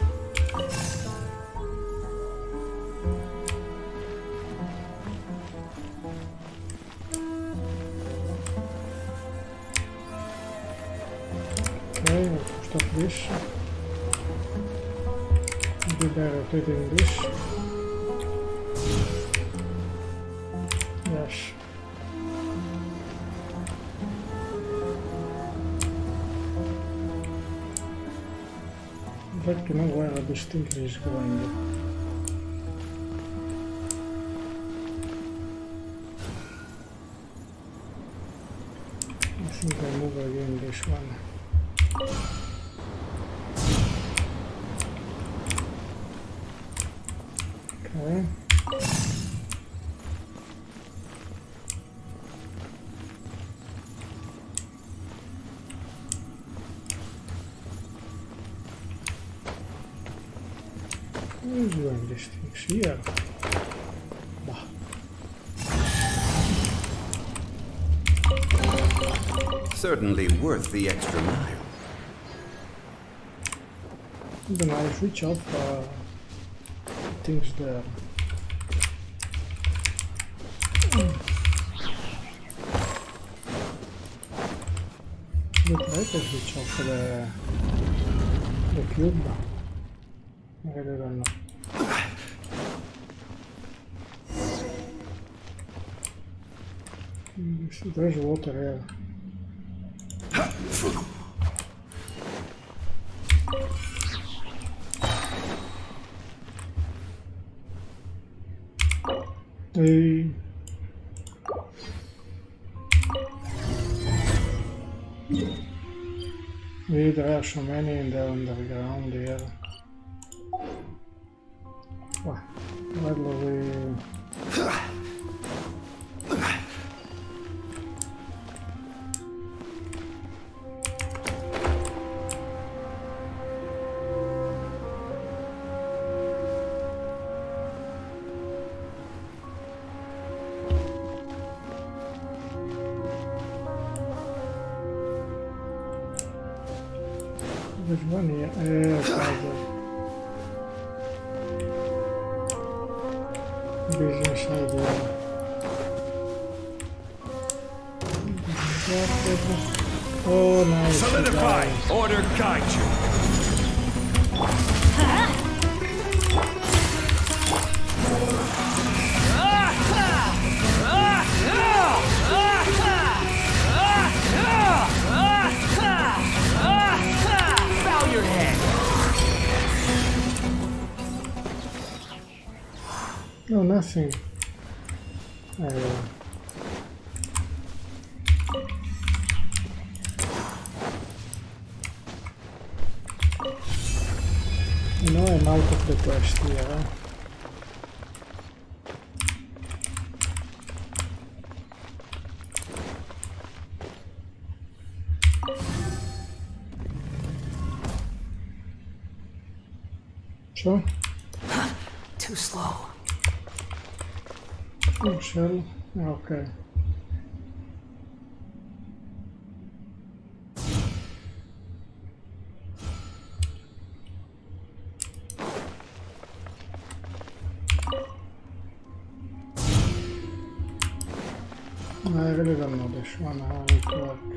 Okay, I'll stop this. Be better taking this. Yes. I'd like to know where this thing is going. I think I move again this one. Okay. Who's doing these things here? Bah. Certainly worth the extra mile. Then I'll switch off things there. But I can switch off the cube. I don't know. There's water here. Hey. There are so many in the underground here. Wow. Where do we... There's one here. There's inside there. Oh, nice. Solidify! Order guide you! Nothing. You know I'm out of the quest here, huh? Sure. Too slow. Oh, shell. Okay. I really don't know this one, how it works.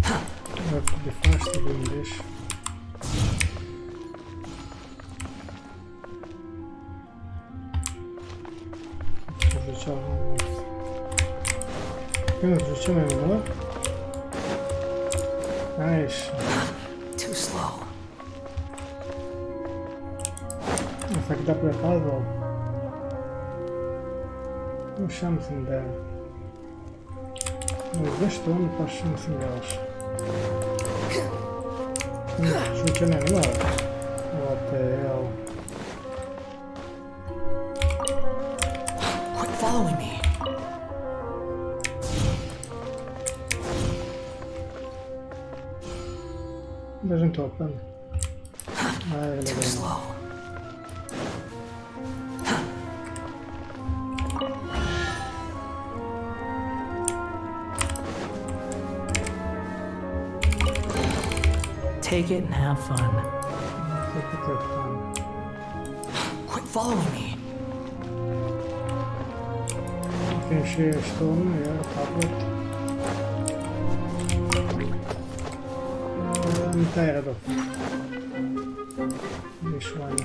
I have to be faster doing this. Nice. Too slow. I fucked up the puzzle. There's something there. With this one plus something else. Switching anymore. What the hell? Quit following me. Doesn't open. Too slow. Take it and have fun. Quit following me. You can share a stone, yeah, tablet. I'm tired of this one.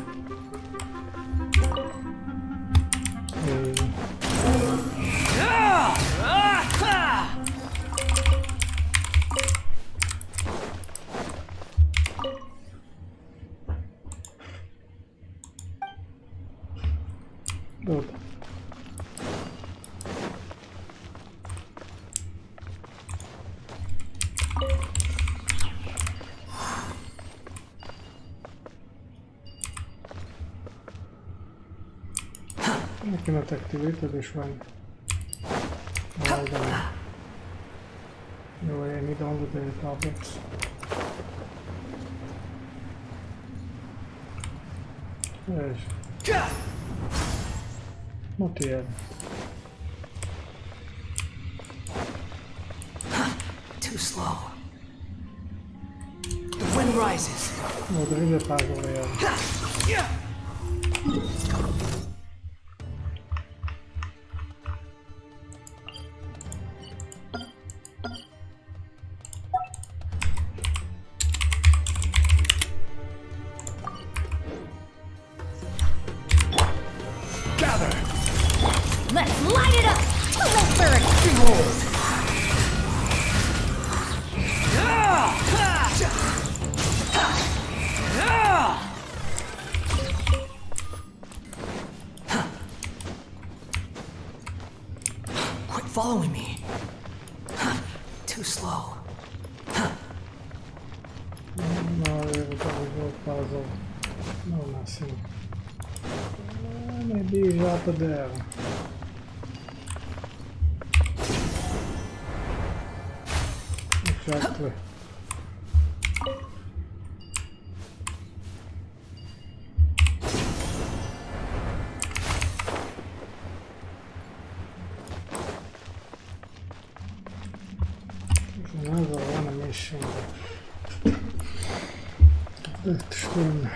Good. I cannot activate this one. Well done. Anyway, I need only the tablets. Yes. Not yet. Too slow. The wind rises. No, there is a puzzle here. Let's light it up! Let's for extreme hold! Quit following me. Too slow. No, there was no puzzle. No, nothing. Maybe he's up there. Exactly. There's another one missing. That one.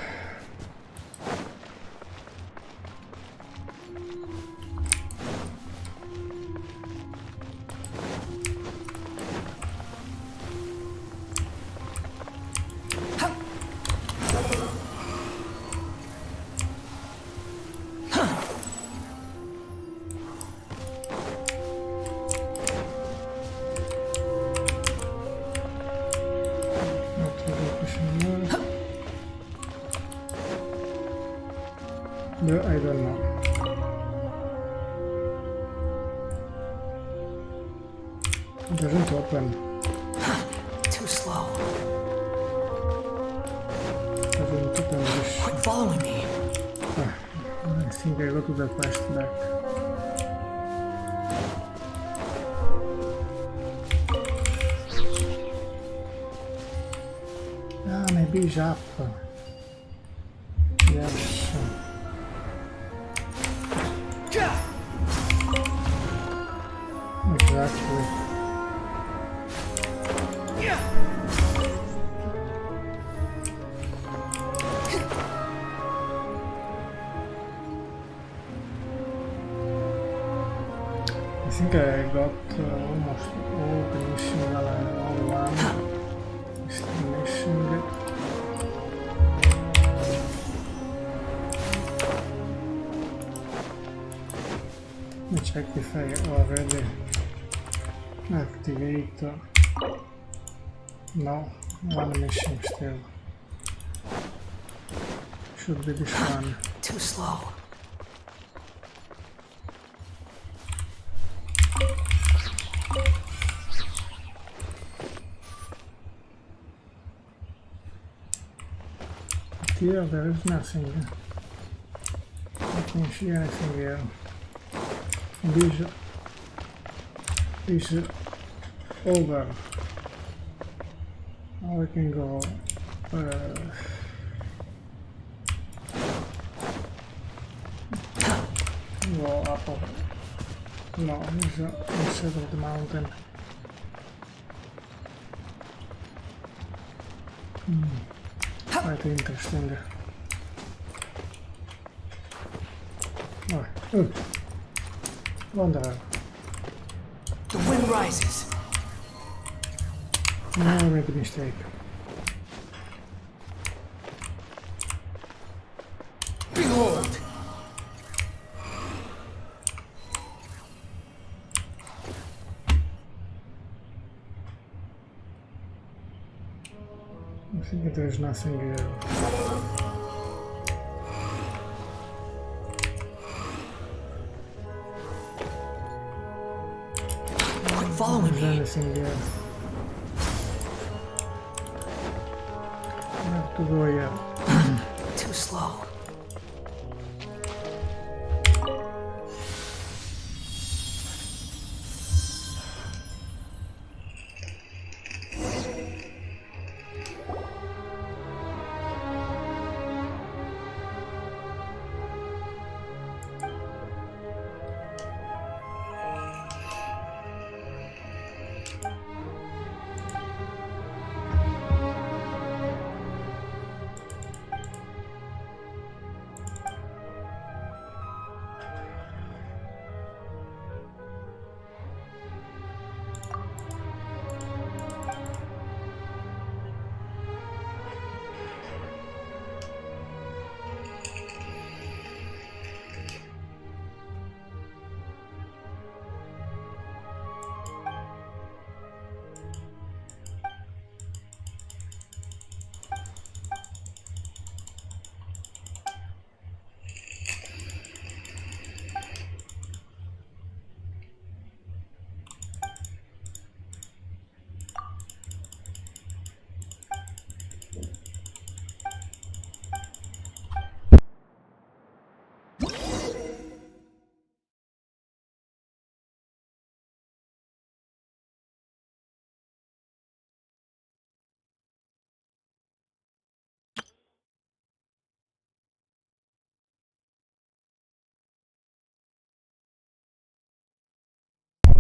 It doesn't open. Too slow. It doesn't open this. Quit following me. I think I go to the quest back. Maybe he's up. Yes. Exactly. I think I got almost all the mission while I'm on one. Still missing it. Let me check if I already activate. No, one mission still. Should be this one. Too slow. Here there is nothing. I can't see anything here. This is over. Now we can go go up. No, it's instead of the mountain. Quite interesting. Oh, Wanderer. The wind rises. Now I made a mistake. Behold! I think there's nothing here. Following me. Anything here. I have to go here. Too slow.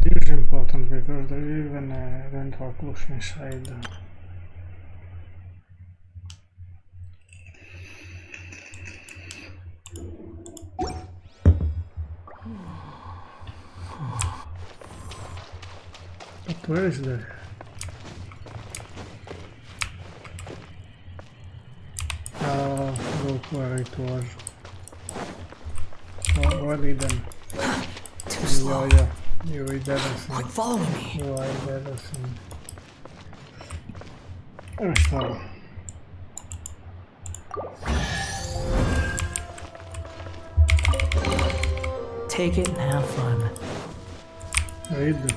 This is important because there is even a eventual push inside. But where is the... Oh, look where it was. Oh, well hidden. Too slow. Yeah. You read everything. Quit following me. You read everything. Restore. Take it and have fun. Read.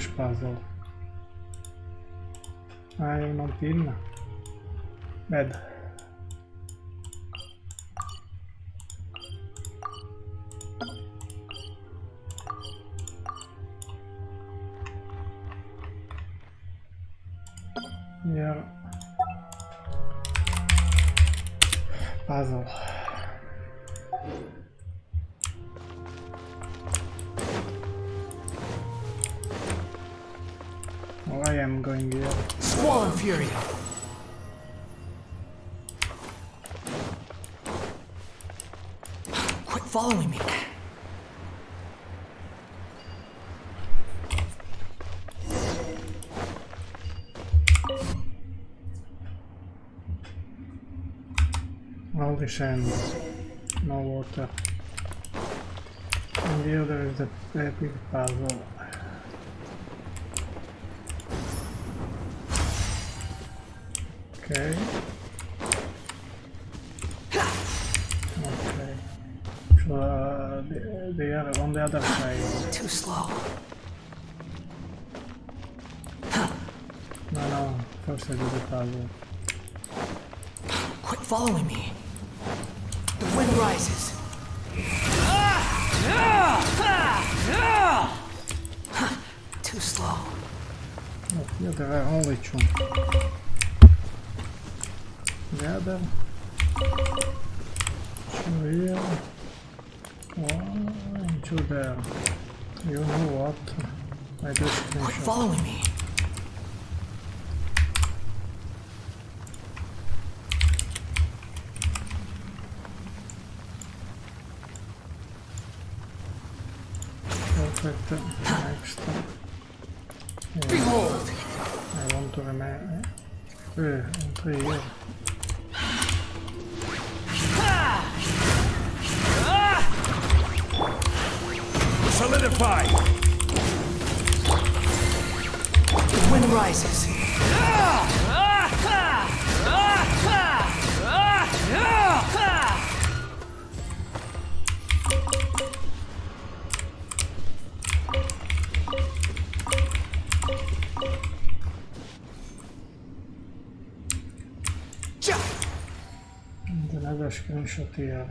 simples puzzle. Ai, não pina. Bad. Yeah. Puzzle. Oh, I am going here. Squall and Fury. Quit following me. All the sand, no water. And here there is the epic puzzle. Okay. Okay. So they are on the other side. Too slow. No, first I do the puzzle. Quit following me. The wind rises. Too slow. Oh, here there are only two. The other. Two here. One and two there. You know what? I do screenshot. Quit following me. Perfect. Next. Yeah. Behold! I want to remain. Entry here. Solidify! The wind rises. And another screenshot here.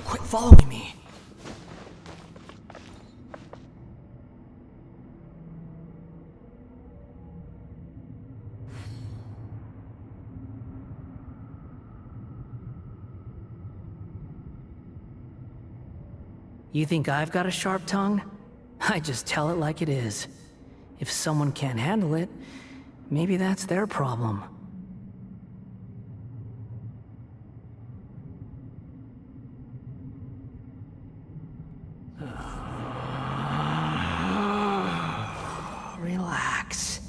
Quit following me. You think I've got a sharp tongue? I just tell it like it is. If someone can't handle it, maybe that's their problem. Relax.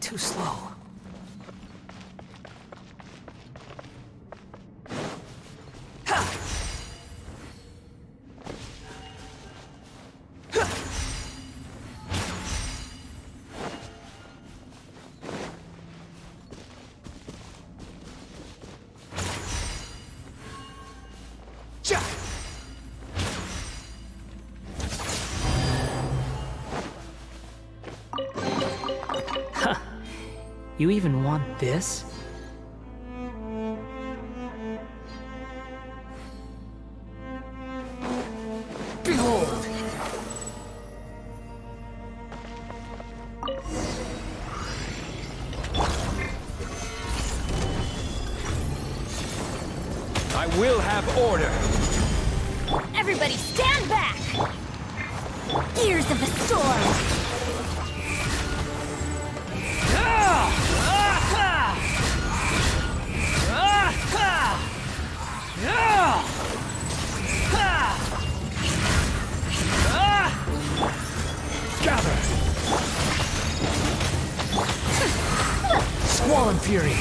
Too slow. You even want this? Behold! I will have order. Everybody stand back! ears of the storm! Gather! Squall and Fury!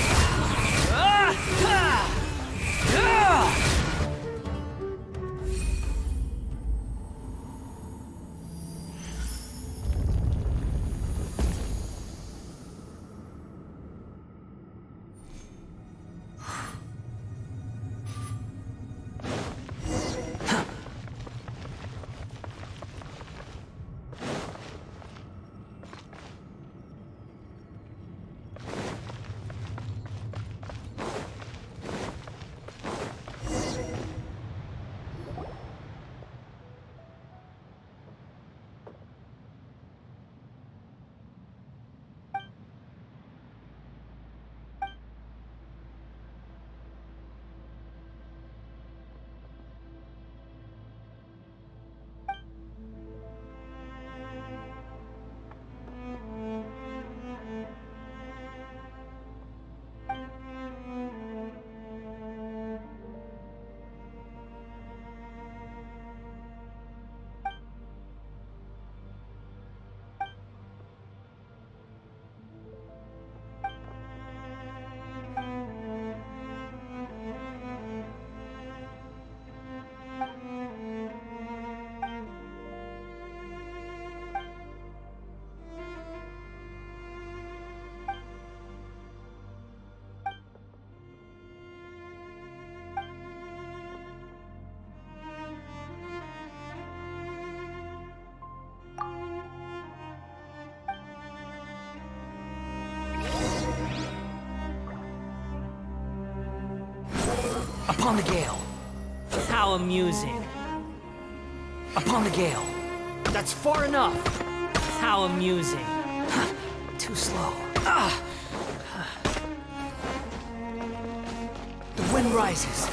Upon the gale. How amusing. Upon the gale. That's far enough. How amusing. Too slow. The wind rises.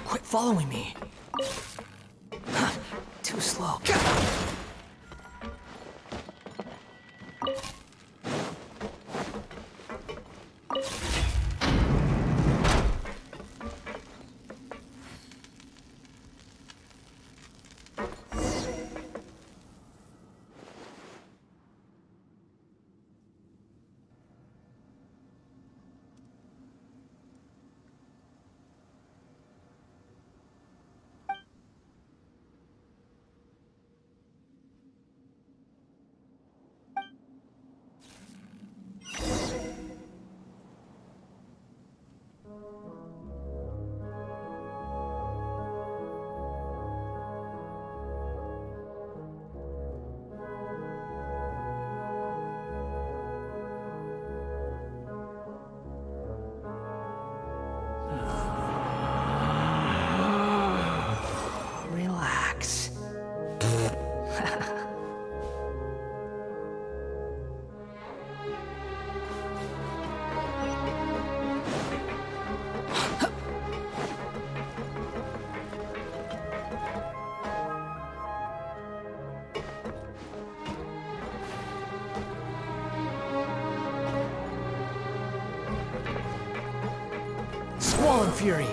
Quit following me. Too slow. Relax. Squall and Fury.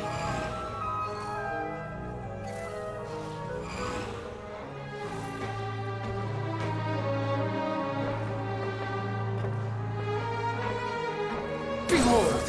Behold!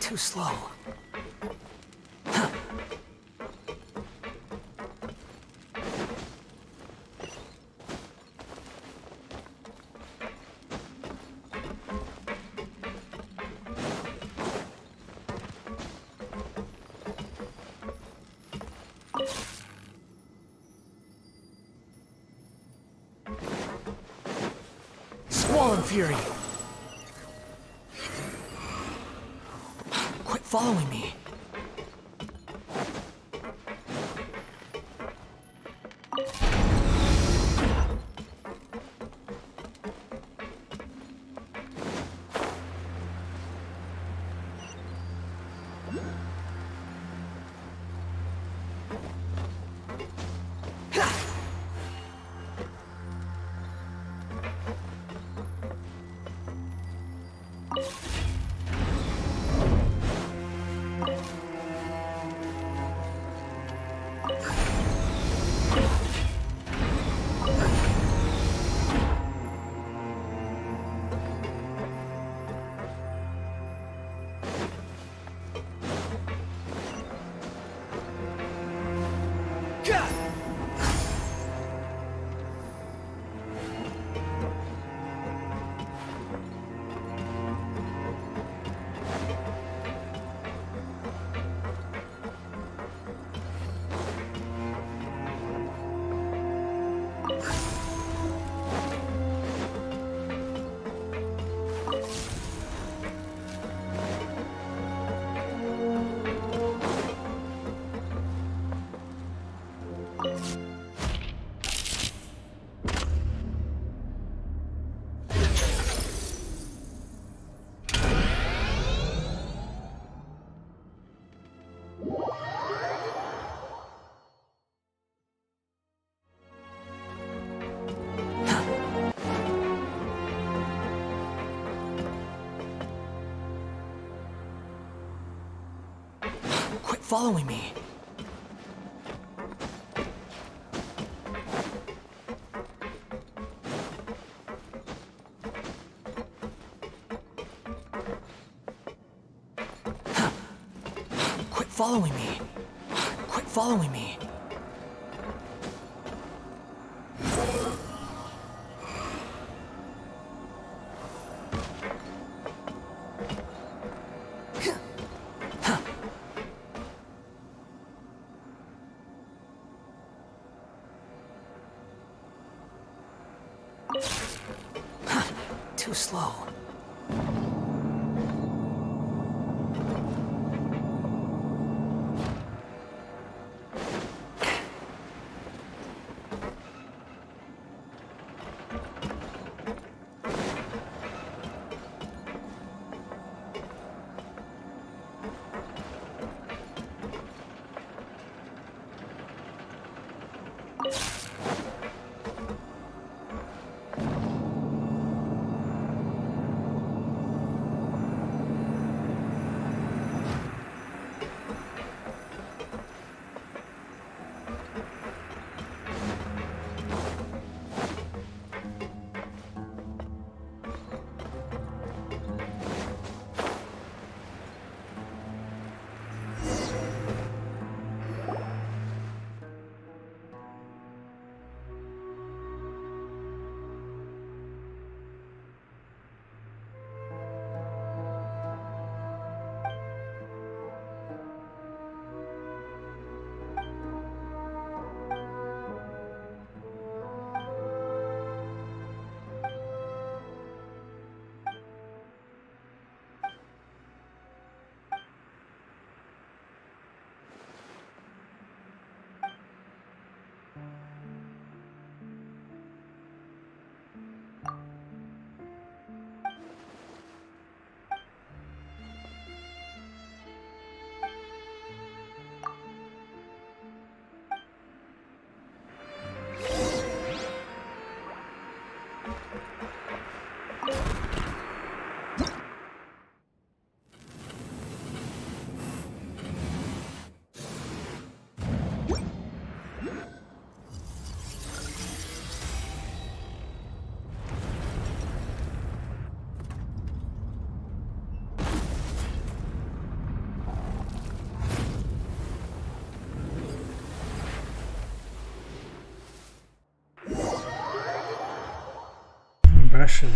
Too slow. Storm Fury! Quit following me! Quit following me! Quit following me! Quit following me! Too slow. Impression.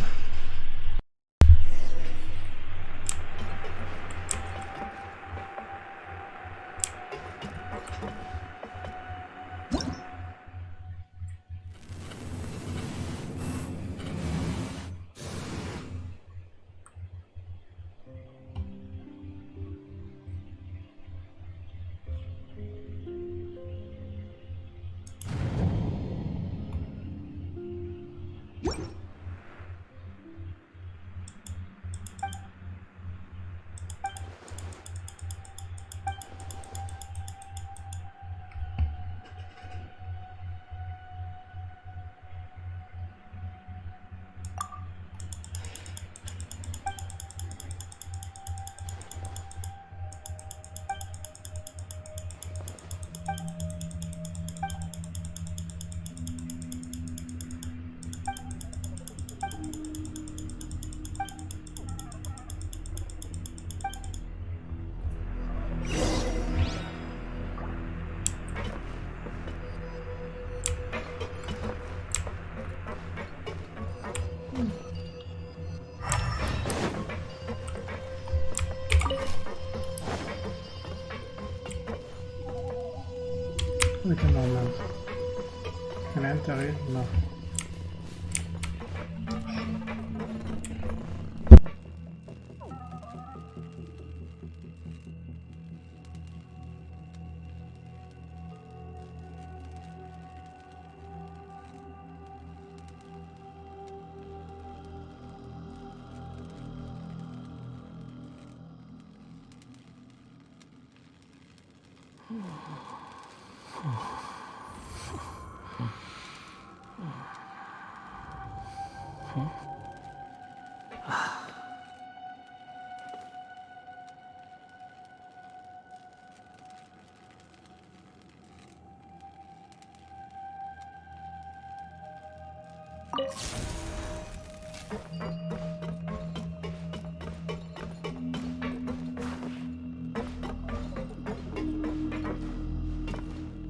inventory? No.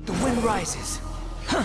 The wind rises. Huh.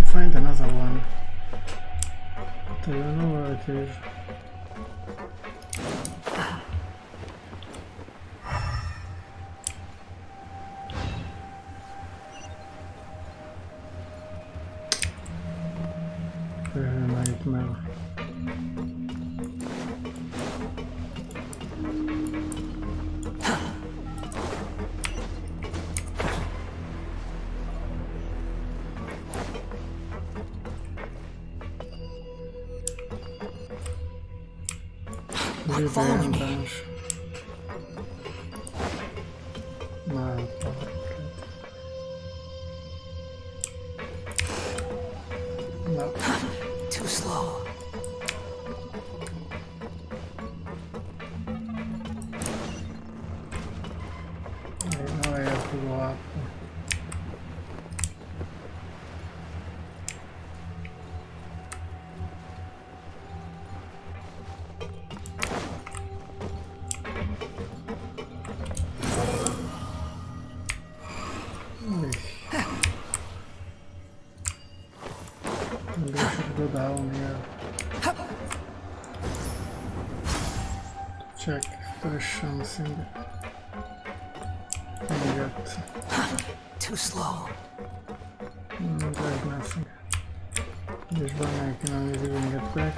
Find another one. But I don't know where it is. Nightmare. Quit following me. No, no. Too slow. I know I have to go up. Maybe I should go down here. Check if there is something I get. Too slow. No, there's nothing. This one I can only even get back.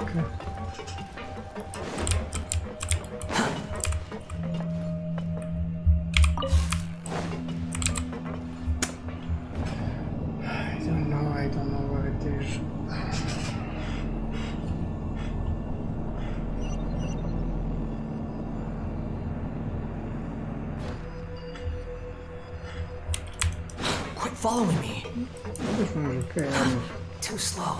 I don't know where it is. Quit following me. This one is okay. Too slow.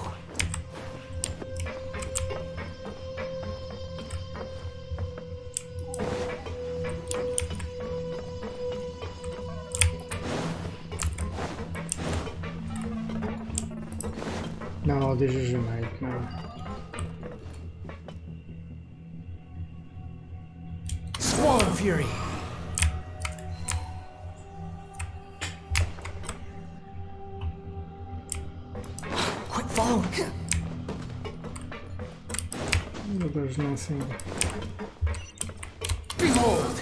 No, this is a nightmare. Squall of Fury. Quit following him. No, there's nothing. Behold.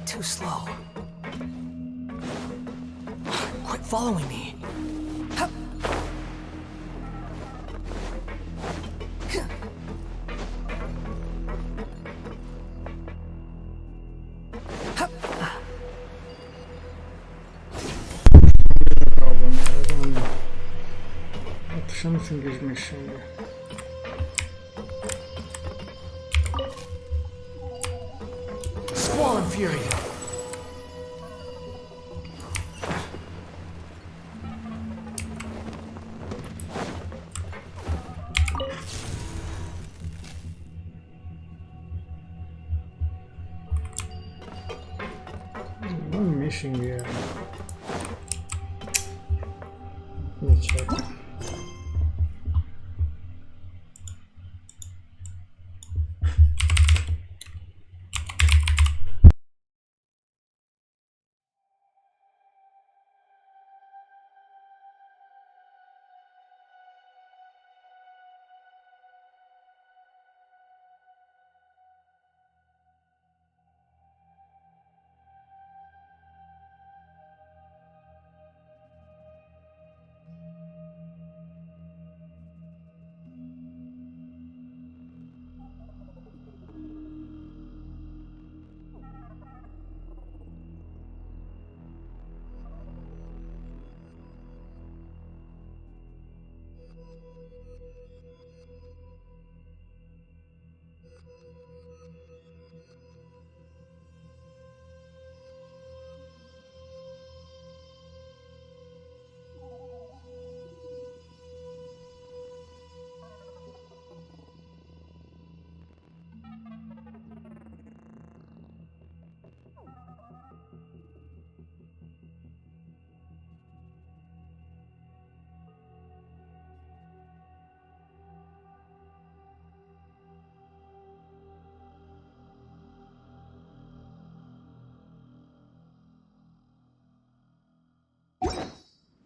Too slow. Quit following me. But something is missing. Squall and Fury. I'm missing here. Let me check.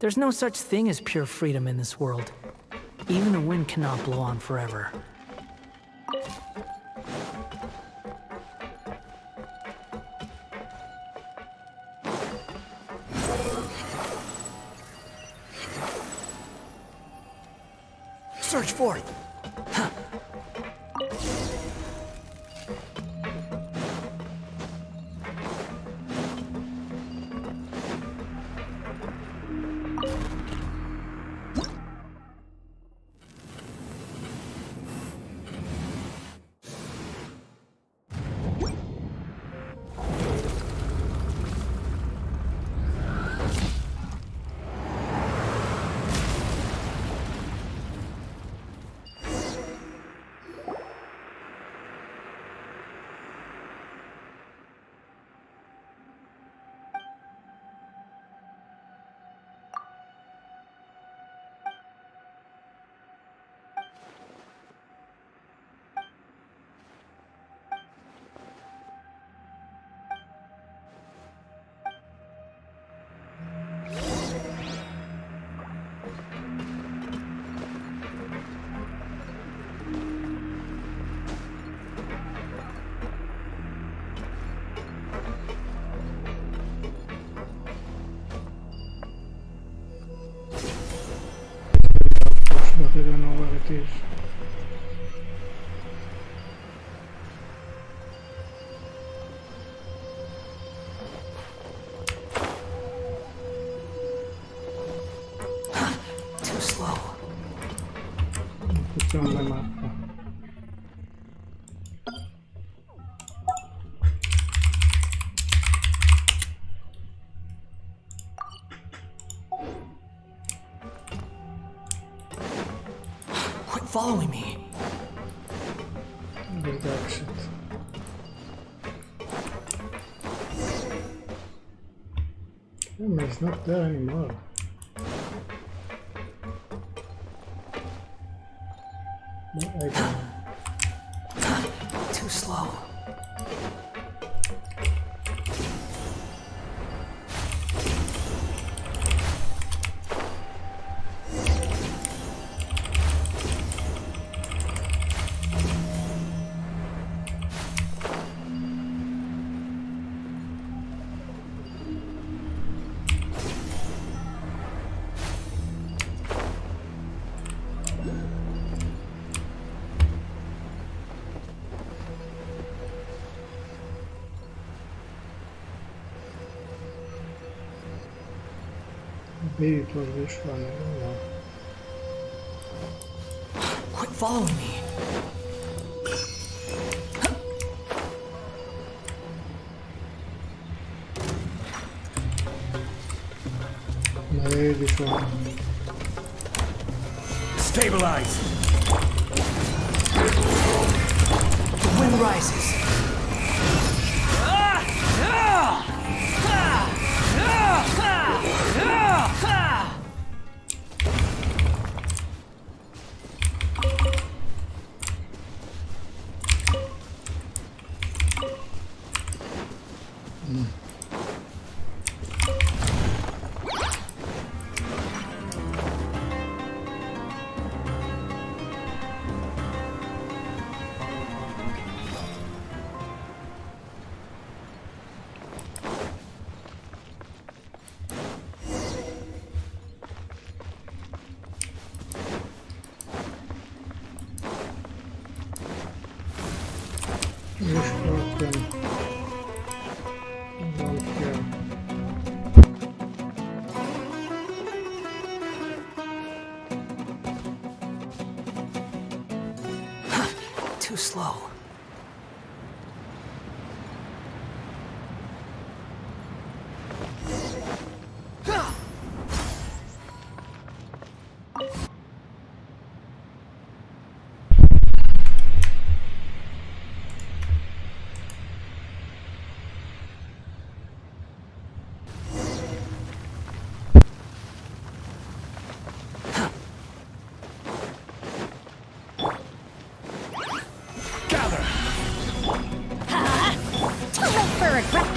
There's no such thing as pure freedom in this world. Even the wind cannot blow on forever. Search forth! Huh. But I don't know where it is. Too slow. Put it on the map. Following me. There's the exit. It's not there anymore. No, I don't. Too slow. Maybe it was this one, I don't know. Quit following me. Maybe this one. Stabilize! The wind rises. Wish broken. Don't care. Too slow.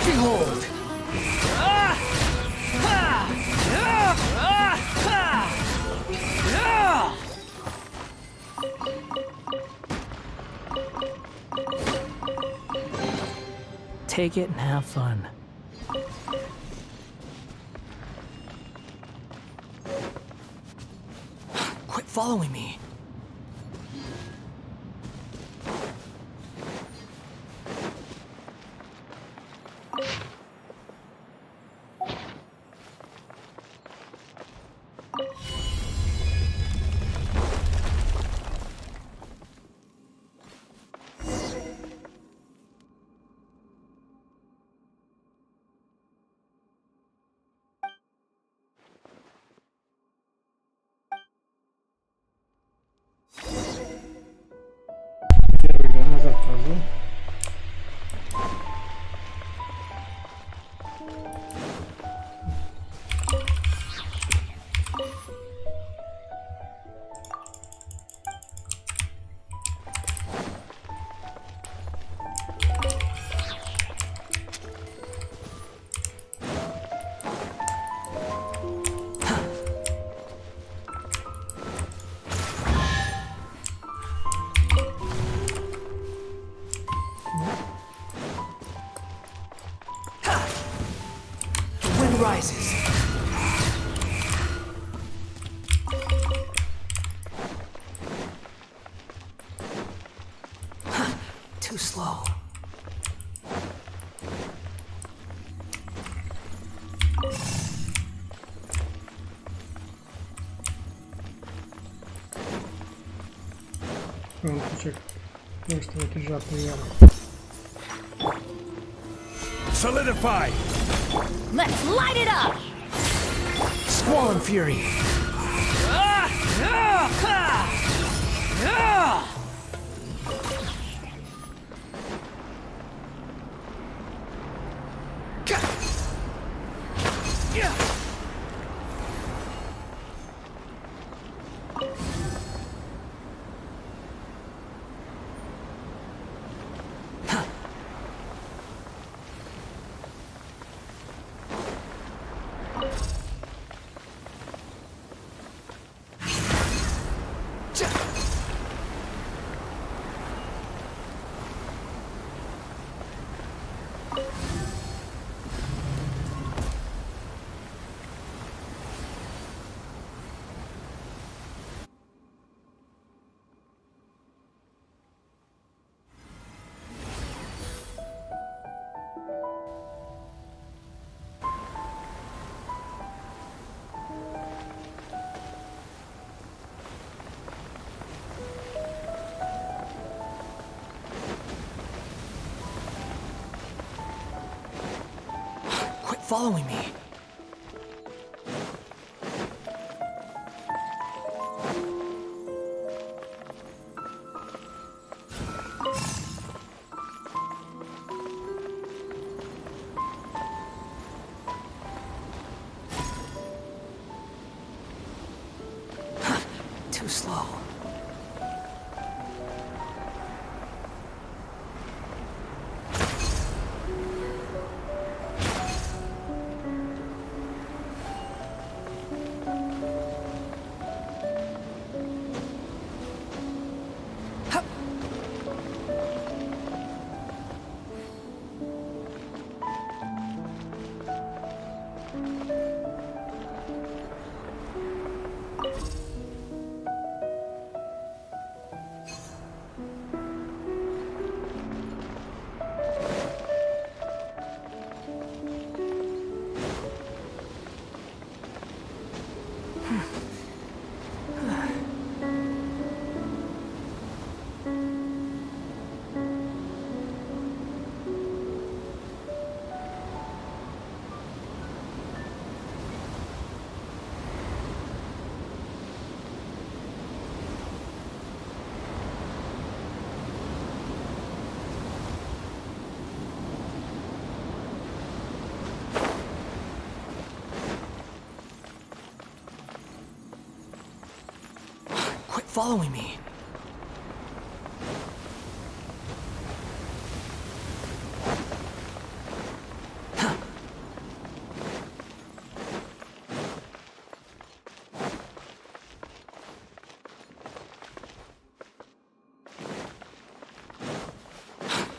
Behold! Take it and have fun. Quit following me. Another puzzle. Rises. Too slow. Pronto, check. Mostro aqui já primeiro. Solidify! Let's light it up! Squall and Fury. following me. Too slow. Quit following me.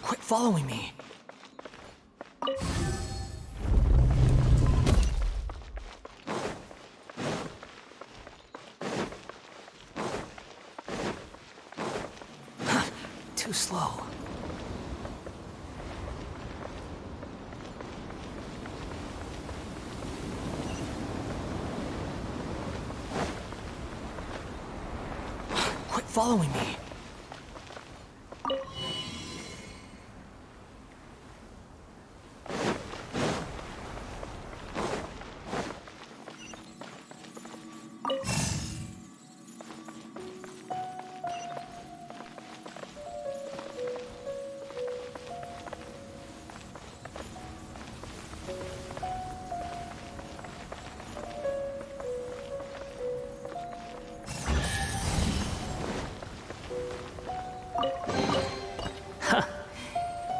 Quit following me. Too slow. Quit following me.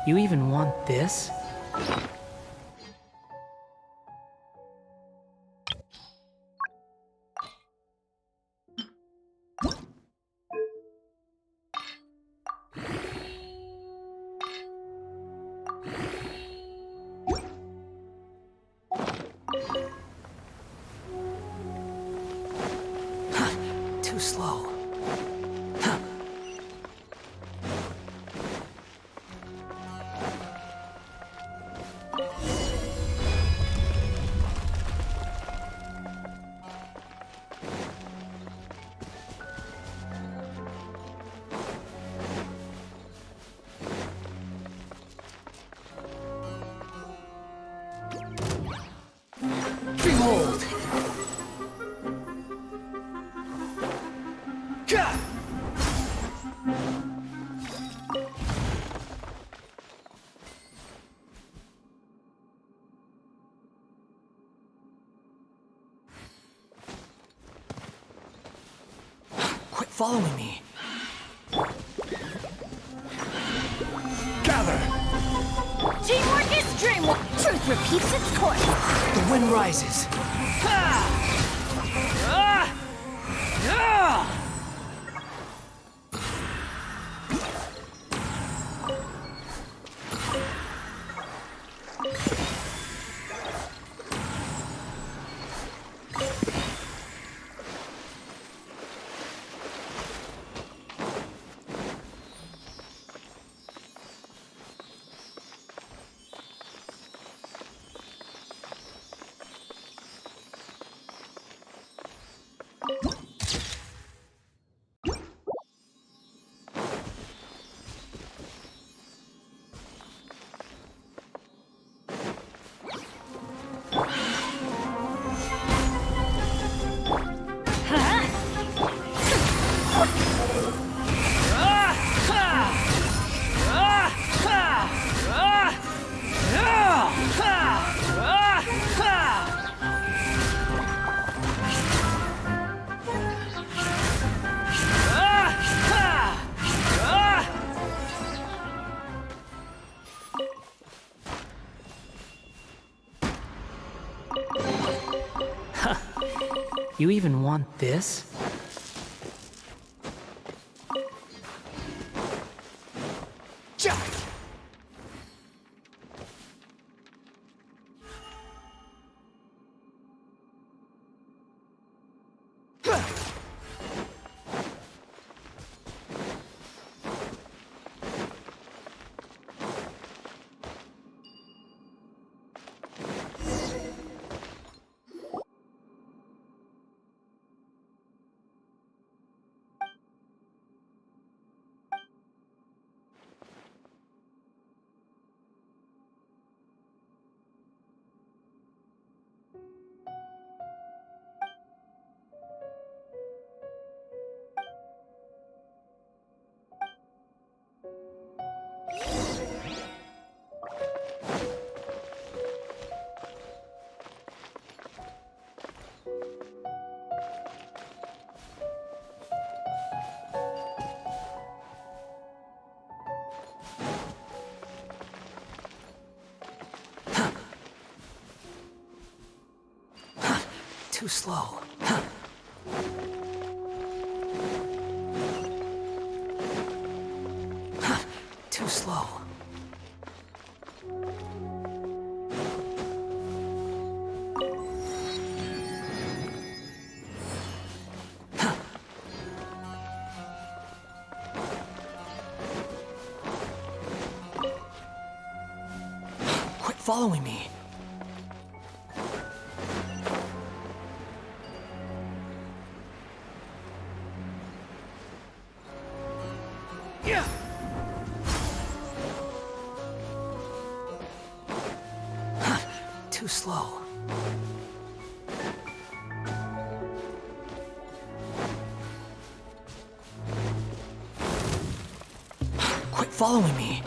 You even want this? Too slow. Behold! Gah! Quit following me. Gather! Teamwork is dreamwork! Truth repeats its course! The wind rises. You even want this? Too slow. Too slow. Quit following me. Too slow. Quit following me.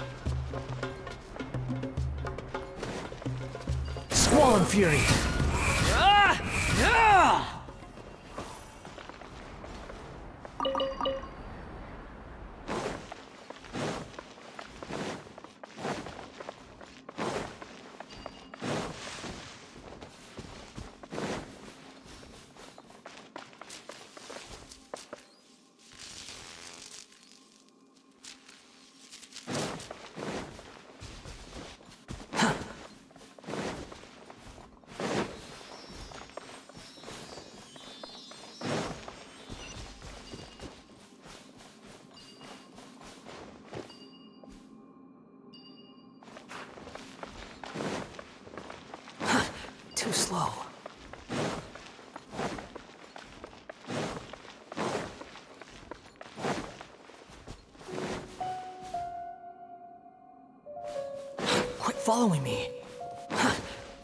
Squall and Fury. Too slow. Quit following me.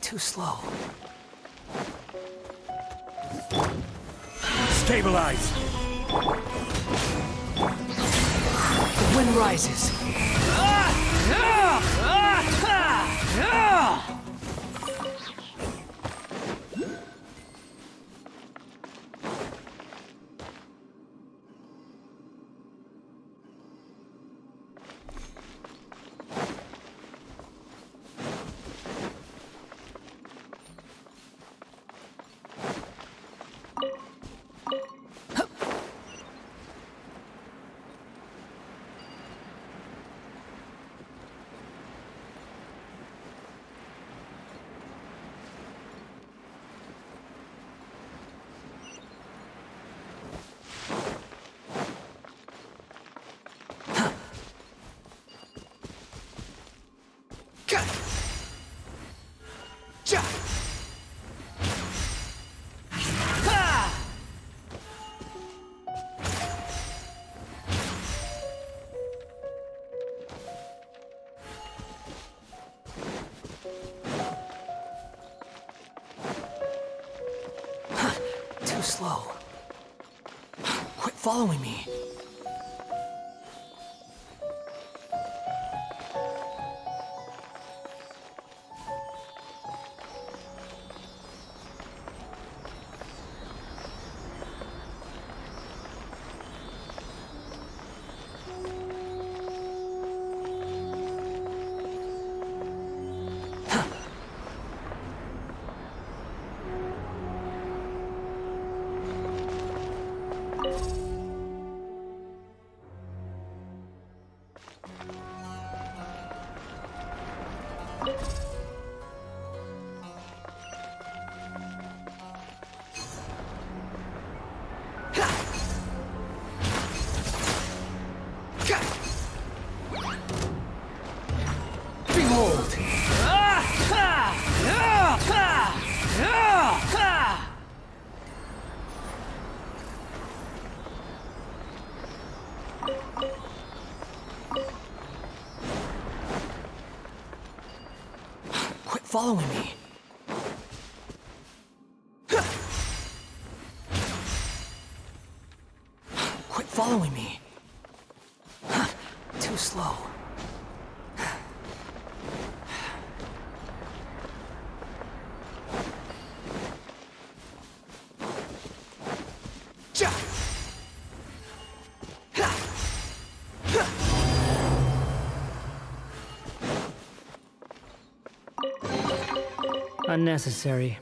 Too slow. Stabilize! The wind rises. Too slow. Quit following me. following me. Quit following me. Too slow. Unnecessary.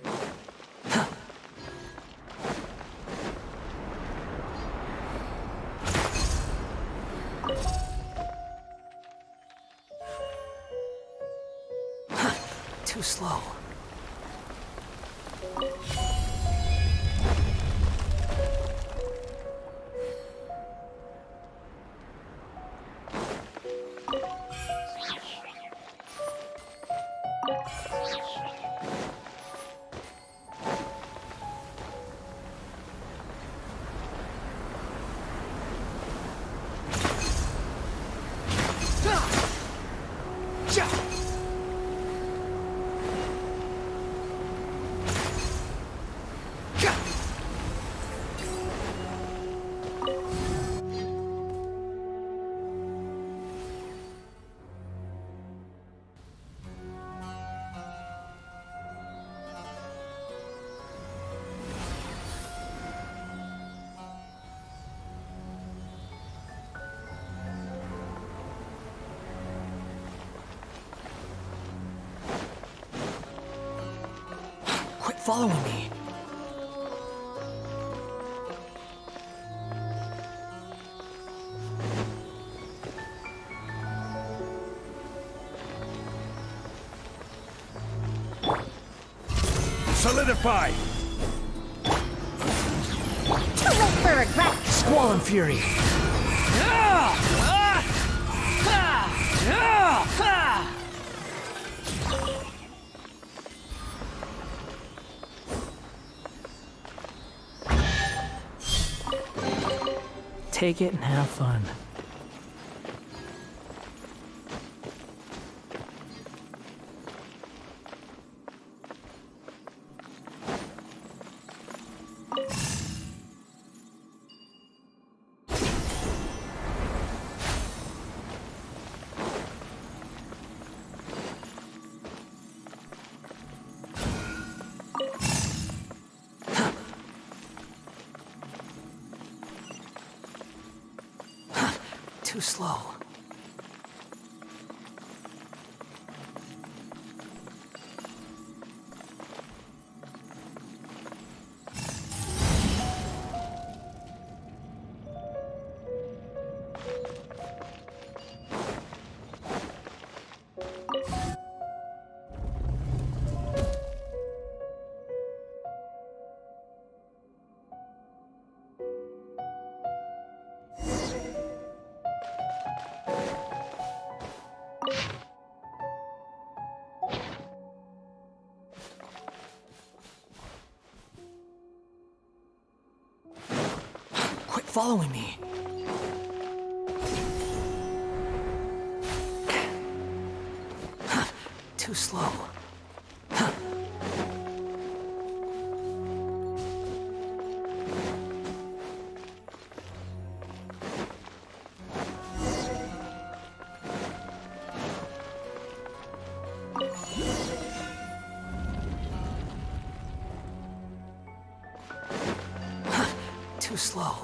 Too slow. Following me. Solidify! Too late for regret! Squall and fury. Take it and have fun. Too slow. Following me. Too slow. Too slow.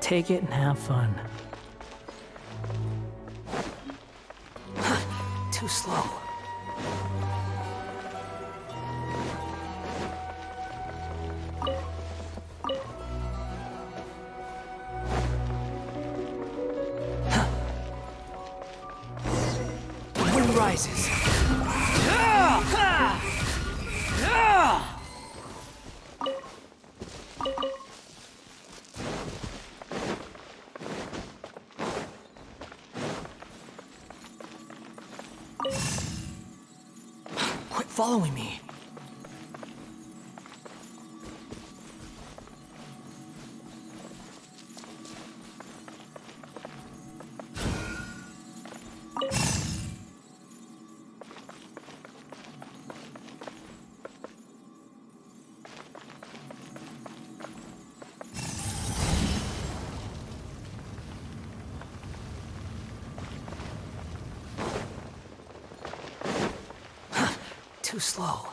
Take it and have fun. Too slow. The wind rises. following me. Too slow.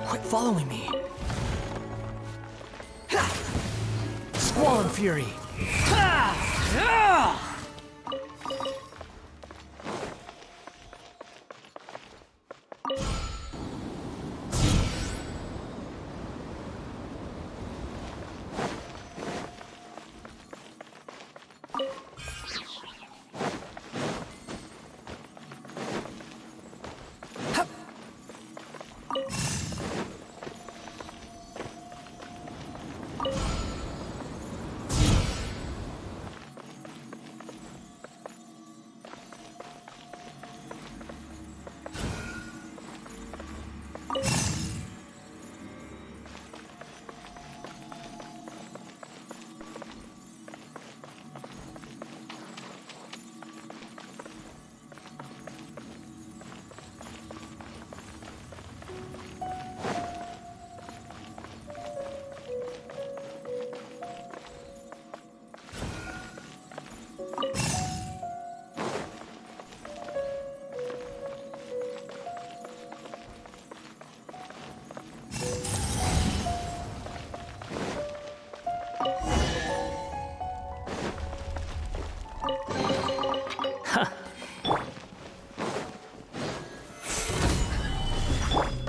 Quit following me. Squall Fury.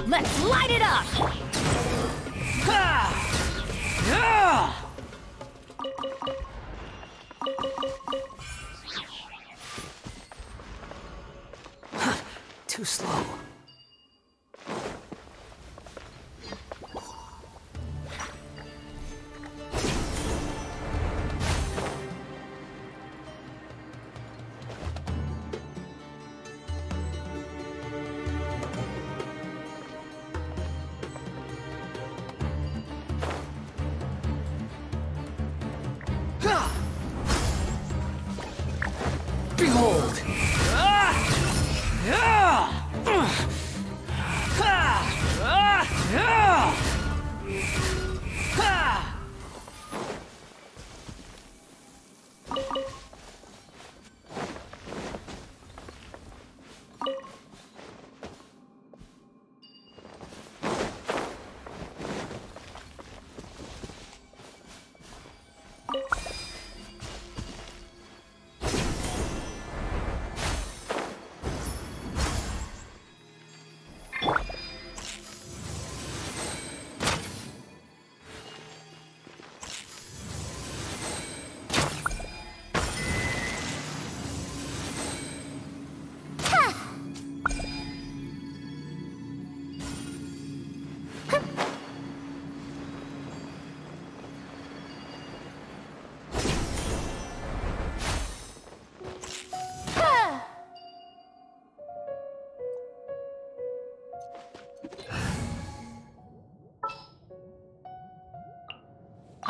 Let's light it up! Too slow. Behold!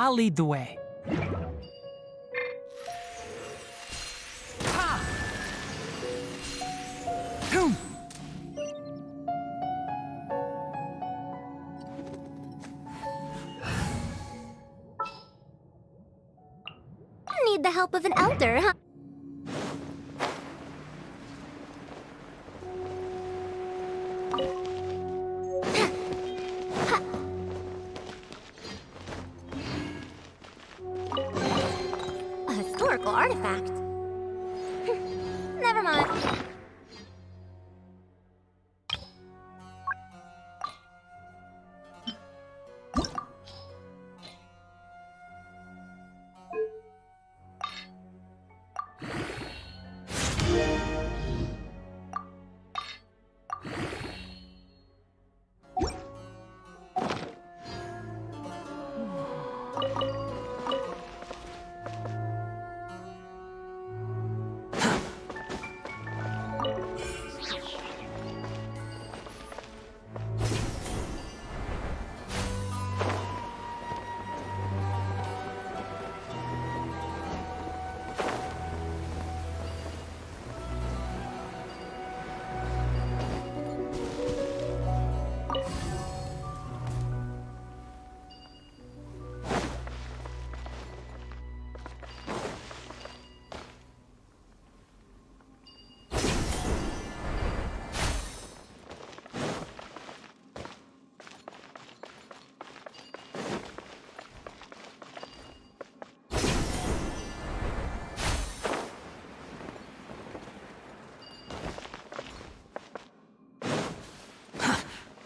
I'll lead the way. Ha! Boom! Need the help of an elder, huh? A historical artifact. Never mind.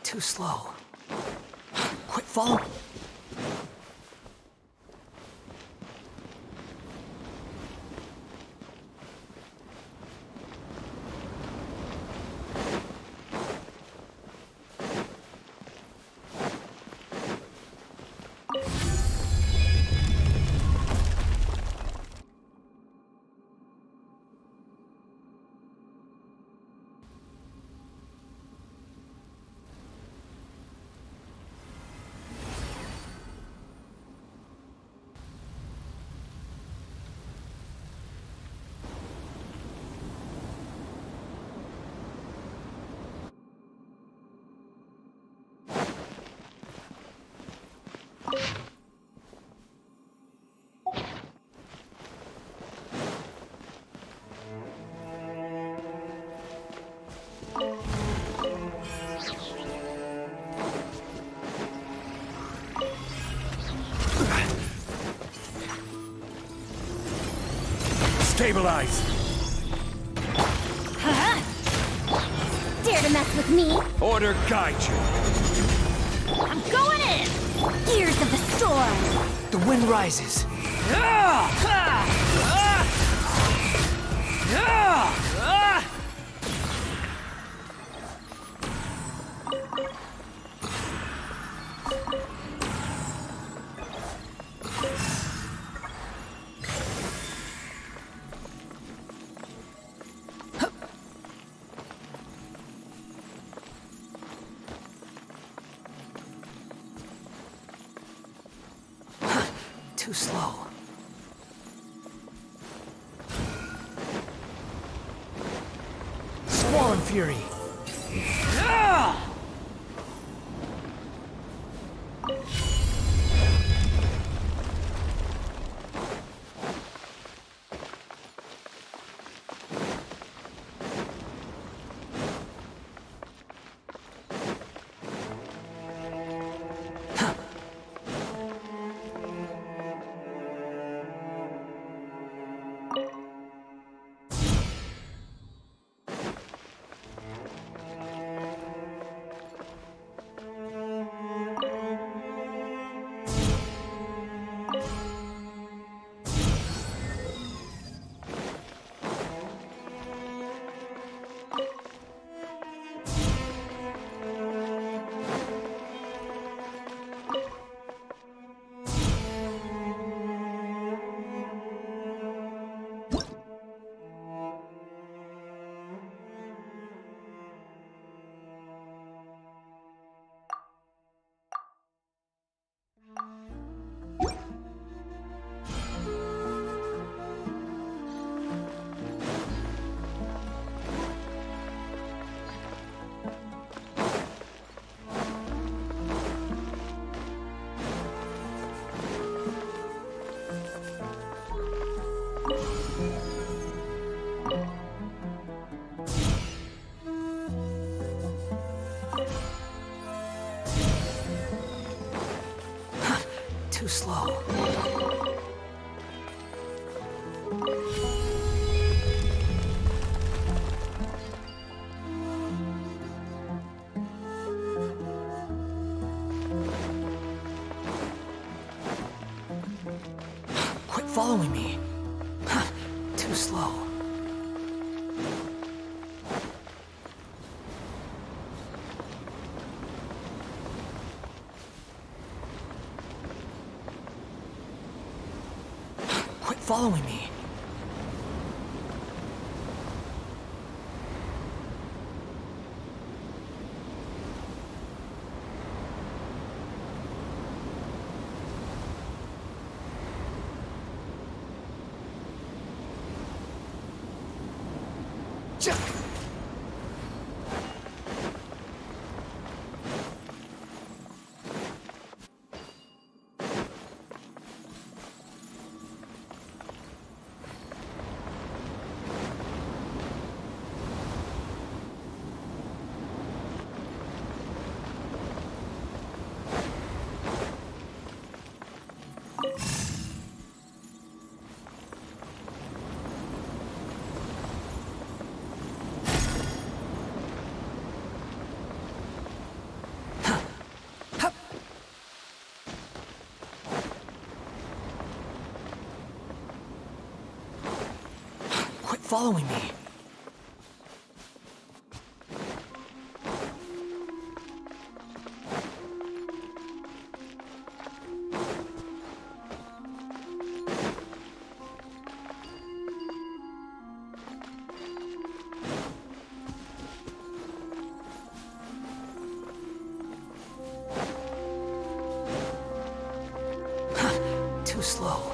Too slow. Quit following. Stabilize! Dare to mess with me? Order guide you. I'm going in! Gears of the storm! The wind rises. Too slow. Squall and Fury. Too slow. Quit following me. Too slow. Quit following me. Following me. Too slow.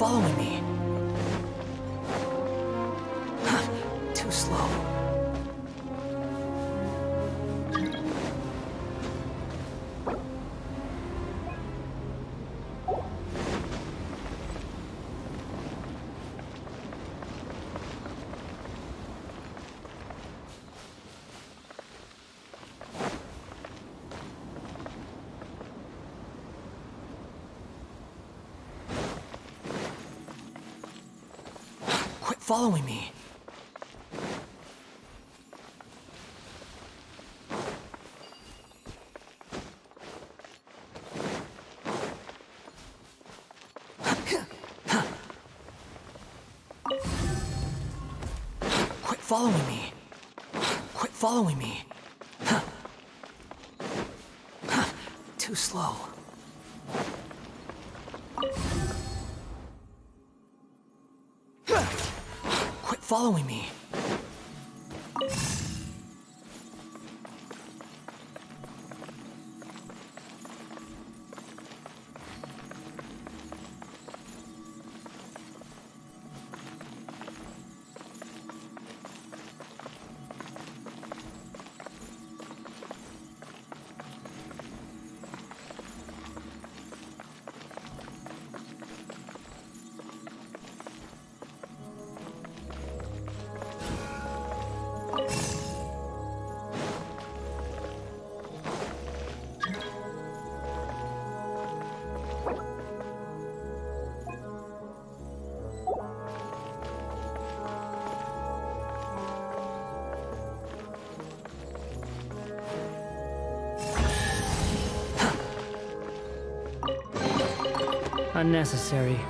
Following me. Too slow. Following me. Quit following me. Quit following me. Too slow. Following me. Unnecessary.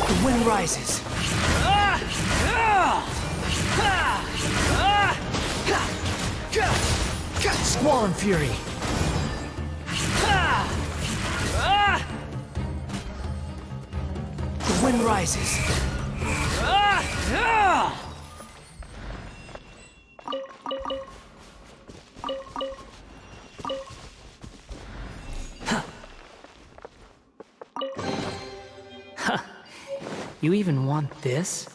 The wind rises. Squall and fury. The wind rises. You even want this?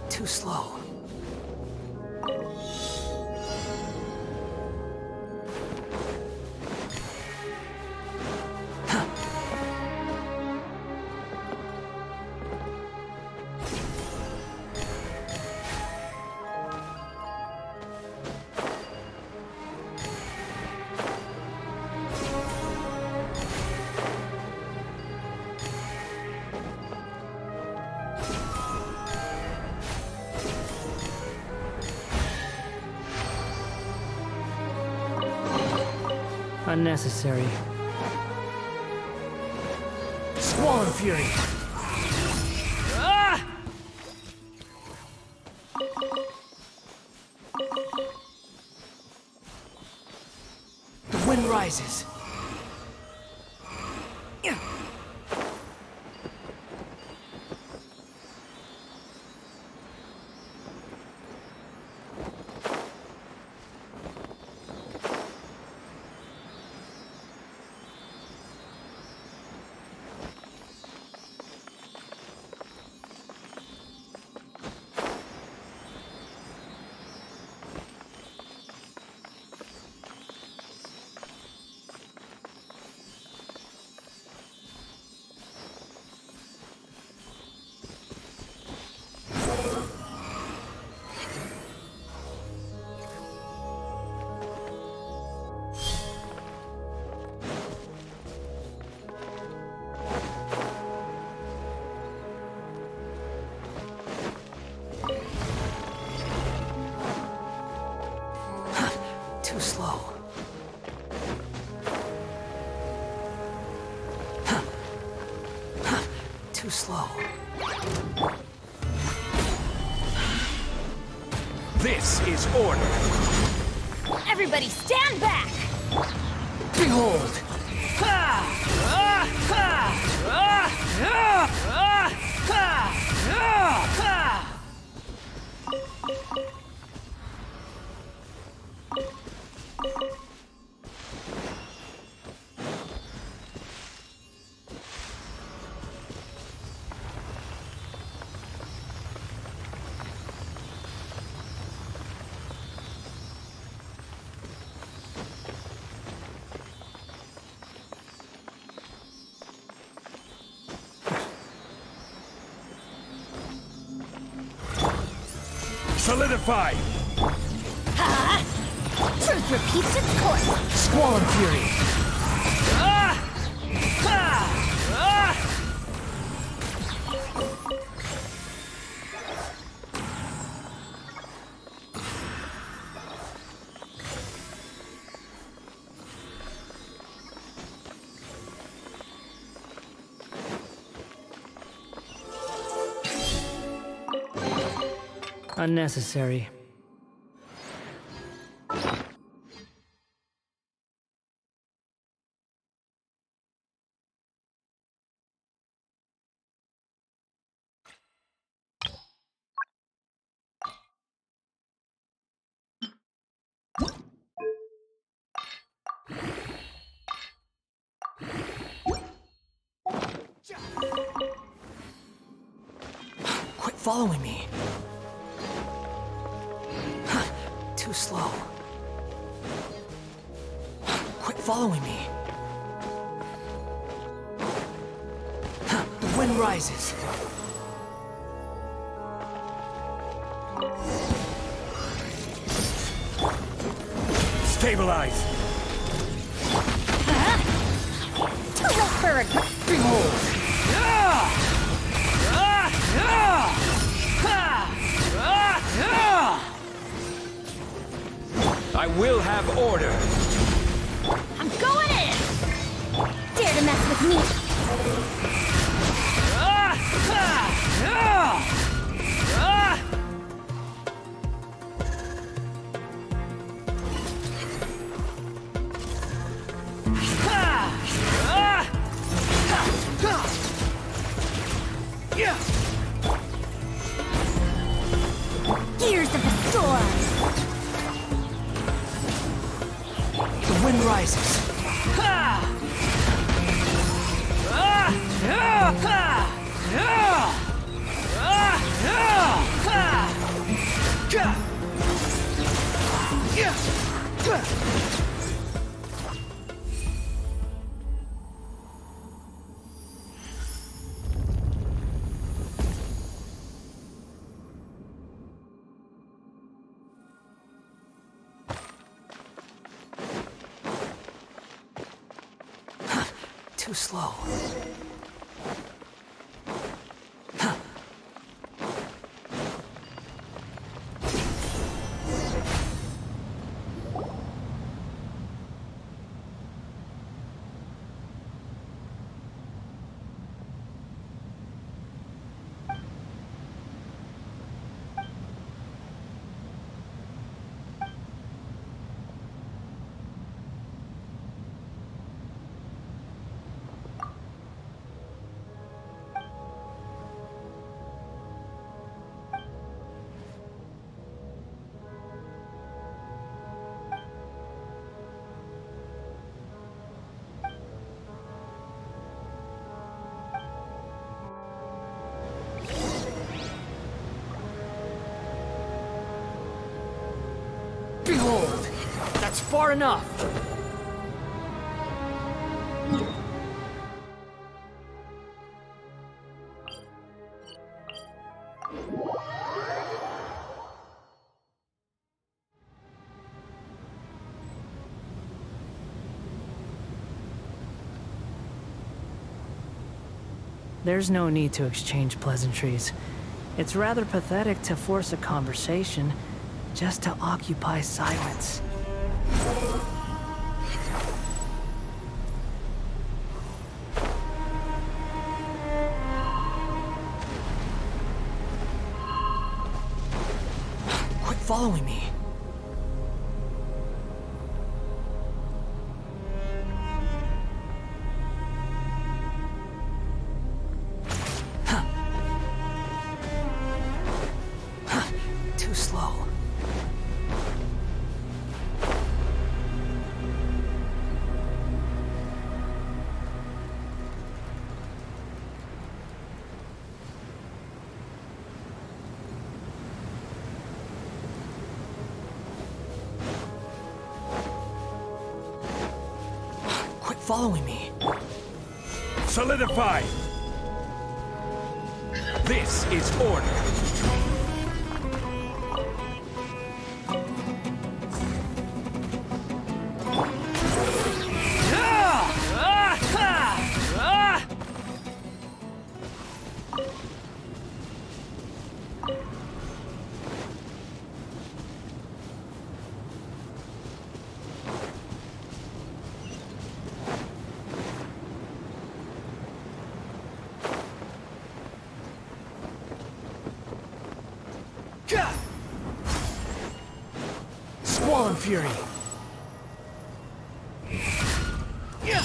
Too slow. Unnecessary. Squall and fury. The wind rises. Too slow. Too slow. This is order. Everybody stand back! Behold! Solidify! Ha! Truth repeats its course. Squallen Fury! Unnecessary. Quit following me. Too slow. Quit following me. The wind rises. Stabilize! Too late for regret. Behold! I will have order. I'm going in! Dare to mess with me? Gears of the storm! The wind rises. Too slow. Behold! That's far enough! There's no need to exchange pleasantries. It's rather pathetic to force a conversation just to occupy silence. Quit following me. Too slow. Quit following me. Solidify! This is order. Storm Fury. Yeah.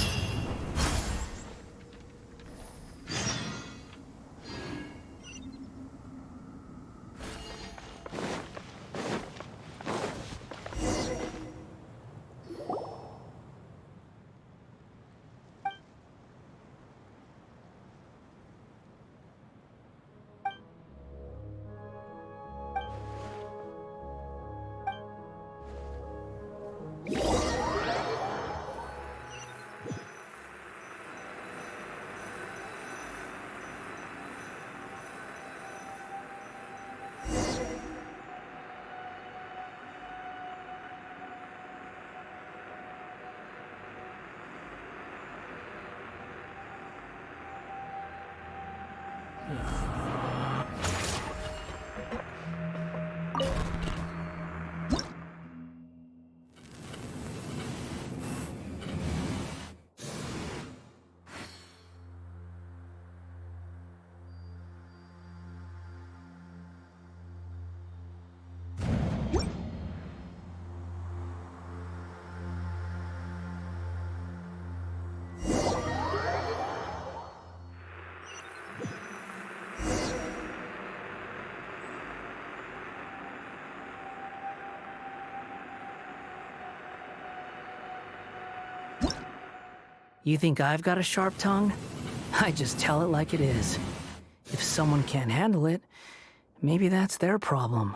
You think I've got a sharp tongue? I just tell it like it is. If someone can't handle it, maybe that's their problem.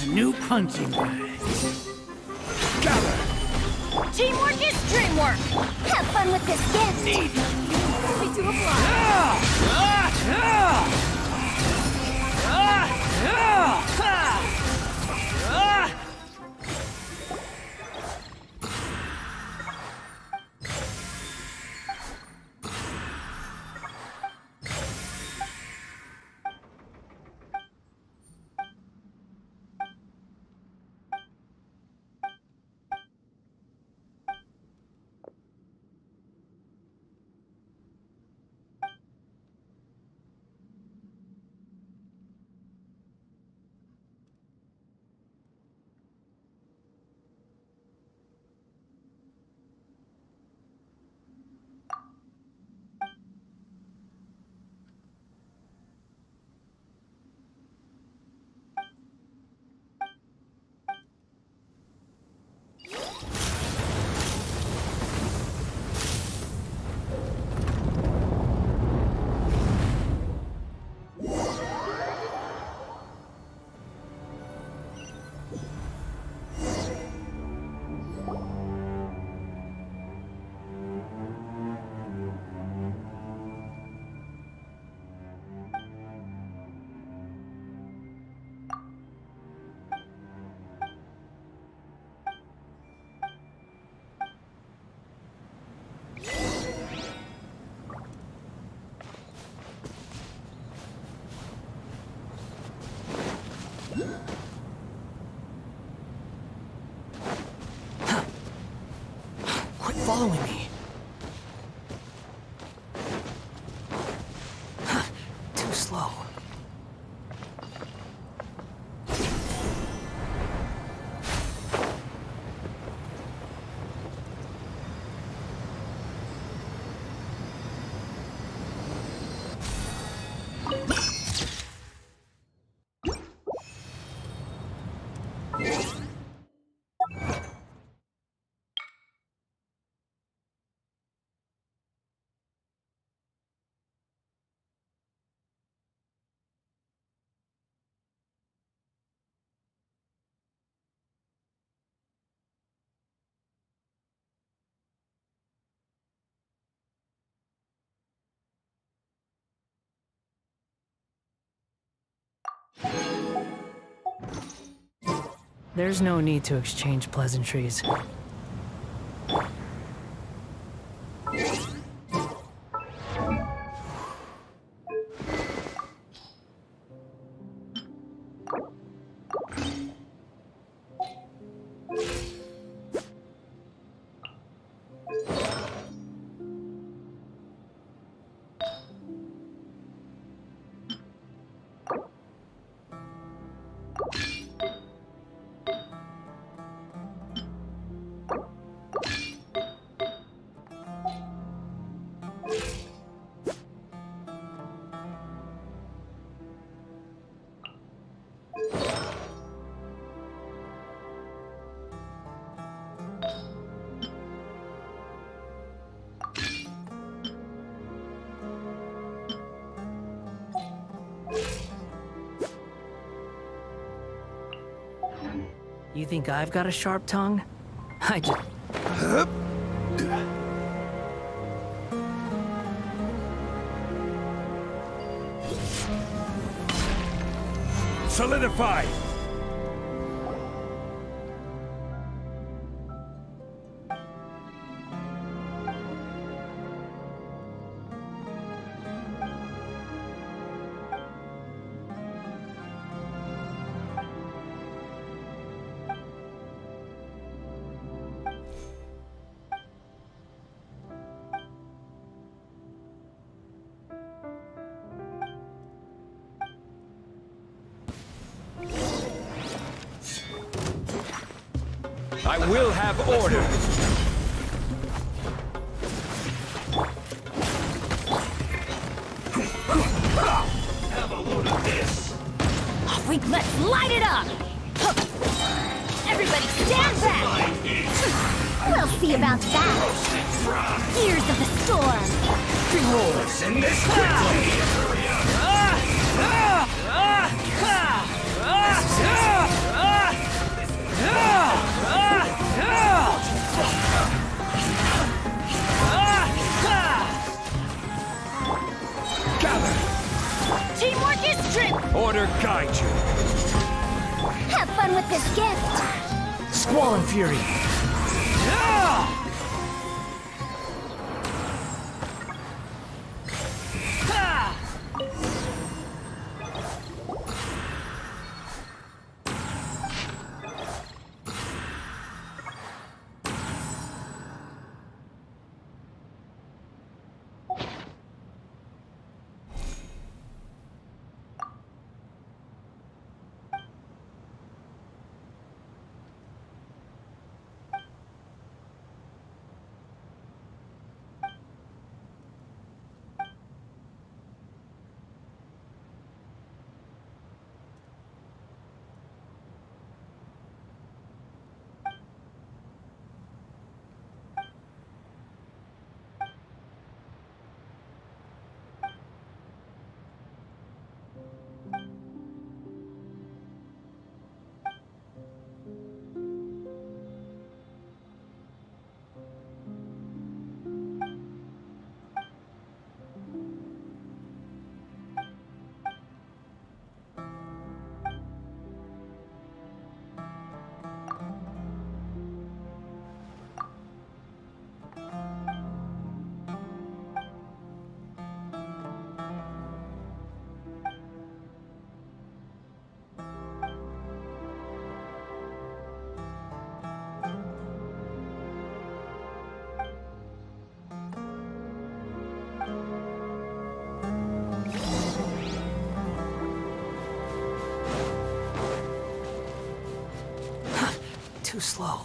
A new punching bag. Teamwork is dreamwork! Have fun with this gift! Need me to apply! following me. Too slow. There's no need to exchange pleasantries. You think I've got a sharp tongue? I just... Solidify! I will have order! Have a load of this! Let's light it up! Everybody stand back! We'll see about that! Gears of the storm! Let's end this quickly! Teamwork is strength! Order guide you! Have fun with this gift! Squall and fury! Too slow.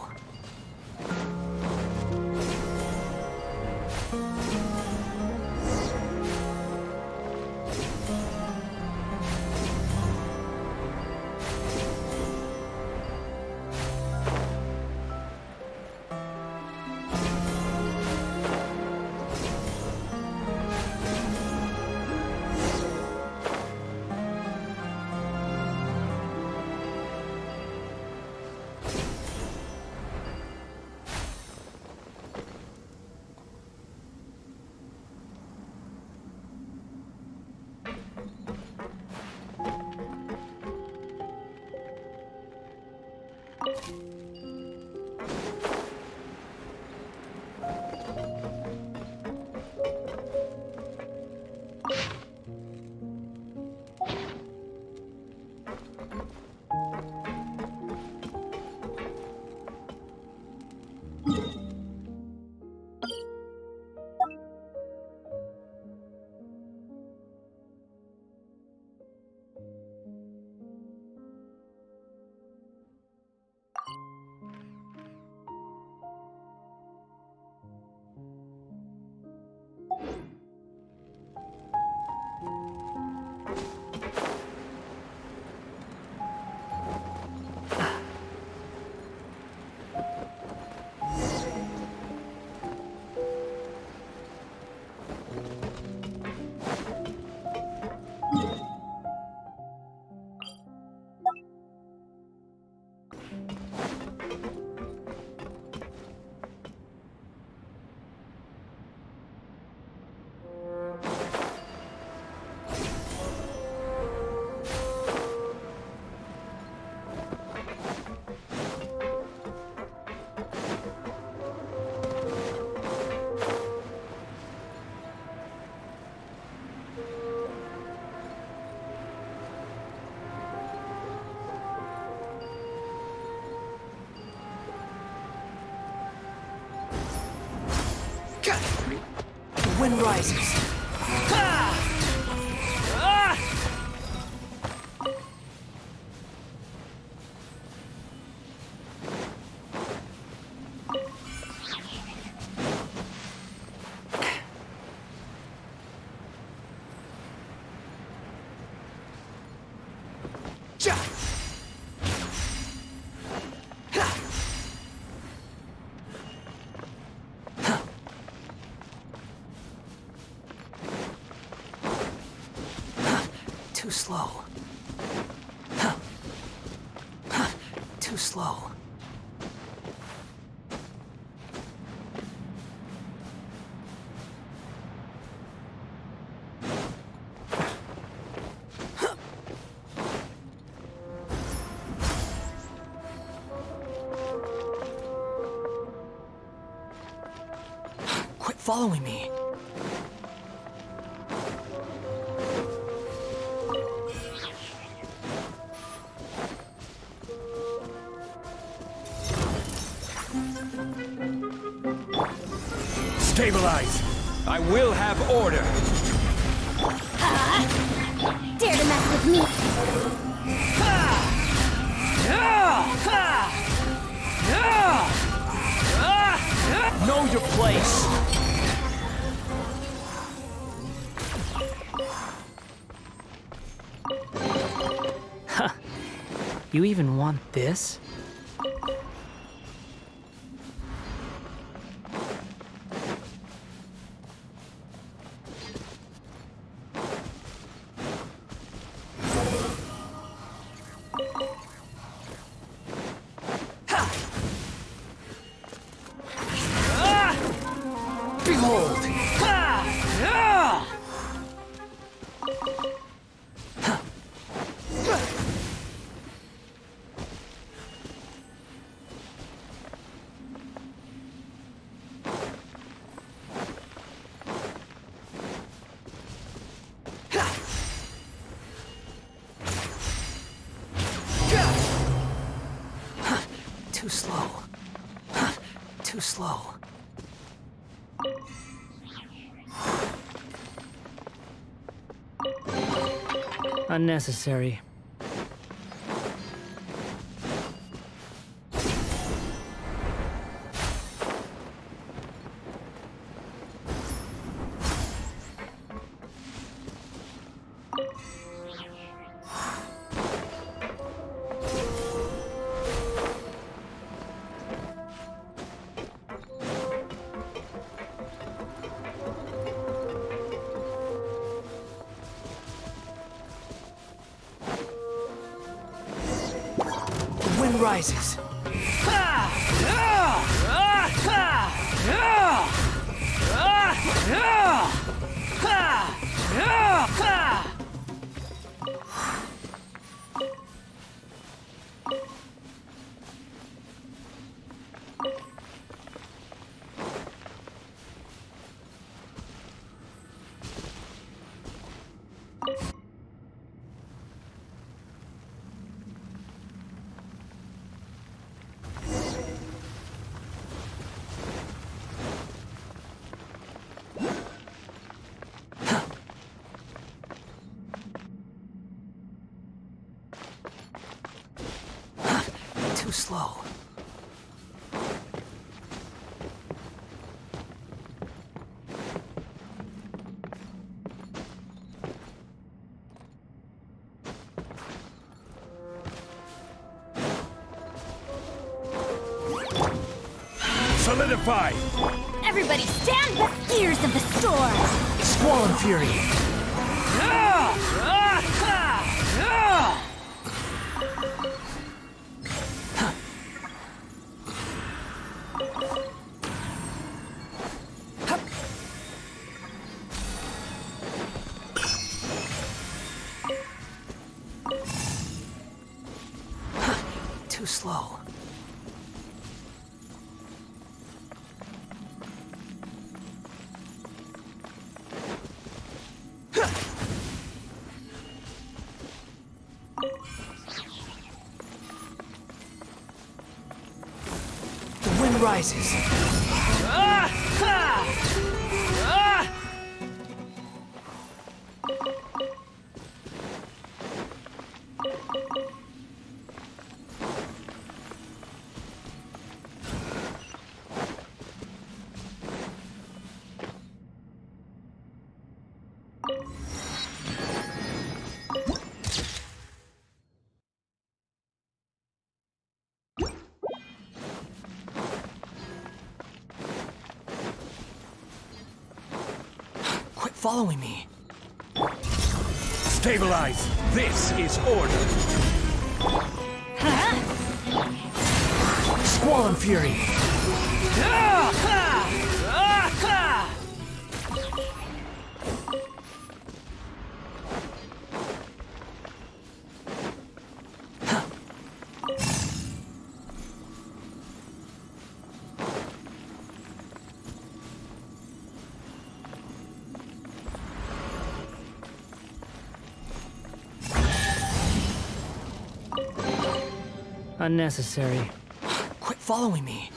The wind rises. Too slow. Too slow. Quit following me. Stabilize! I will have order! Dare to mess with me! Know your place! Huh. You even want this? Too slow. Too slow. Unnecessary. wind rises. Too slow. Solidify! Everybody stand back! Gears of the storm! Squall and fury. Too slow. The wind rises. Quit following me. Stabilize! This is order! Squall and fury. Unnecessary. Quit following me.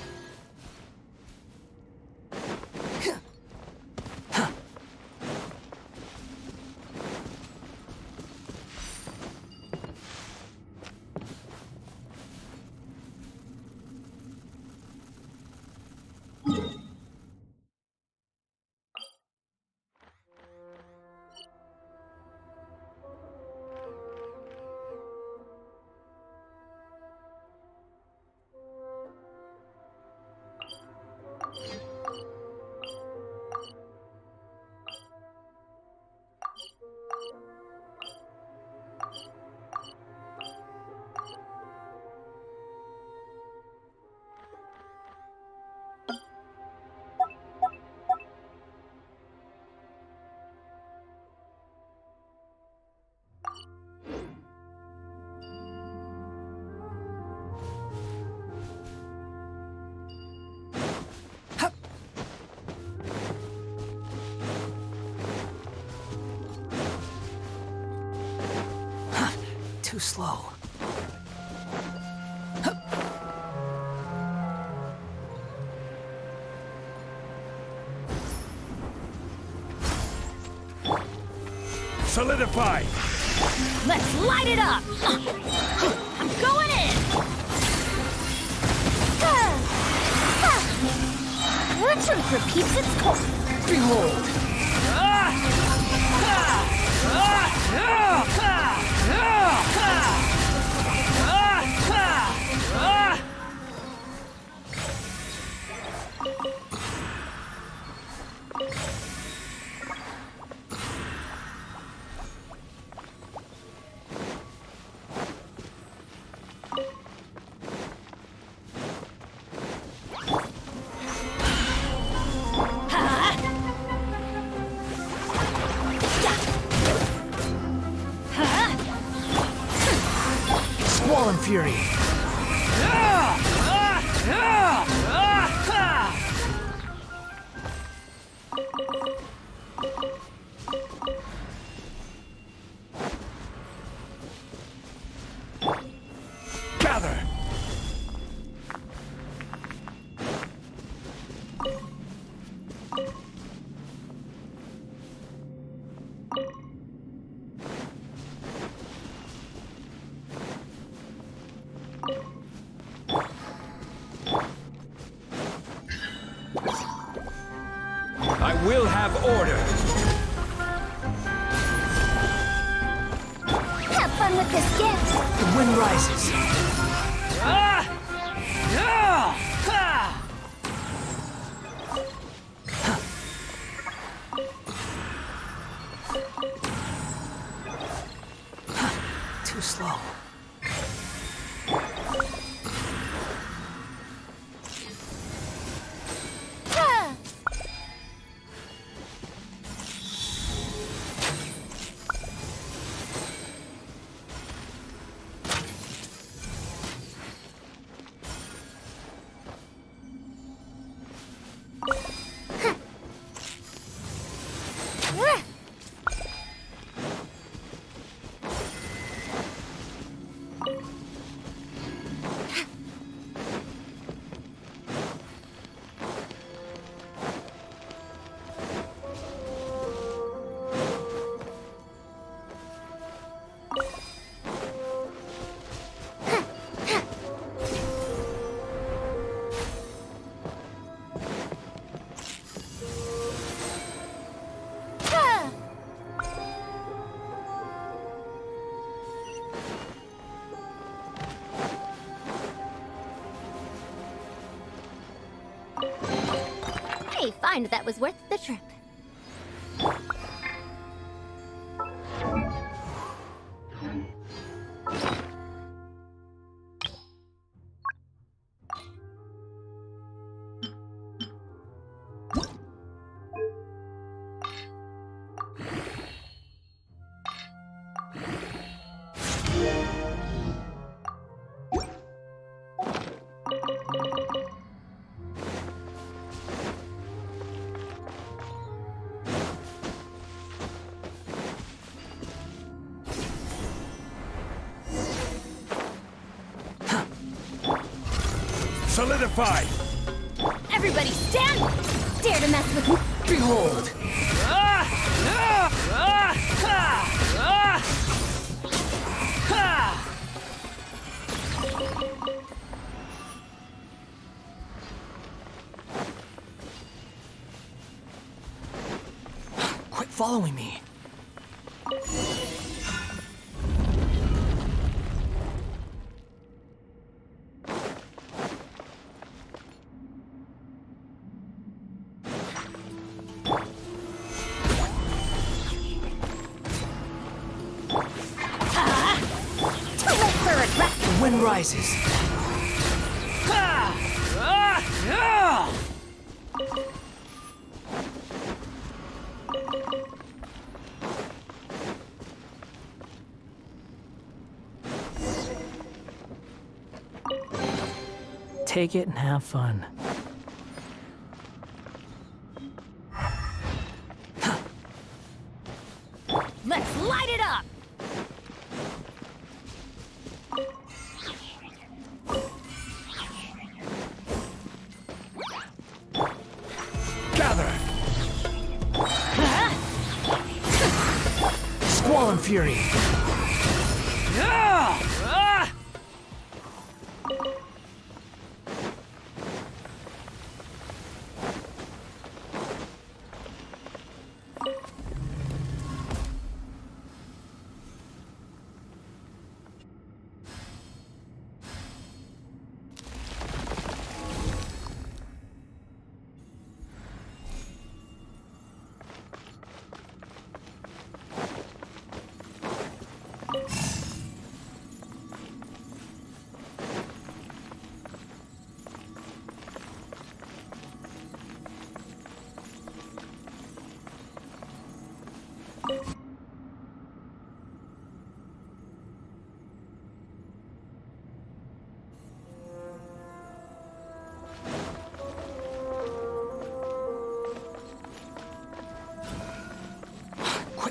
Too slow. Solidify! Let's light it up! I'm going in! The truth repeats its course. Behold! Fury! Gather! I will have order! Have fun with this gift! The wind rises. Too slow. Hey, find that was worth the trip. Solidify! Everybody stand! Dare to mess with me! Behold! Quit following me. The wind rises. Take it and have fun. Let's light it up! Gather! Squall and Fury!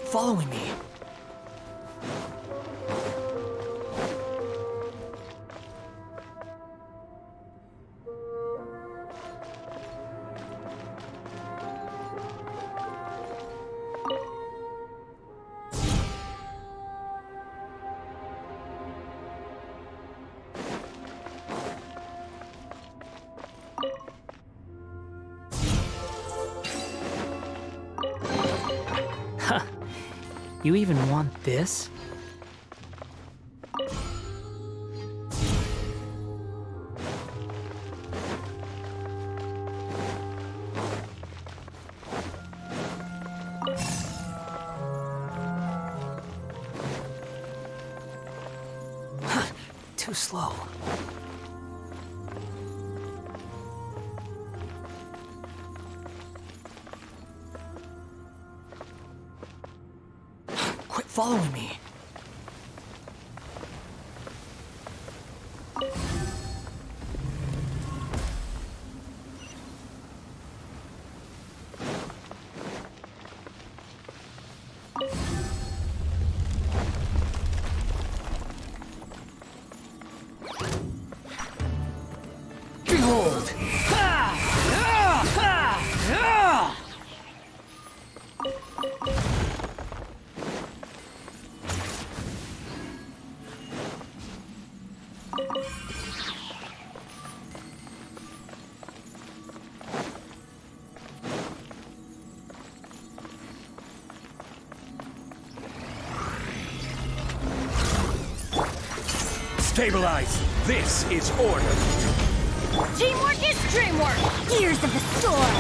following me. You even want this? Too slow. Following me. Behold! Stabilize! This is order! Teamwork is dreamwork! Gears of the storm!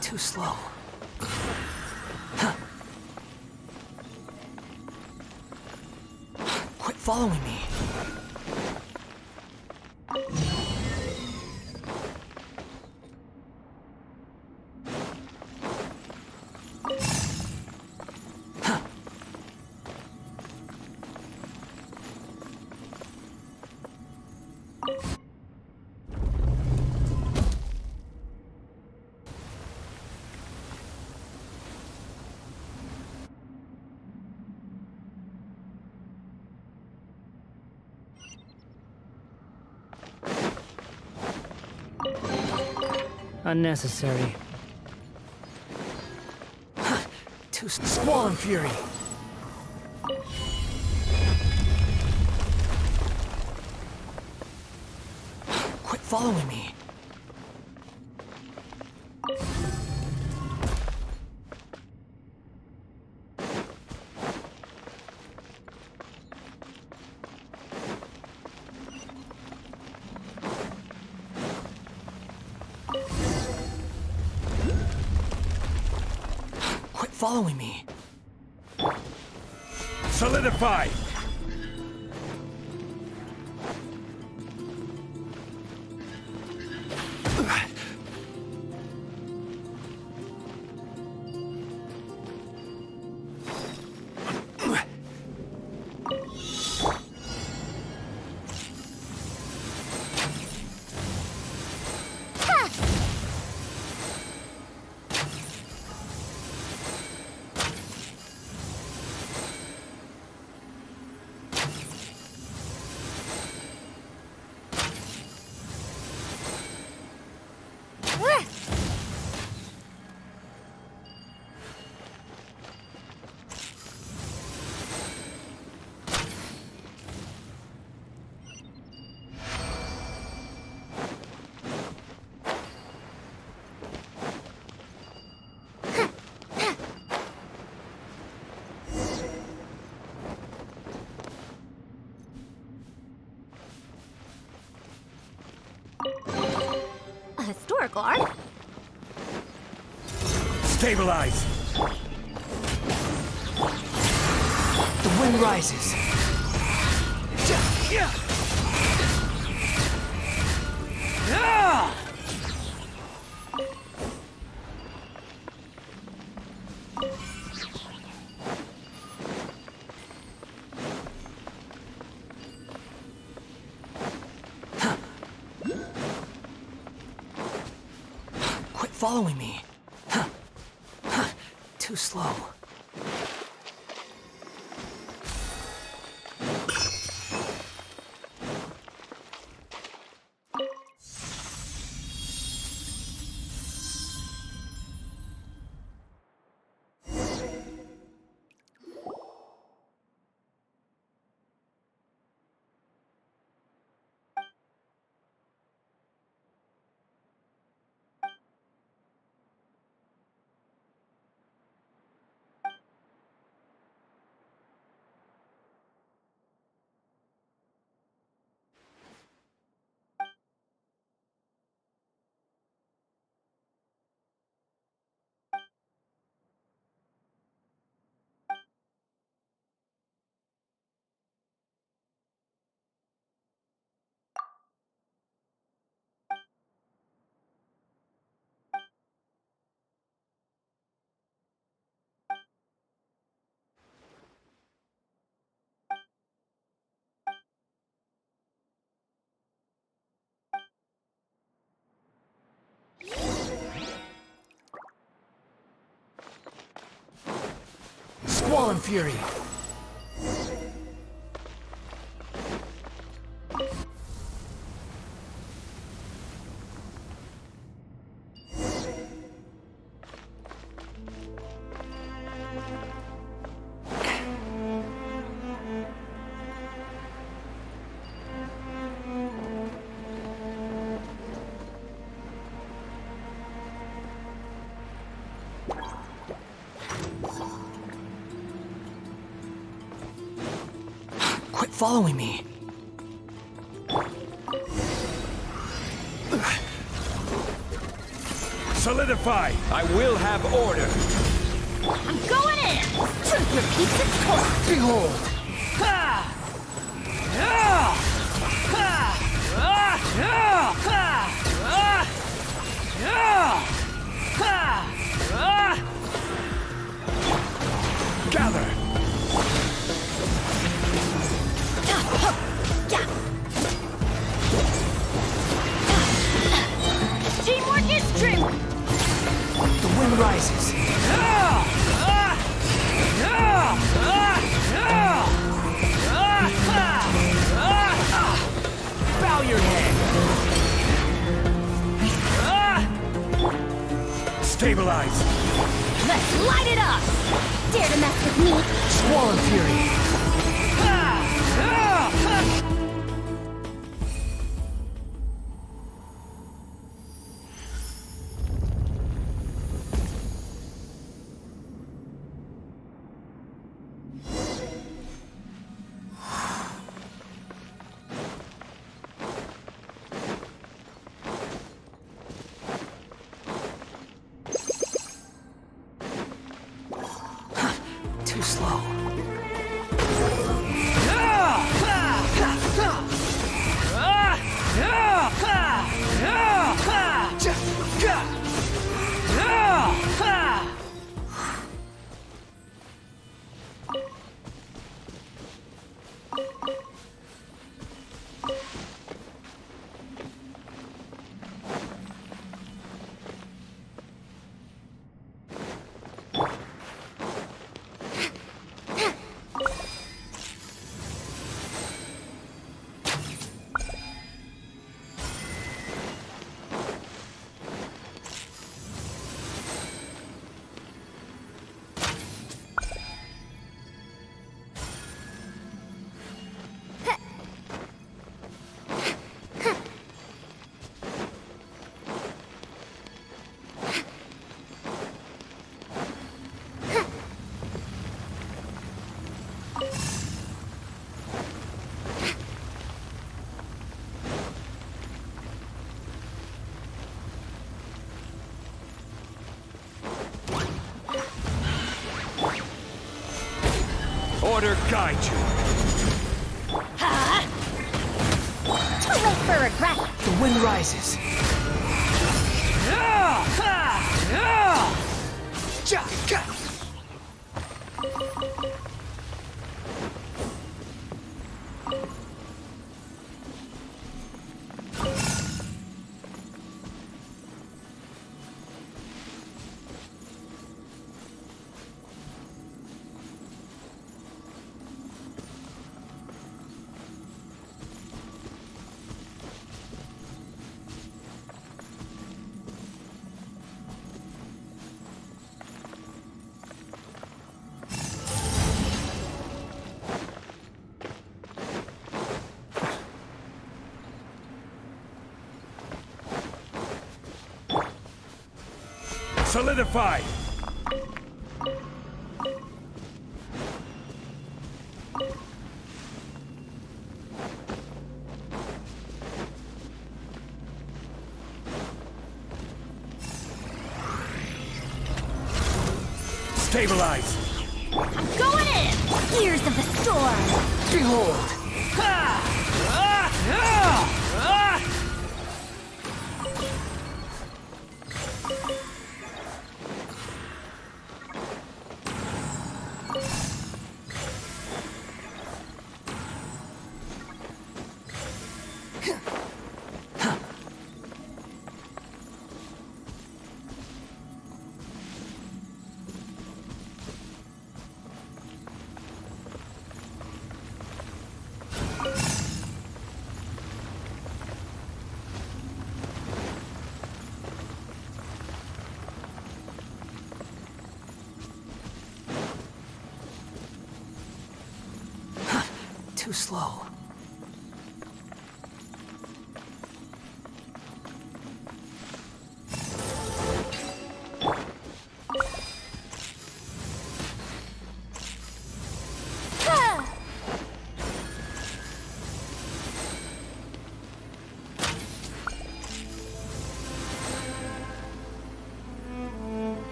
Too slow. Quit following me. Unnecessary. Too Squall and Fury. Quit following me. Following me. Solidify! A historical art? Stabilize! The wind rises. following me. Too slow. Squall and Fury! Quit following me. Solidify! I will have order! I'm going in! Truth repeats its course! Behold! Ha! Gather! Teamwork is dreamwork! The wind rises. Bow your head. Stabilize! Let's light it up! Dare to mess with me? Squall and Fury. Too slow. Order guide you. Too late for regret! The wind rises. Solidified! Stabilize! I'm going in! Gears of the storm! Behold! Too slow.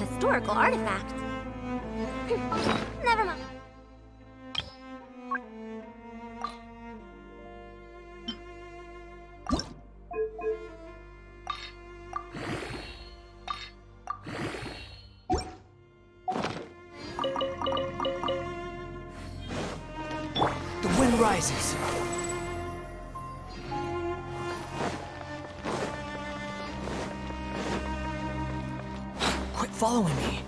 Historical artifact. Never mind. The wind rises. Quit following me.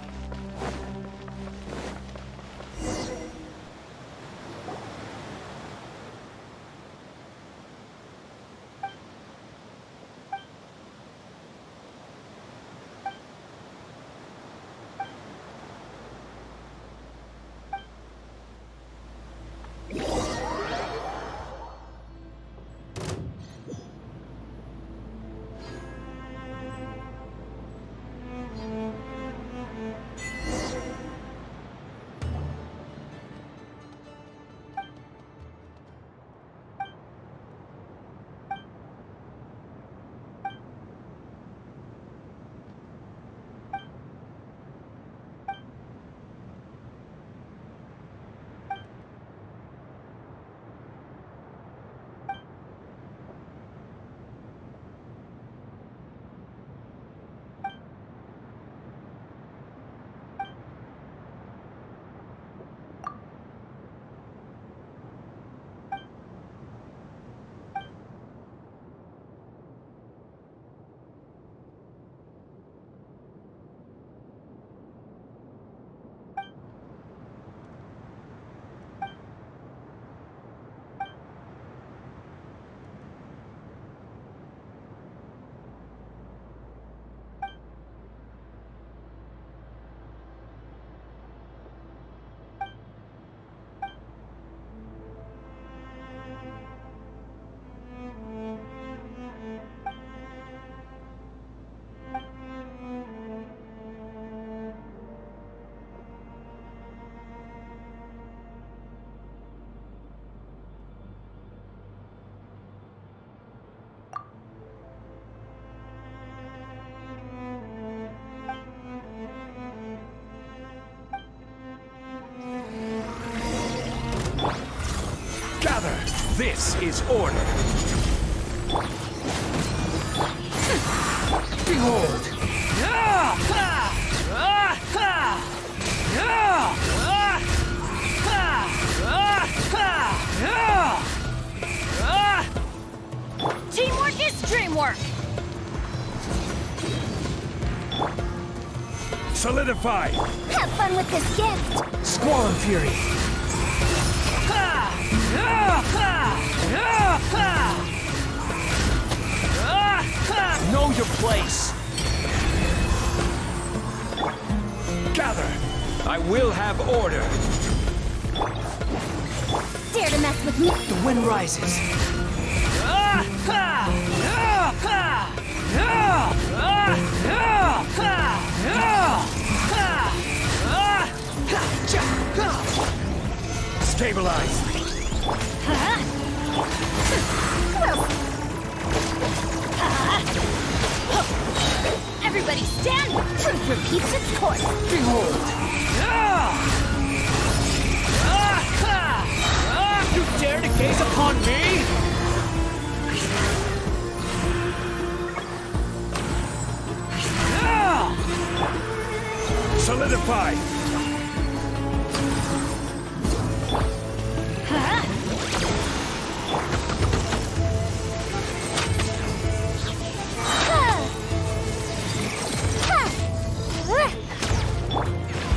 This is order. Behold! Teamwork is dreamwork! Solidify! Have fun with this gift! Squall and Fury! into place! Gather! I will have order! Dare to mess with me? The wind rises. Stabilize! Everybody stand! Truth repeats its course! Behold! You dare to gaze upon me? Solidify!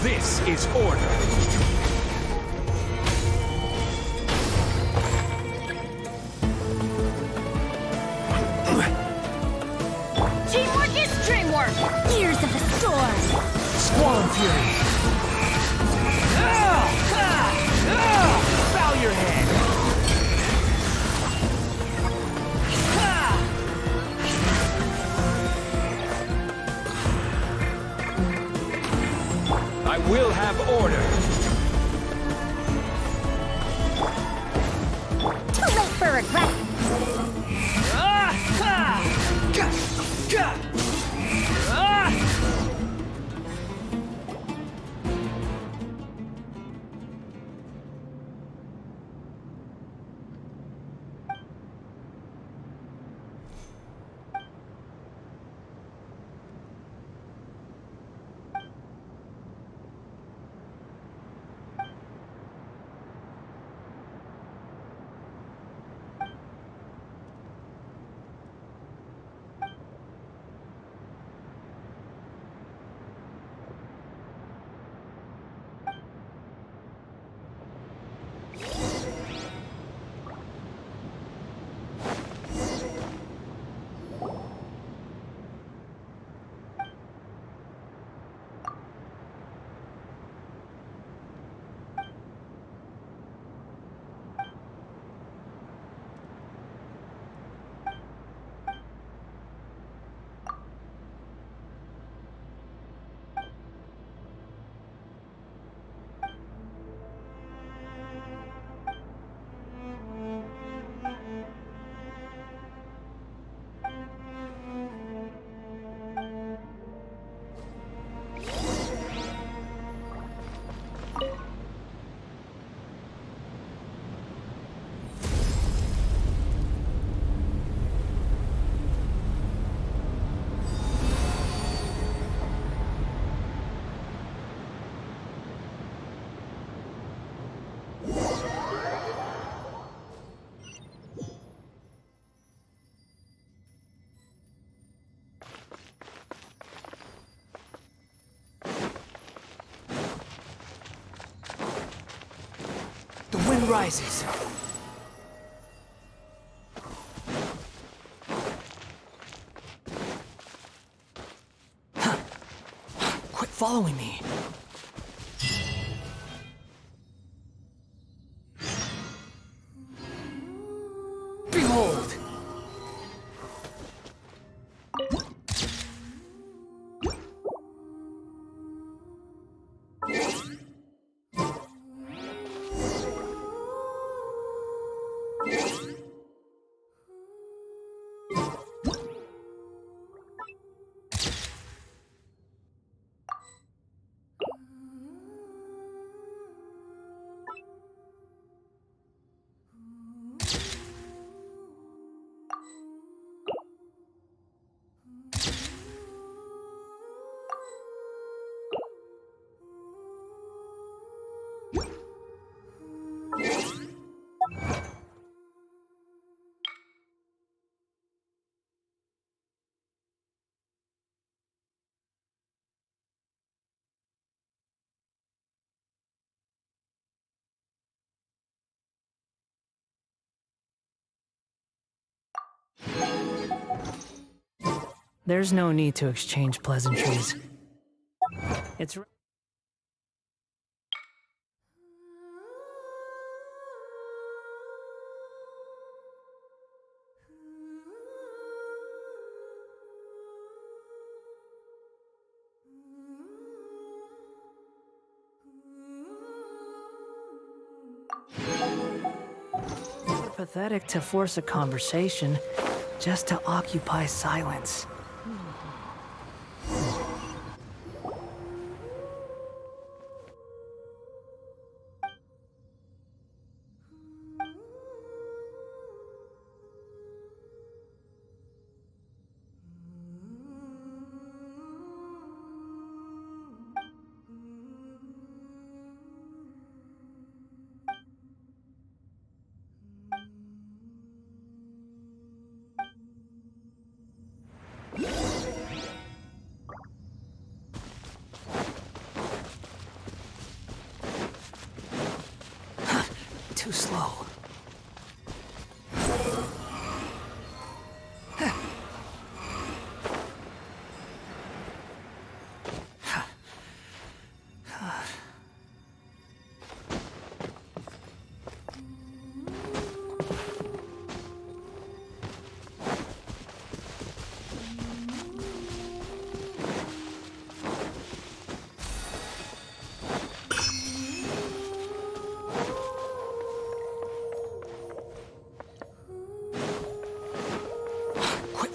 This is order. Teamwork is dreamwork! Years of the storm! Squall Fury! Bow your head! I will have order! Too late for regret! The wind rises. Quit following me. Behold! There's no need to exchange pleasantries. It's... pathetic to force a conversation just to occupy silence. Too slow.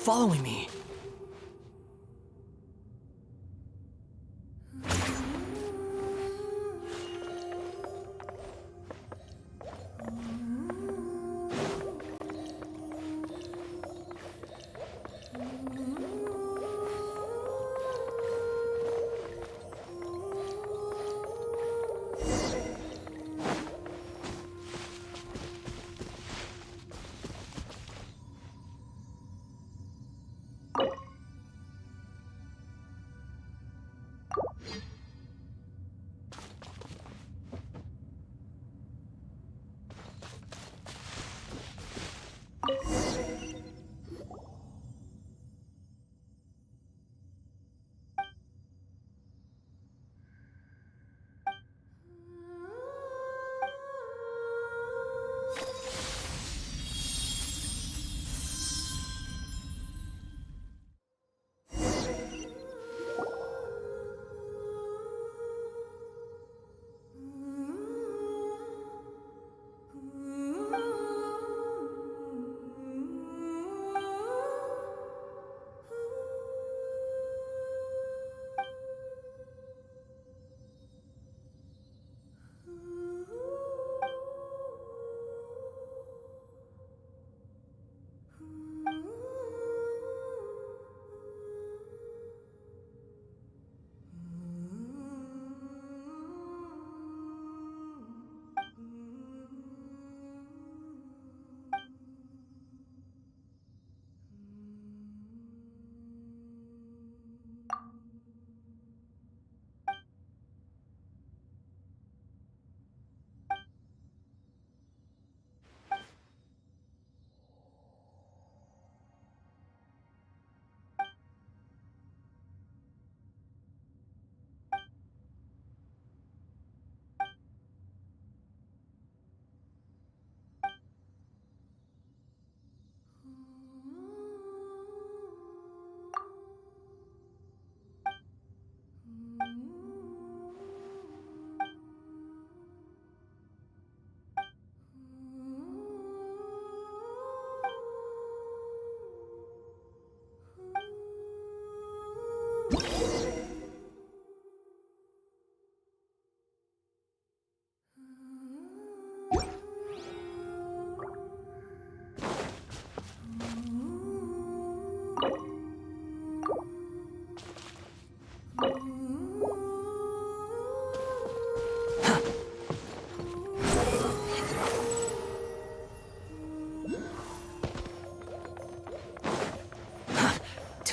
Following me.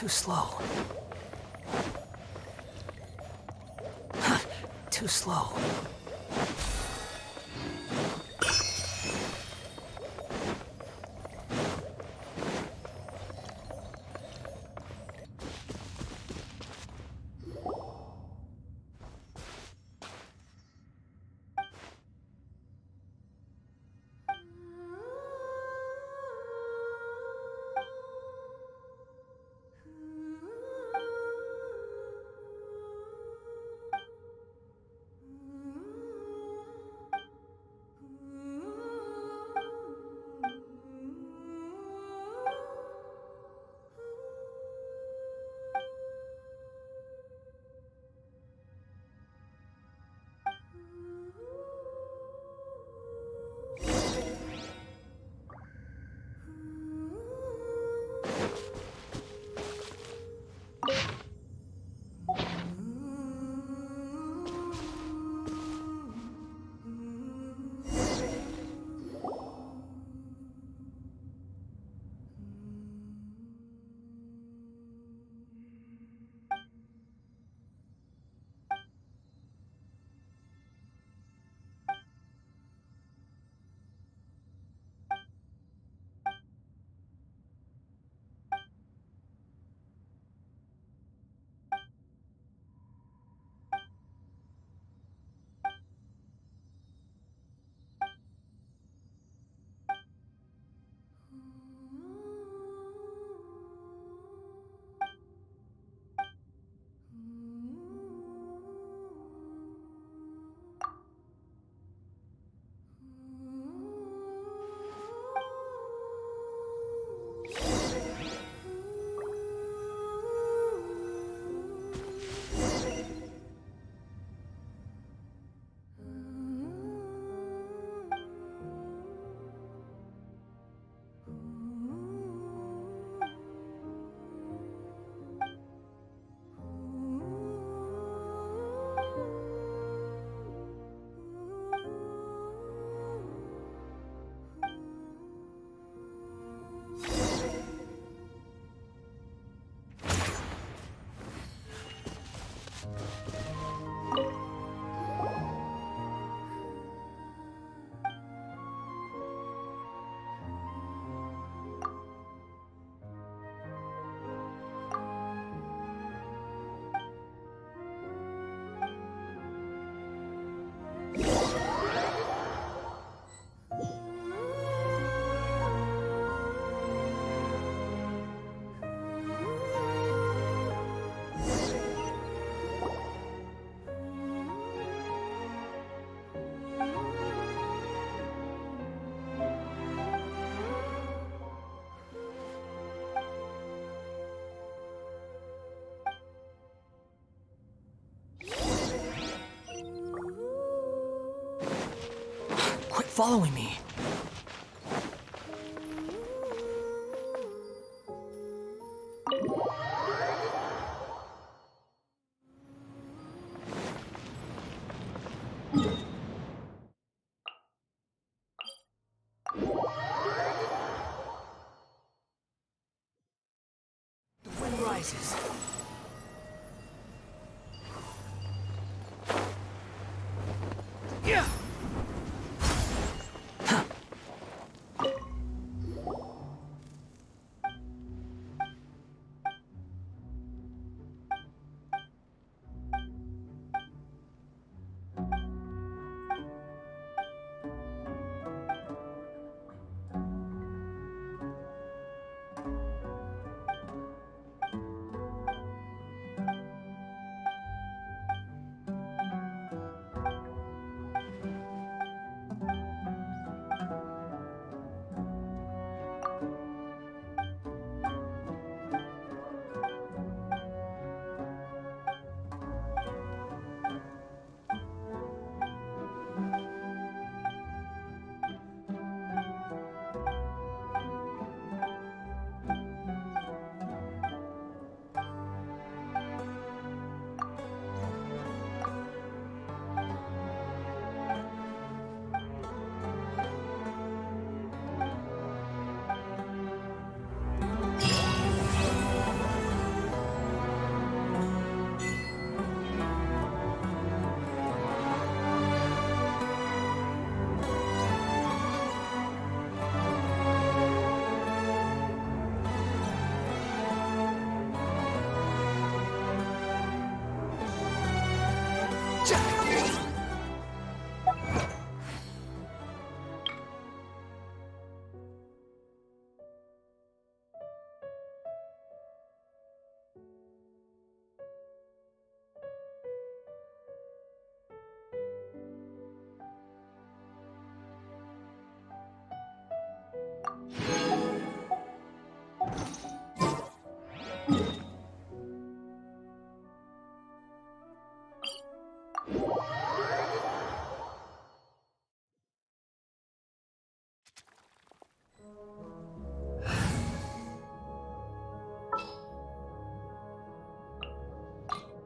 Too slow. Too slow. following me. The wind rises. Yeah.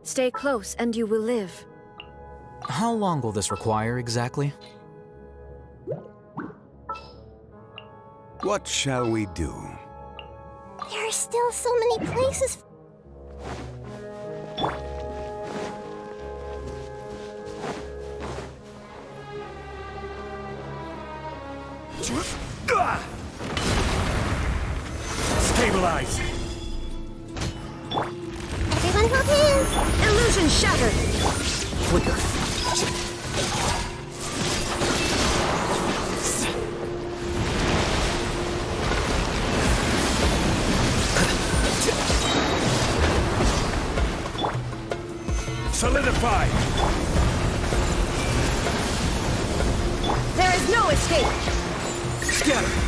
Stay close and you will live. How long will this require exactly? What shall we do? There are still so many places. Stabilize! Everyone hold hands! Illusion shattered! Flicker. Solidify! There is no escape! Scatter!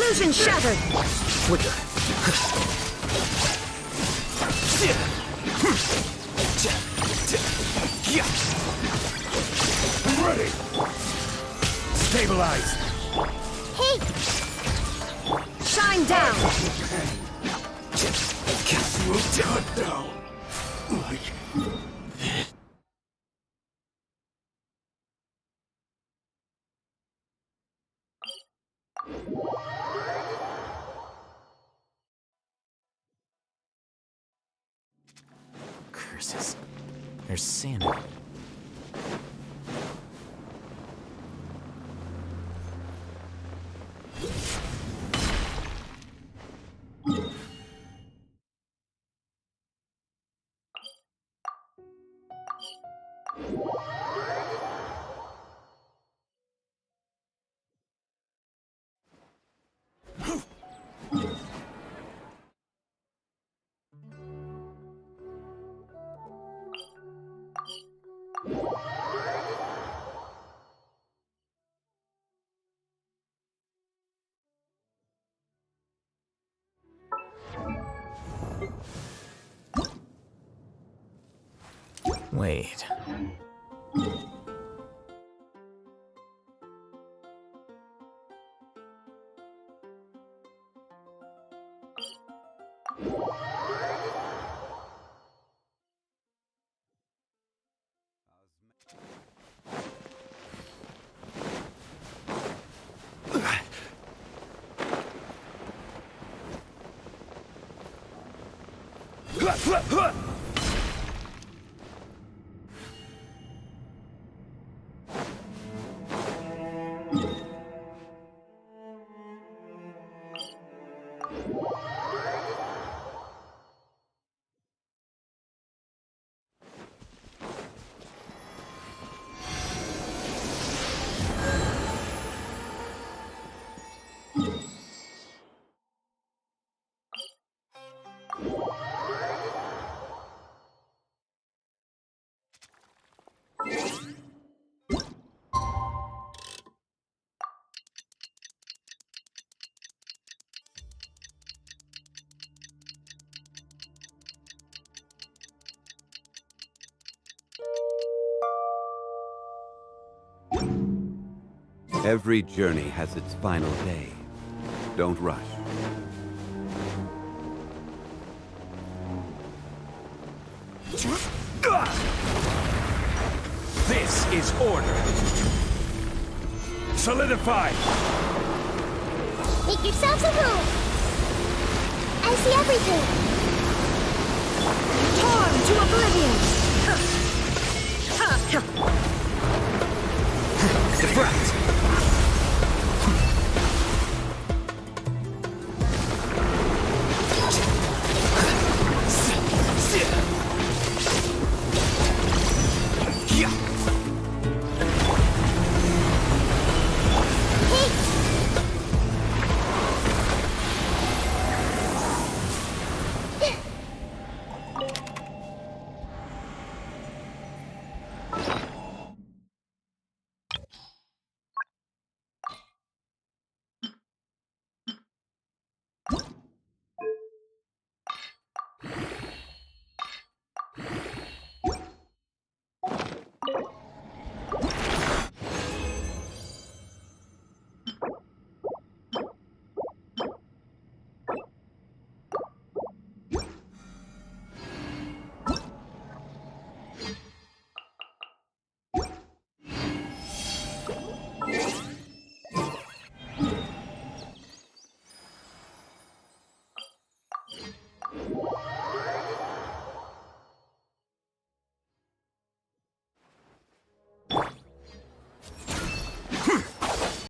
Illusion shattered! What the? I'm ready! Stabilize! Hey! Shine down! Cut down! Curses. There's sand. Wait. Every journey has its final day. Don't rush. This is order. Solidify! Make yourselves a room! I see everything! Torn to oblivion! Defract!